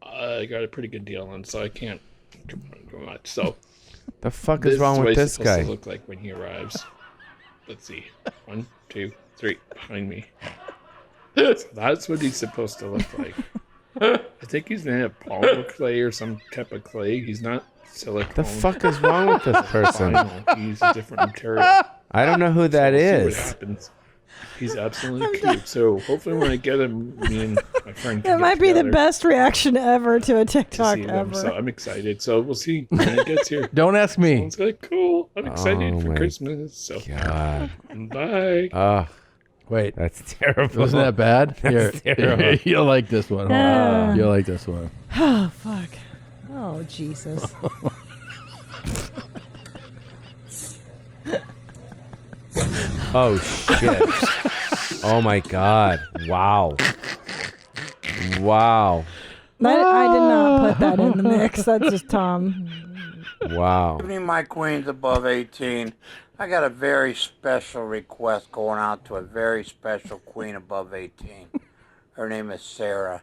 I got a pretty good deal on, so I can't complain much. So The fuck is wrong with this guy? To look like when he arrives. Let's see. 1, 2, 3 behind me. So that's what he's supposed to look like. I think he's made of polymer clay or some type of clay. He's not silicone. The fuck is wrong with this person? He's a different material. I don't know who that we'll is. See what happens. He's absolutely cute. So hopefully when I get him, me and my friend can That get might be the together best reaction ever to a to TikTok see him. ever. So I'm excited. So we'll see when it gets here. Don't ask me. Sounds like cool. I'm excited Oh for my Christmas. So God. Bye. Wait. That's terrible. Wasn't that bad? That's terrible. You'll like this one. You'll like this one. Oh, fuck. Oh, Jesus. Oh shit. Oh my God. Wow. Wow. I did not put that in the mix. That's just Tom. Wow. Good evening, my queens above 18. I got a very special request going out to a very special queen above 18. Her name is Sarah.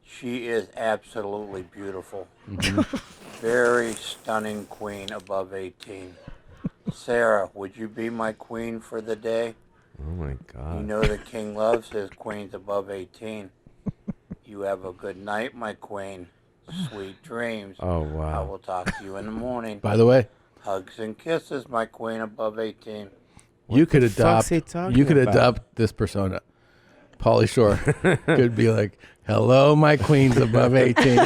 She is absolutely beautiful. Very stunning queen above 18. Sarah, would you be my queen for the day? Oh my God. You know the king loves his queens above 18. You have a good night, my queen. Sweet dreams. Oh, wow. I will talk to you in the morning. By the way, Hugs and kisses, my queen above 18. you could the fuck's adopt. he talking You could about? adopt this persona. Pauly Shore could be like, "Hello, my queens above 18."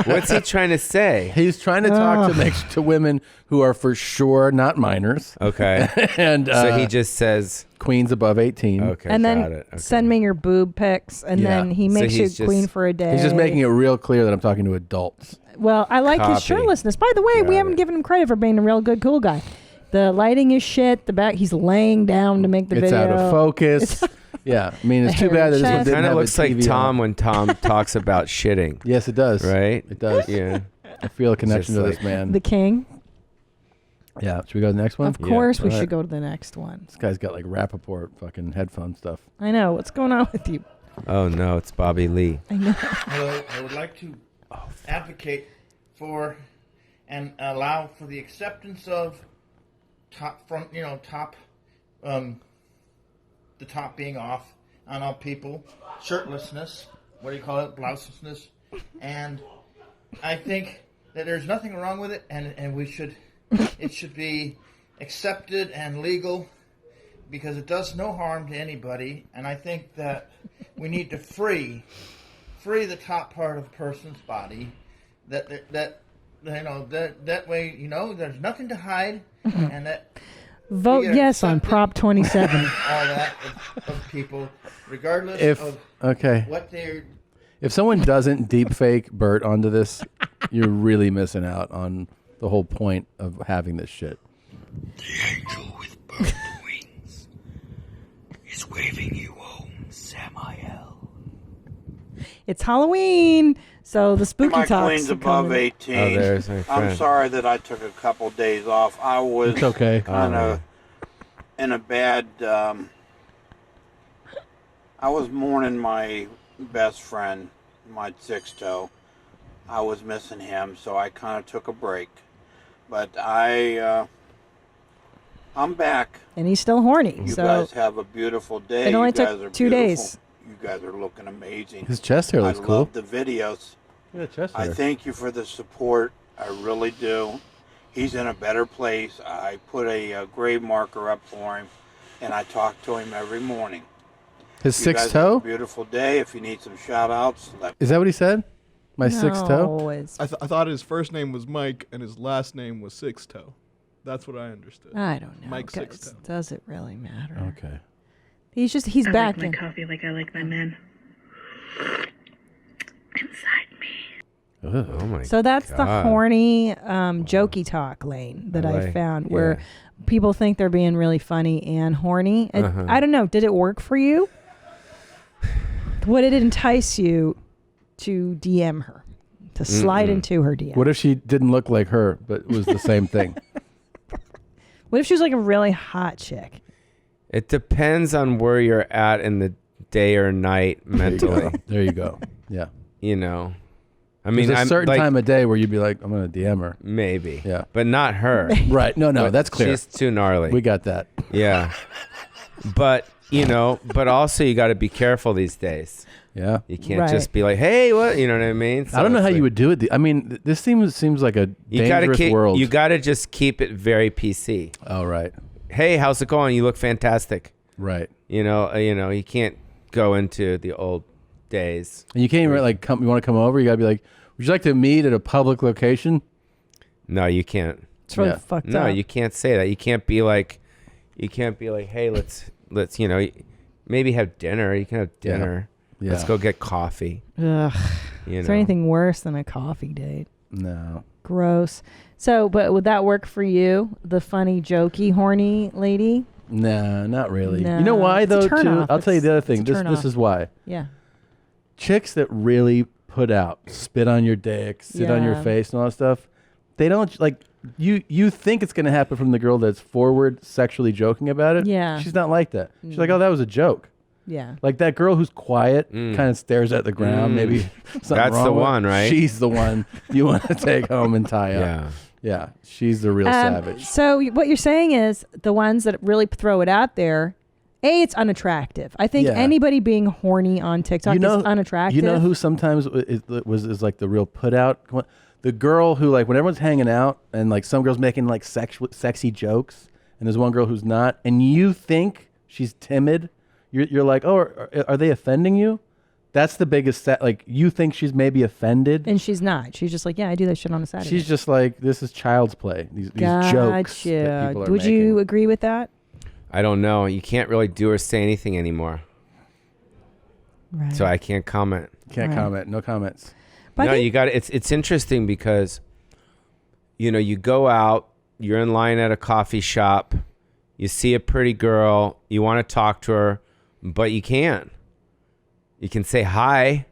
What's he trying to say? He's trying to talk to women who are for sure not minors. Okay. And so he just says queens above 18. Okay. And then got it. Okay. send me your boob pics, and Yeah. then he So makes you he's just- queen for a day. He's just making it real clear that I'm talking to adults. Well, I like his Copy. shirtlessness. By the way, we haven't given him credit for being a real good, cool guy. The lighting is shit. The back, he's laying down to make the It's video. out of focus. Yeah, I mean, it's too bad that this one Chest. didn't Kind have of a looks like TV Tom on. when Tom talks about shitting. Yes, it does. Right? It does. Yeah. I feel a connection just to like- this man. The king. Yeah, should we go to the next one? Of course, we All should right. go to the next one. This guy's got like Rappaport fucking headphone stuff. I know. What's going on with you? Oh no, it's Bobby Lee. I know. Hello, I would like to advocate for and allow for the acceptance of the top being off on all people, shirtlessness, what do you call it, blouselessness, and I think that there's nothing wrong with it, and it should be accepted and legal because it does no harm to anybody, and I think that we need to free the top part of a person's body, that way, there's nothing to hide, and that Vote we are yes on accepting Prop 27. all that of people, regardless of what they're. If someone doesn't deep fake Bert onto this, you're really missing out on the whole point of having this shit. He's waving you home, Samael. It's Halloween, so the spooky My talks queen's are above coming. 18. Oh, there's my I'm friend. sorry that I took a couple days off. I was It's okay. kind of in a bad. I was mourning my best friend, my sixth toe. I was missing him, so I kind of took a break. But I'm back. And he's still horny. You so guys have a beautiful day. It only you guys took are 2 beautiful. days. You guys are looking amazing. His chest hair looks I cool. love the videos. Yeah, chest I hair. thank you for the support. I really do. He's in a better place. I put a grave marker up for him, and I talk to him every morning. His You sixth guys have toe? a beautiful day. If you need some shout-outs, let Is that what he said? My sixth toe? I thought his first name was Mike and his last name was Six Toe. That's what I understood. I don't know. Mike guys. Six Toe. Does it really matter? Okay. He's I back like in. my coffee like I like my men. Inside me. Oh my So that's the God. horny, jokey talk lane that I like- found, where yeah. people think they're being really funny and horny. I don't know. Did it work for you? Would it entice you to DM her? to slide into her DM. What if she didn't look like her, but was the same thing? What if she was like a really hot chick? It depends on where you're at in the day or night mentally. There you go. Yeah. You know, I mean, there's a I'm certain like, time of day where you'd be like, I'm going to DM her. Maybe. Yeah. But not her. Right. No, But that's clear. She's too gnarly. We got that. Yeah. But, you know, but also you got to be careful these days. Yeah. You can't just be like, hey, what? You know what I mean? So I don't know it's how like- you would do it. I mean, this seems like a You gotta dangerous keep, world. You got to just keep it very PC. Oh, right. Hey, how's it going? You look fantastic. Right. You know, you can't go into the old days. And you can't even like come. You want to come over? You got to be like, would you like to meet at a public location? No, you can't. It's really fucked No, up. you can't say that. You can't be like, hey, let's you know, maybe have dinner. You can have dinner. Yeah. Let's go get coffee. Ugh. You Is there know. anything worse than a coffee date? No. Gross. So, but would that work for you? The funny, jokey, horny lady? Nah, not really. No, You know why it's a though? turn Too. off. I'll tell you the other It's a thing. This turn this off. is why. Yeah. Chicks that really put out, spit on your dick, sit on your Yeah. face, and all that stuff. They don't like you. You think it's gonna happen from the girl that's forward, sexually joking about it. Yeah. She's not like that. She's like, oh, that was a joke. Yeah. Like that girl who's quiet, kind of stares at the ground. Maybe something That's wrong the with- one, right? She's the one you want to take home and tie up. Yeah. Yeah. She's the real savage. So what you're saying is the ones that really throw it out there, it's unattractive. I think Yeah. anybody being horny on TikTok is unattractive. You know who sometimes is like the real put out? The girl who, like, when everyone's hanging out and like some girl's making like sexy jokes and there's one girl who's not, and you think she's timid, you're like, oh, are they offending you? That's the biggest like you think she's maybe offended. And she's not. She's just like, yeah, I do that shit on a Saturday. She's just like, this is child's play. These jokes that people are Would making. you agree with that? I don't know. You can't really do or say anything anymore. Right. So I can't comment. Can't comment. No comments. No, you got it's interesting because you know, you go out, you're in line at a coffee shop, you see a pretty girl, you want to talk to her, but you can't. You can say hi,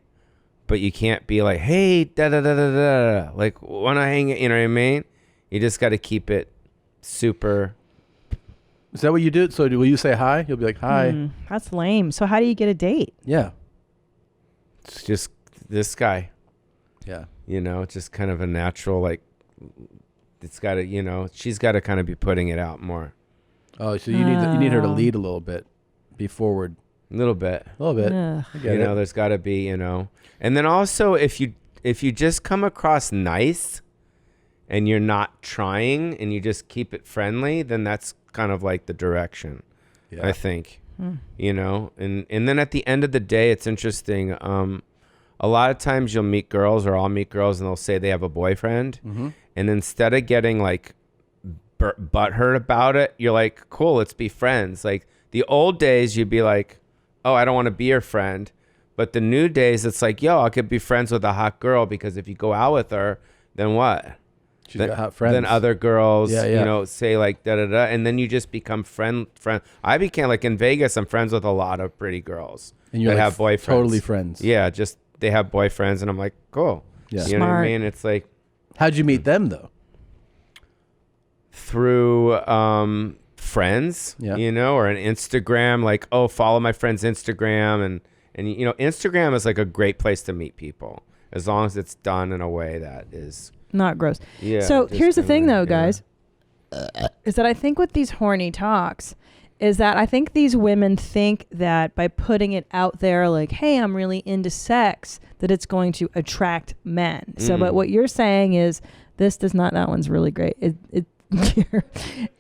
but you can't be like, "Hey, da da da da da." Like, want to hang, you know what I mean? You just got to keep it super. Is that what you do? So will you say hi? You'll be like, hi. That's lame. So how do you get a date? Yeah. It's just this guy. Yeah. You know, it's just kind of a natural, like, it's got to, you know, she's got to kind of be putting it out more. Oh, so you need her to lead a little bit, be forward. A little bit. A little bit. Ugh. I get You it. know, there's got to be, you know. And then also, if you just come across nice and you're not trying and you just keep it friendly, then that's kind of like the direction, Yeah. I think. Hmm. You know, and then at the end of the day, it's interesting. A lot of times you'll meet girls, or I'll meet girls, and they'll say they have a boyfriend. Mhm. And instead of getting like butthurt about it, you're like, cool, let's be friends. Like the old days, you'd be like, oh, I don't want to be your friend. But the new days, it's like, yo, I could be friends with a hot girl, because if you go out with her, then what? She's then, got hot friends. Then other girls, Yeah, yeah. you know, say like da da da, and then you just become friend. I became like in Vegas. I'm friends with a lot of pretty girls And you're that like have boyfriends. totally friends. Yeah, just they have boyfriends, and I'm like, cool. Yeah. You know what I Smart. mean? It's like, how'd you meet them though? through friends, Yeah. you know, or an Instagram, like, oh, follow my friend's Instagram. And you know, Instagram is like a great place to meet people, as long as it's done in a way that is Not gross. Yeah, So just here's the thing, kinda, though, yeah. guys, is that I think with these horny talks, is that I think these women think that by putting it out there, like, hey, I'm really into sex, that it's going to attract men. So, but what you're saying is this does not. That one's really great.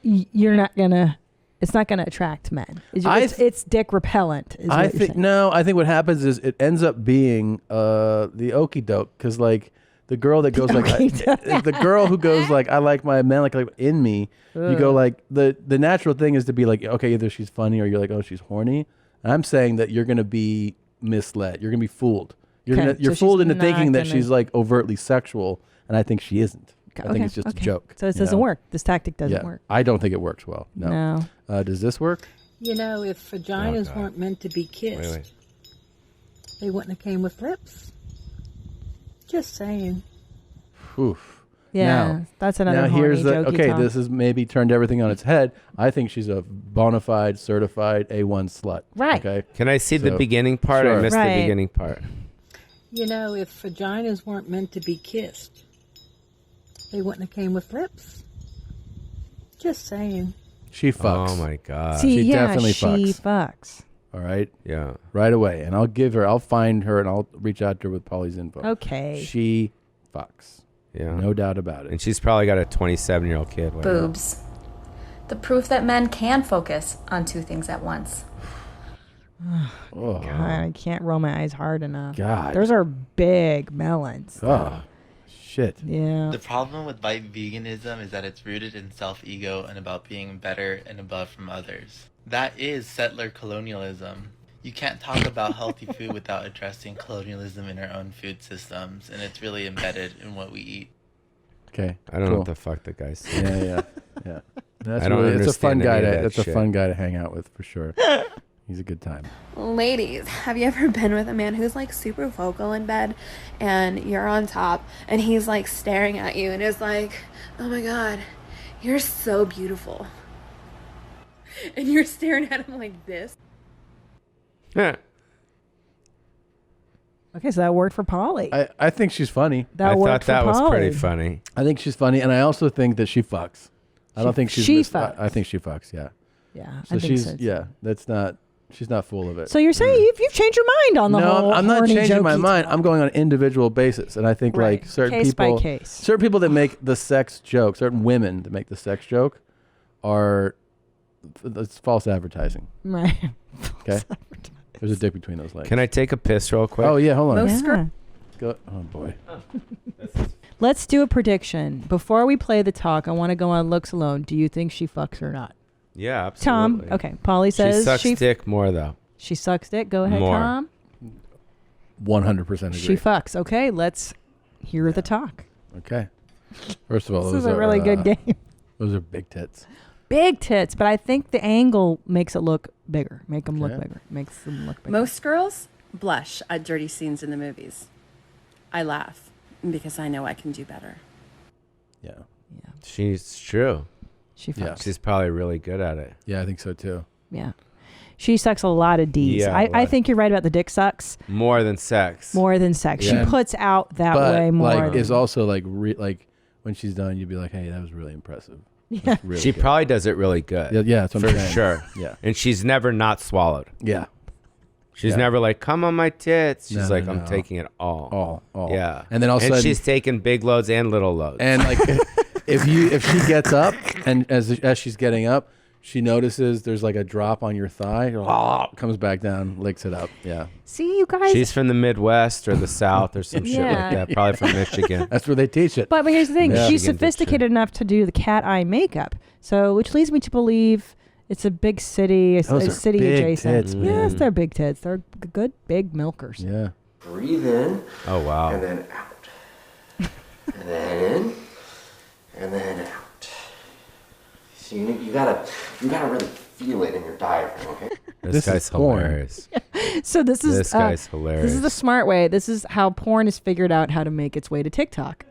You're not gonna. It's not gonna attract men. It's dick repellent. Is I what you're think saying. no. I think what happens is it ends up being the okie doke, because like the girl that goes like the girl who goes like, I like my man like in me. You go like the natural thing is to be like, okay, either she's funny or you're like, oh, she's horny. And I'm saying that you're gonna be misled. You're gonna be fooled. You're Okay, you're so fooled she's into thinking not that gonna- she's like overtly sexual, and I think she isn't. I think it's just a joke. So it you doesn't know? work. This tactic doesn't Yeah. work. I don't think it works well. No. Does this work? You know, if vaginas God. weren't meant to be kissed, Wait. they wouldn't have came with lips. Just saying. Oof. Yeah, Now, that's another here's horny, jokey talk. This is maybe turned everything on its head. I think she's a bona fide, certified A1 slut. Right. Okay. Can I see the beginning part? Sure. I missed Right. the beginning part. You know, if vaginas weren't meant to be kissed, they wouldn't have came with lips. Just saying. She fucks. Oh my god. See, she yeah, definitely she fucks. fucks. All right. Yeah. Right away, and I'll find her, and I'll reach out to her with Pauly's info. Okay. She fucks. Yeah. No doubt about it. And she's probably got a 27-year-old kid. Why not? Boobs. The proof that men can focus on two things at once. Oh. God, I can't roll my eyes hard enough. God. Those are big melons. Oh, shit. Yeah. The problem with white veganism is that it's rooted in self-ego and about being better and above from others. That is settler colonialism. You can't talk about healthy food without addressing colonialism in our own food systems, and it's really embedded in what we eat. Okay. I don't know cool. what the fuck the guy's saying. Yeah. That's I don't it's a fun understand guy any of to. that That's a shit. fun guy to hang out with for sure. He's a good time. Ladies, have you ever been with a man who's like super vocal in bed and you're on top and he's like staring at you and is like, oh my god, you're so beautiful. And you're staring at him like this. Yeah. Okay, so that worked for Pauly. I think she's funny. That I worked thought that for was pretty Pauly. funny. I think she's funny, and I also think that she fucks. I don't think she's. she missed- fucks. I think she fucks. Yeah. Yeah, So I think she's so, too. yeah. That's not. She's not full of it. So you're saying you've changed your mind on the no, whole I'm not horny, changing my jokey mind. talk. I'm going on an individual basis, and I think Right. like certain Case by people, case. certain people that make the sex joke, certain women that make the sex joke, are it's false advertising. Right. Okay. There's a dick between those legs. Can I take a piss real quick? Oh yeah, hold on. Most Yeah. Go. Oh boy. Let's do a prediction. Before we play the talk, I want to go on looks alone. Do you think she fucks or not? Yeah, Tom, absolutely. okay. Pauly says she sucks dick more though. She sucks dick. Go ahead, More. Tom. 100% agree. She fucks. Okay, let's hear the talk. Okay. First of all, This those is a are, really good game. Those are big tits. Big tits, but I think the angle makes it look bigger. Make them look Okay. bigger. Makes them look bigger. Most girls blush at dirty scenes in the movies. I laugh because I know I can do better. Yeah. She's true. She fucks. She's probably really good at it. Yeah, I think so too. Yeah. She sucks a lot of D's. Yeah, I a lot. think you're right about the dick sucks More than sex. more than sex. Yeah. She puts out that but way more. like, than- it's also like like when she's done, you'd be like, hey, that was really impressive. Yeah. That's really She good. probably does it really good. Yeah, that's what I'm for saying. sure. Yeah. And she's never not swallowed. Yeah. She's Yeah. never like, come on my tits. She's No, like, no, I'm no. taking it all. All. Yeah. And then all of a sudden, she's taking big loads and little loads. and like if she gets up and as she's getting up, she notices there's like a drop on your thigh. Comes back down, licks it up. Yeah. See, you guys. She's from the Midwest or the South or some shit Yeah. like that. Probably from Michigan. That's where they teach it. But here's the thing. Yeah. She's Michigan did sophisticated enough to do the cat eye makeup. So, which leads me to believe it's a big city, Those a are city big adjacent. tits, Yes, man. they're big tits. They're good big milkers. Yeah. Breathe in. Oh, wow. And then out. And then in. And then out. So you gotta really feel it in your diaphragm, okay? This guy's porn. hilarious. So this is This guy's hilarious. This is the smart way. This is how porn has figured out how to make its way to TikTok.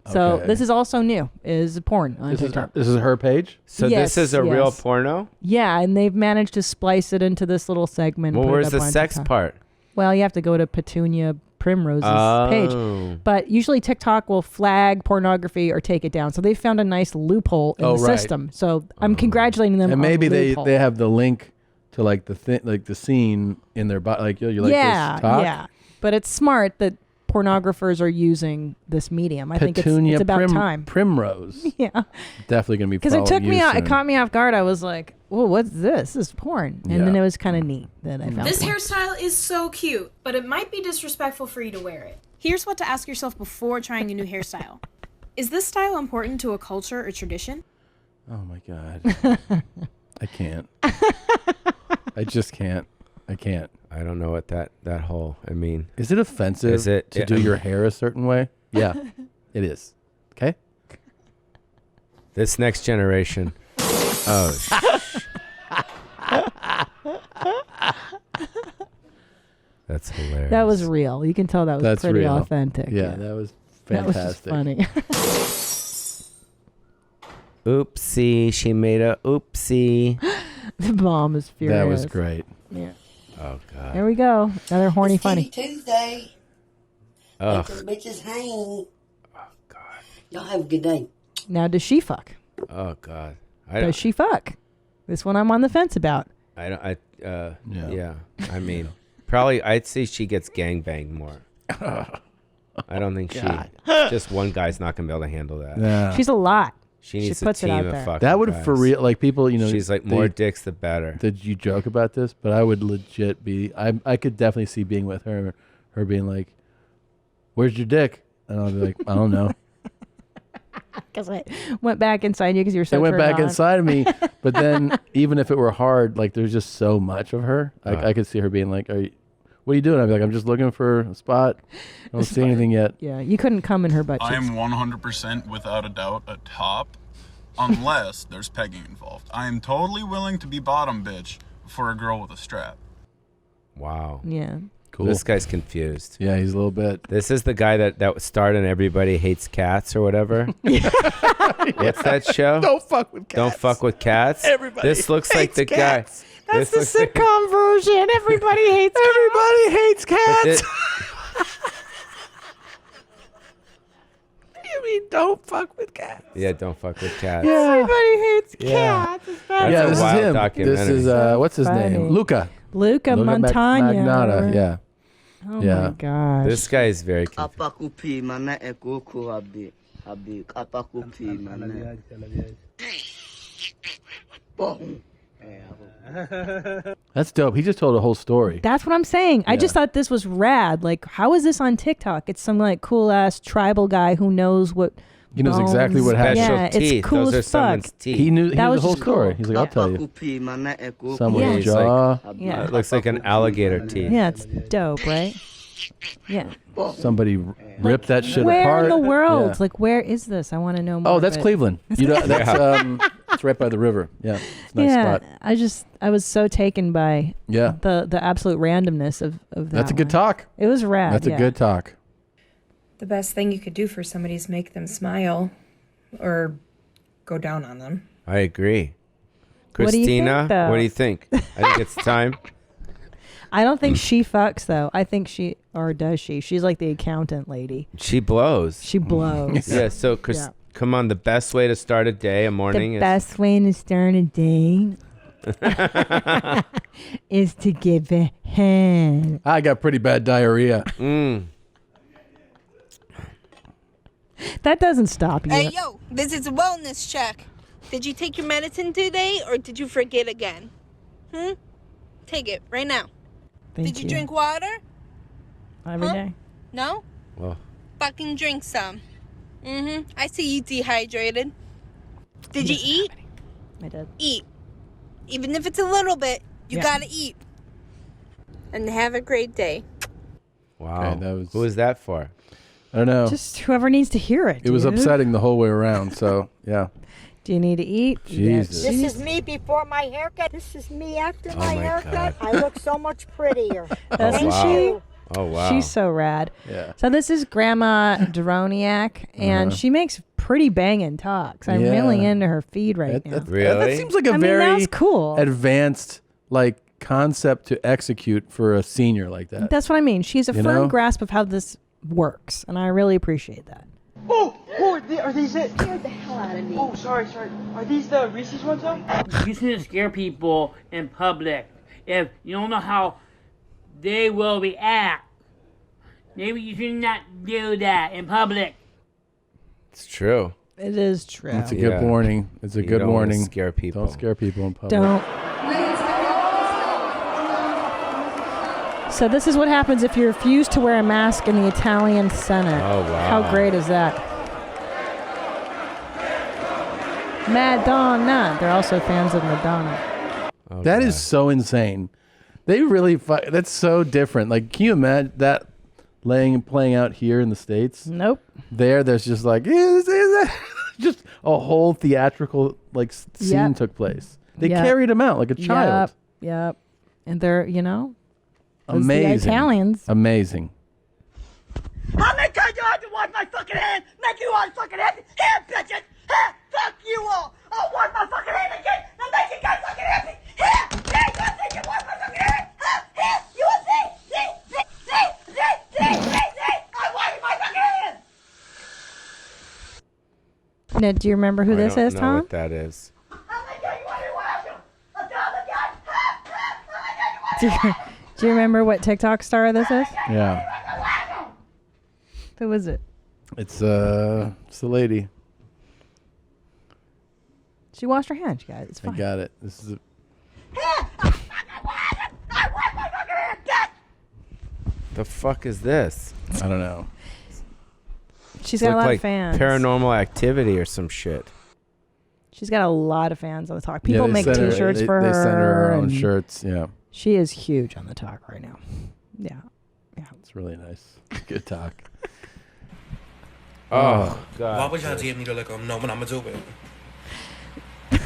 So Okay. this is also new. Is porn on This is, TikTok? this is her page. So Yes, this is a real yes. porno? Yeah, and they've managed to splice it into this little segment. and Well, put it where's up the on sex TikTok. part? Well, you have to go to Petunia Primrose's page. Oh. But usually TikTok will flag pornography or take it down. So they found a nice loophole in Oh, the right. system. So I'm congratulating them. And on maybe the they loophole. have the link to like the scene in their body. Like you like yeah, this talk. yeah. But it's smart that pornographers are using this medium. I think Petunia it's about time. Primrose. Yeah. Definitely gonna be Because it took following me you out. It soon. caught me off guard. I was like, "Whoa, what's this? This is porn." And then Yeah. it was kind of neat that I found This porn. hairstyle is so cute, but it might be disrespectful for you to wear it. Here's what to ask yourself before trying a new hairstyle. Is this style important to a culture or tradition? Oh my god. I can't. I just can't. I can't. I don't know what that whole, I mean. Is it offensive Is it- to do your hair a certain way? Yeah, it is. Okay. This next generation. Oh, that's hilarious. That was real. You can tell that was That's pretty real. authentic. Yeah, that was That was just fantastic. funny. Oopsie, she made a oopsie. The mom is furious. That was great. Yeah. Oh God. There we go. Another horny funny. Tuesday. Ugh. Let them bitches hang. Oh, God. Y'all have a good day. Now, does she fuck? Oh God. Does she fuck? This one I'm on the fence about. Yeah. I mean, probably I'd say she gets gangbanged more. I don't think God. just one guy's not gonna be able to handle that. Yeah. She's a lot. She needs She a puts it team out of there. fucking That would guys. for real, like people, She's like, more dicks the better. Did you joke about this? But I would legit be. I could definitely see being with her being like, "Where's your dick?" And I'll be like, "I don't know." Because I went back inside you because you were so It went turned back on. inside of me. But then, even if it were hard, like there's just so much of her. I could see her being like, "What are you doing?" I'd be like, "I'm just looking for a spot. I don't see anything yet." Yeah, you couldn't come in her butt cheeks. I am 100% without a doubt a top, unless there's pegging involved. I am totally willing to be bottom bitch for a girl with a strap. Wow. Yeah. Cool. This guy's confused. Yeah, he's a little bit. This is the guy that starred in Everybody Hates Cats or whatever. What's that show? Don't fuck with cats. Don't fuck with cats. Everybody This looks like hates the cats. guy. That's the sitcom version. Everybody hates Everybody hates cats. You mean don't fuck with cats? Yeah, don't fuck with cats. Everybody hates Yeah. cats. It's That's Yeah, a this is wild him. documentary. This is what's his Funny. name? Luca Montagna. Magnata. Yeah. Oh Yeah. my gosh. This guy is very confused. Apakupi mana ekuku abi apakupi mana. That's dope. He just told a whole story. That's what I'm saying. I just thought this was rad. Like, how is this on TikTok? It's some like cool ass tribal guy who knows what. He knows exactly what happened. Yeah, it's cool Those are as fuck. someone's teeth. He knew That the was whole just cool. story. He's like, I'll tell you. Someone's He's jaw. Yeah. It looks like an alligator teeth. Yeah, it's dope, right? Yeah. Somebody ripped that shit Where apart. in the world? Yeah. Like, where is this? I want to know more. Oh, that's of it. Cleveland. You know, that's it's right by the river. Yeah, it's a nice yeah, spot. I was so taken by Yeah. the absolute randomness of that. That's a good one. talk. It was rad. That's a yeah. good talk. The best thing you could do for somebody is make them smile or go down on them. I agree. What do you think, Christina, though? what do you think? I think it's time. I don't think she fucks though. I think she, or does she? She's like the accountant lady. She blows. She blows. Yeah. So, Chris, Yeah. come on. The best way to start a day, a morning, The best way to start a day is is to give a hand. I got pretty bad diarrhea. That doesn't stop you. Hey, yo, this is a wellness check. Did you take your medicine today or did you forget again? Take it right now. Thank Did you drink water? Every day? No? Well, Fucking drink some. I see you dehydrated. Did you eat? I did. Eat. Even if it's a little bit, you Yeah. gotta eat. And have a great day. wow. Okay, Who is that for? I don't know. Just whoever needs to hear it. It was dude. upsetting the whole way around. So yeah. Do you need to eat? Jesus. This is me before my haircut. This is me after my my haircut. God. I look so much prettier. Doesn't wow. she? Oh wow. She's so rad. Yeah. So this is Grandma Droniak, and she makes pretty banging talks. I'm really into her feed right now. That seems like a I mean, very that's cool. advanced like concept to execute for a senior like that. That's what I mean. She has a You firm know? grasp of how this works, and I really appreciate that. Oh, are these it? Scared the hell out of me. Oh, sorry. Are these the Reese's ones though? You shouldn't scare people in public if you don't know how they will react. Maybe you should not do that in public. It's true. It is true. It's a good warning. It's a You good don't wanna warning. scare people. Don't scare people in public. Don't. So this is what happens if you refuse to wear a mask in the Italian Senate. Oh, wow. How great is that? Madonna. They're also fans of Madonna. That is so insane. They really that's so different. Like, can you imagine that playing out here in the States? Nope. There's just like just a whole theatrical like scene Yep. took place. They Yep. carried him out like a child. Yep. And they're, those Amazing. The Italians. Amazing. How many times do I have to wash my my fucking hand, make you all fucking happy. Here, bitches. Here, fuck you all. I'll wash my fucking hand again and make you guys fucking happy. Here, you want to you wash my fucking hand? Here, you want to see. I'm washing my fucking hand. Now, do you remember who this is, I don't know Tom? what that is. Do you remember what TikTok star this is? Yeah. Who was it? It's the lady. She washed her hands, you guys. It's fine. I got it. This is The fuck is this? I don't know. She's got a lot like of fans. Paranormal Activity or some shit. She's got a lot of fans on the talk. People they make send her- T-shirts for her. They send her her own and shirts. Yeah. She is huge on the talk right now. Yeah. It's really nice. Good talk. Oh, God. Why would y'all tell me to look know when I'ma do it?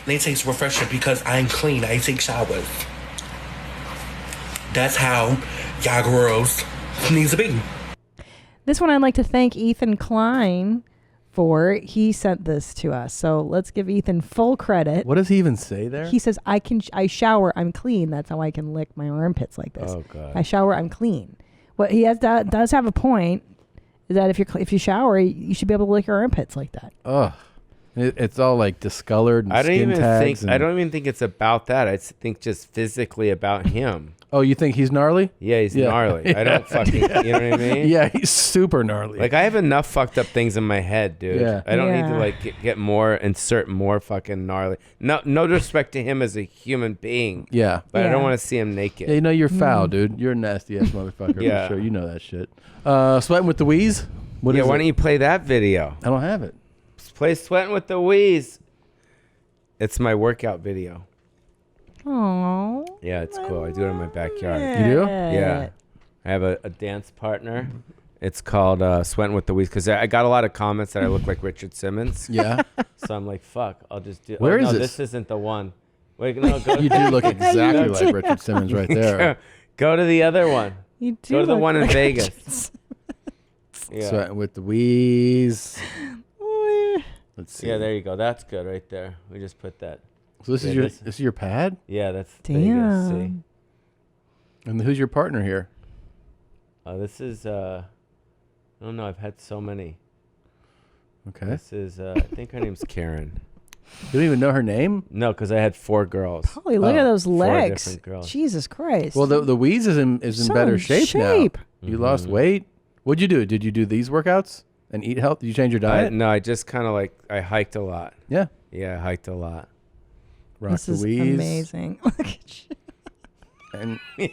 They taste refreshing because I'm clean. I take showers. That's how y'all girls needs to be. This one I'd like to thank Ethan Klein for. He sent this to us. So let's give Ethan full credit. What does he even say there? He says, I shower, I'm clean. That's how I can lick my armpits like this. Oh, God. I shower, I'm clean. What he does have a point is that if you shower, you should be able to lick your armpits like that. Ugh. It's all like discolored and I don't skin even tags. think. I don't even think it's about that. I think just physically about him. Oh, you think he's gnarly? Yeah, he's gnarly. I don't fucking. You know what I mean? Yeah, he's super gnarly. Like I have enough fucked up things in my head, dude. Yeah. I don't need Yeah. to like get more, insert more fucking gnarly. No disrespect to him as a human being. Yeah. But I don't Yeah. want to see him naked. Yeah, you know you're foul, dude. You're a nasty ass motherfucker. Yeah. For sure. You know that shit. Sweating with the Wheeze. What yeah, is why it? don't you play that video? I don't have it. Just play Sweating with the Wheeze. It's my workout video. Oh. Yeah, it's cool. I do it in my backyard. You do? Yeah. I have a dance partner. It's called Sweating with the Wheeze because I got a lot of comments that I look like Richard Simmons. Yeah. So I'm like, fuck, I'll just do. Where is no, this? This isn't the one. Wait, no, go. You do look exactly like Richard Simmons right there. Go to the other one. You do Go to the look one in like Vegas. Yeah. Sweating with the Wheeze. Let's see. Yeah, there you go. That's good right there. We just put that. So this is this is your pad? Yeah, that's Damn. Vegas. See. And who's your partner here? This is I don't know. I've had so many. Okay. This is I think her name's Karen. You don't even know her name? No, because I had 4 girls. Holy, look at those 4 legs. different girls. Jesus Christ. Well, the Wheeze is in So better in shape, shape. now. You lost weight. What'd you do? Did you do these workouts and eat health? Did you change your diet? No, I just kind of like I hiked a lot. Yeah. Yeah, I hiked a lot. Rock This the is Wheeze. amazing. Look at you. And This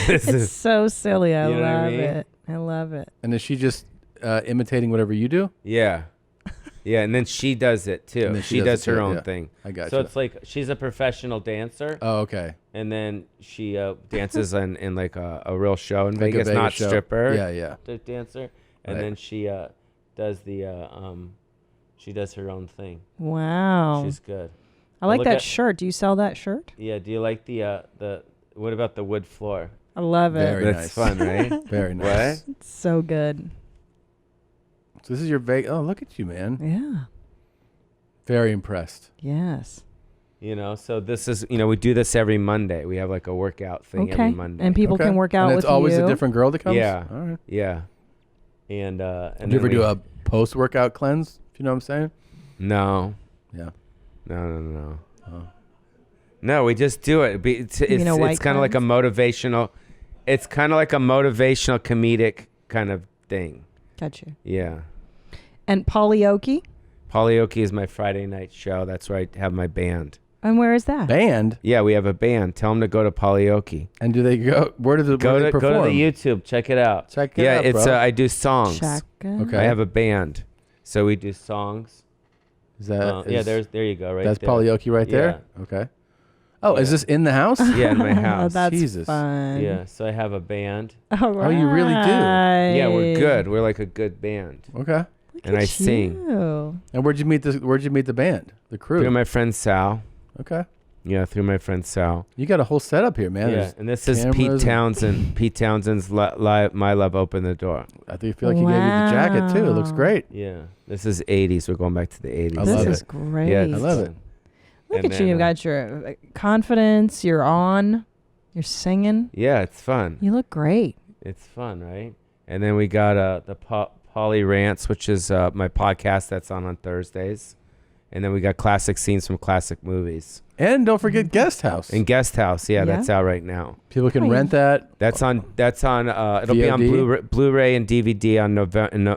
It's is so silly. I You know what I love mean? it. I love it. and is she just imitating whatever you do? yeah. Yeah, and then she does it too. And then She does it her too, own yeah. thing. I got So you. it's like she's a professional dancer. Oh, okay. And then she dances in like a real show in Like a Vegas, Vegas not show. stripper. Yeah, yeah. The dancer. And Right. then she does the she does her own thing. Wow. She's good. I like Look that at- shirt. Do you sell that shirt? Yeah, do you like the what about the wood floor? I love it. Very That's nice. fun, right? Very nice. What? It's so good. So this is your Vegas. Oh, look at you, man. Yeah. Very impressed. Yes. You know, so this is, we do this every Monday. We have like a workout thing every Okay. Monday. And people can work out and with it's always you. a different girl that comes? Yeah. All right. Yeah. And Do then you ever we- do a post-workout cleanse, if you know what I'm saying? No. Yeah. No. No, we just do it. It's mean a white kind of like a motivational. It's kind of like a motivational comedic kind of thing. Gotcha. Yeah. And Polyoki? Polyoki is my Friday night show. That's where I have my band. And where is that? Band? Yeah, we have a band. Tell them to go to Polyoki. And do they go? Where do they Go perform? to the YouTube. Check it out. Check it yeah, out, it's bro. I do songs. Check it. Okay. I have a band, so we do songs. Is that? Yeah, is- there you go. Right. That's there. Polyoki right there. Okay. Oh, is this in the house? Yeah, in my house. That's Jesus. fun. Yeah, so I have a band. All right. Oh, you really do? Yeah, we're good. We're like a good band. Okay. And I sing. You. And where'd you meet the band? The crew? Through my friend Sal. Okay. Yeah, through my friend Sal. You got a whole setup here, man. Yeah, There's and this is Pete cameras and- Townsend. Pete Townsend's My Love Open the Door. I do feel like he gave you the jacket too. It looks great. Yeah, this is 80s. We're going back to the 80s. I love This is it. great. Yeah, I love it. Look And at you. You've got your confidence. You're on. You're singing. Yeah, it's fun. You look great. It's fun, right? And then we got the Pauly Rants, which is my podcast that's on Thursdays. And then we got classic scenes from classic movies. And don't forget Guest House. And Guest House, yeah, Yeah. that's out right now. People can rent that. That's on. It'll be on VOD? Blu-ray and DVD on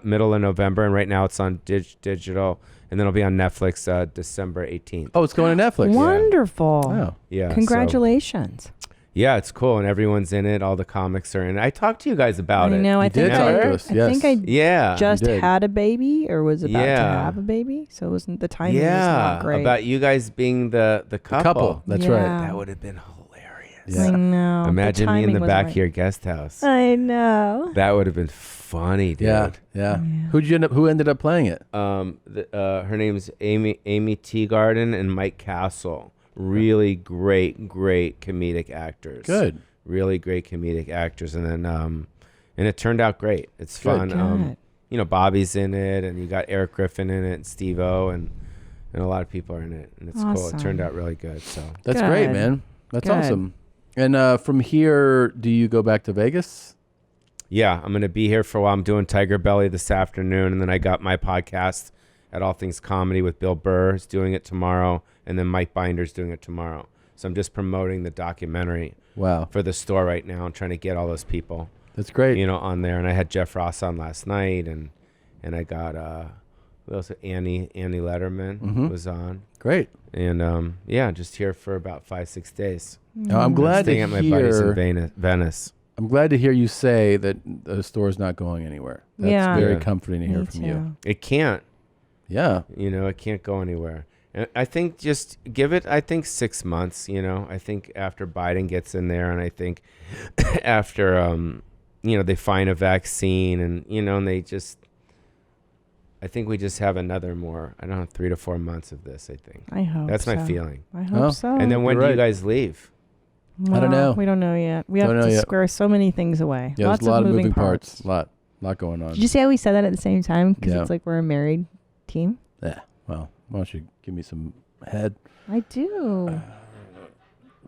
middle of November, and right now it's on digital, and then it'll be on Netflix December 18th. Oh, it's going to Netflix. Wonderful. Oh. Yeah. so- Congratulations. yeah, it's cool, and everyone's in it. All the comics are in it. I talked to you guys about I it. know. I think I think I Yeah. just You did. had a baby or was about to Yeah. have a baby, so it wasn't the timing was Yeah, not great. about you guys being the couple. couple, that's right. Yeah. That would have been hilarious. I know. The Imagine me in timing the wasn't back right. here guest house. I know. That would have been funny, dude. Yeah. Who ended up playing it? Her name's Amy Teagarden and Mike Castle. Really great comedic actors. Good. Really great comedic actors, and then and it turned out great. It's Good. fun. You know, Bobby's in it, and you got Eric Griffin in it, and Steve-O, and a lot of people are in it, and it's cool. It Awesome. turned out really good. So That's great, Good. man. That's Good. awesome. And from here, do you go back to Vegas? yeah, I'm gonna be here for a while. I'm doing Tiger Belly this afternoon, and then I got my podcast at All Things Comedy with Bill Burr is doing it tomorrow, and then Mike Binder's doing it tomorrow. So I'm just promoting the documentary. Wow. For the store right now and trying to get all those people. That's great. You know, on there. And I had Jeff Ross on last night, and I got who else? Annie Letterman Mhm. was on. Great. And yeah, just here for about 5-6 days. Now, I'm glad staying to at my buddies hear- in Venice. I'm glad to hear you say that the store's not going anywhere. That's Yeah. very Yeah. comforting to hear Me from you. too. It can't. Yeah. You know, it can't go anywhere. And I think just give it, 6 months, you know. I think after Biden gets in there, and I think after, you know, they find a vaccine, and, you know, and they just, I think we just have another more, 3 to 4 months of this, I think. I hope That's my so. feeling. I hope so. And then when You're do you right. guys leave? I don't know. We don't know yet. We Don't have know to yet. square so many things away. Yeah, Lots there's a lot of of moving parts. parts. Lot going on. Did you see how we said that at the same time? Because Yeah. it's like we're a married team. Yeah. Well, why don't you give me some head? I do.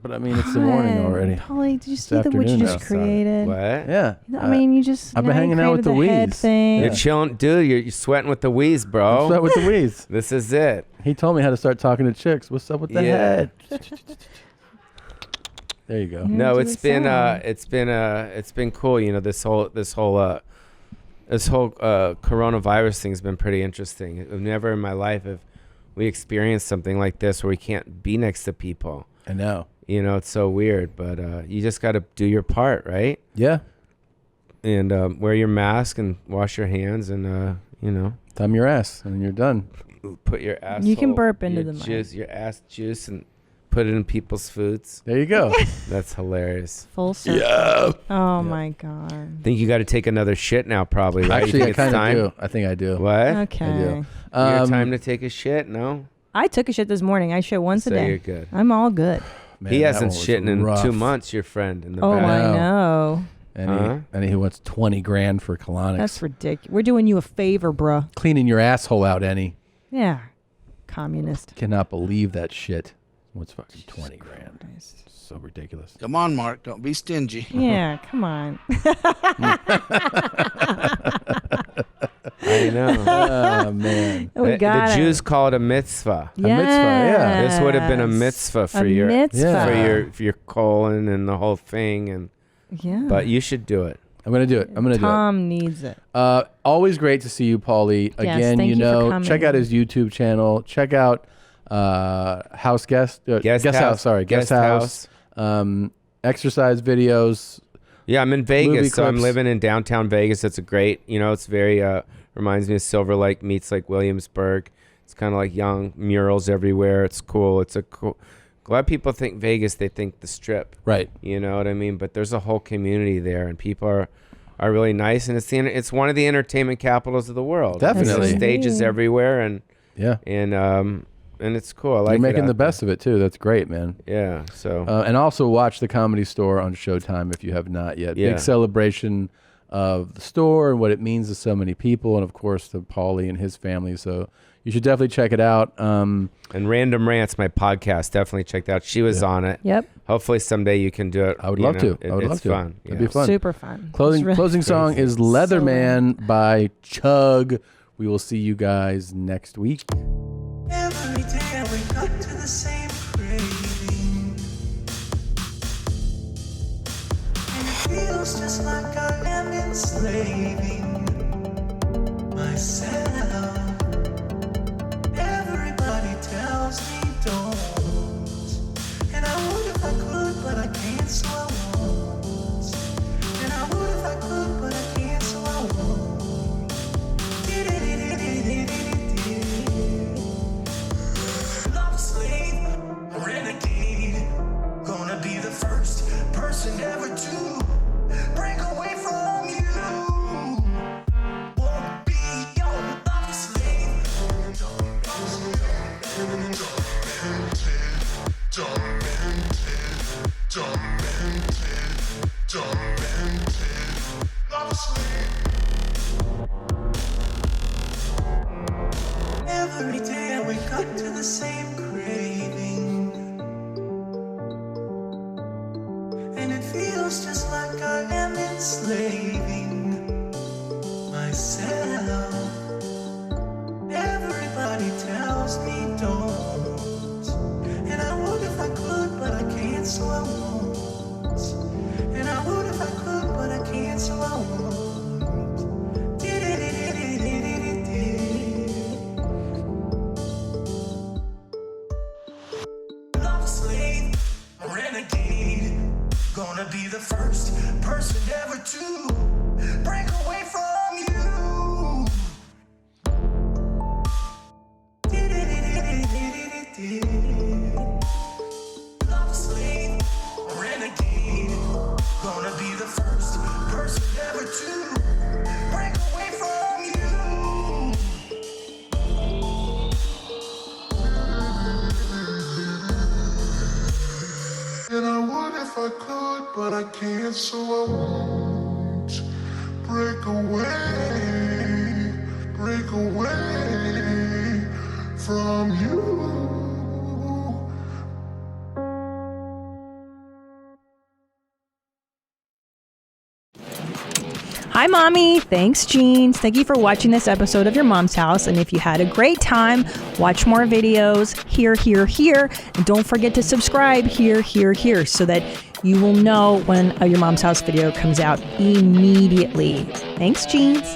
But I mean, it's the morning Hi. already. Pauly, did you It's see what you afternoon just now. created? What? Yeah. I mean, you just. I've been now you hanging out with created the head Wheeze. thing. You're chilling, dude. You're sweating with the wheeze, bro. What's up with the Wheeze? This is it. He told me how to start talking to chicks. What's up with the Yeah. head? There you go. No, do it's the been it's been cool. You know, this whole coronavirus thing's been pretty interesting. Never in my life have we experienced something like this where we can't be next to people. I know. You know, it's so weird, but you just got to do your part, right? Yeah. And wear your mask and wash your hands, and you know, Thumb your ass, and you're done. put your ass. You can burp into your the mic. juice, your ass juice, and put it in people's foods. There you go. That's hilarious. Full circle. Yeah. Oh my god. Think you got to take another shit now, probably, right? You Actually, I think it's kind of time? do. I think I do. What? Okay. I do. Your time to take a shit? No. I took a shit this morning. I shit once So a day. you're good. I'm all good. Man, He that hasn't one was shitting in rough. 2 months. Your friend in the Oh, back. I know. And he wants 20 grand for colonics. That's ridiculous. We're doing you a favor, bruh. Cleaning your asshole out, Annie. Yeah. Communist. Cannot believe that shit. What's fucking 20 grand? So ridiculous. Come on, Mark. Don't be stingy. Yeah, come on. I know. Oh, man. We The got it. Jews call it a mitzvah. A mitzvah, yeah. This would have been a Yes. mitzvah for A your mitzvah. for your colon and the whole thing, and Yeah. but you should do it. I'm going to do it. I'm going to do it. Tom needs it. Always great to see you, Pauly. Yes, Again, thank you you for know, coming. check out his YouTube channel. Check out Guest House. Exercise videos. Yeah, I'm in Movie Vegas, so I'm clips. living in downtown Vegas. It's a great, you know, it's very reminds me of Silver Lake meets like Williamsburg. It's kind of like young murals everywhere. It's cool. It's a cool. A lot of people think Vegas, they think the Strip. Right. You know what I mean? But there's a whole community there, and people are really nice, and it's one of the entertainment capitals of the world. Definitely. There's stages everywhere, and yeah, and and it's cool. I like You're making it the best of it too. That's great, man. Yeah. So and also watch the Comedy Store on Showtime if you have not yet. Yeah. Big celebration of the store and what it means to so many people, and of course to Pauly and his family. So you should definitely check it out. And Random Rants, my podcast, definitely check that out. She was on it. Yep. Hopefully someday you can do it. I would love to. I would love to. Fun. It'd be fun. Super fun. Closing song is Leatherman by Chug. We will see you guys next week. Every day I wake up to the same craving, and it feels just like I am enslaving myself. Everybody tells me don't, and I would if I could, but I can't, so I won't. And I would if I could, but I can't, so I won't. Love slave, renegade, gonna be the first person ever to break away from you. Won't be your love slave. Love slave. Every day I wake up to the same craving, and it feels just like I am enslaving myself. Everybody tells me don't, and I would if I could, but I can't, so I won't. And I would if I could, but I can't, so I won't. Love slave, renegade, gonna be the first person ever to break away from you. Love slave, renegade, gonna be the first person ever to break away from you. And I would if I could, but I can't, so I won't. Break away from you. Hi, Mommy. Thanks, Jeans. Thank you for watching this episode of Your Mom's House. And if you had a great time, watch more videos here, here, here. And don't forget to subscribe here, here, here so that you will know when a Your Mom's House video comes out immediately. Thanks, Jeans.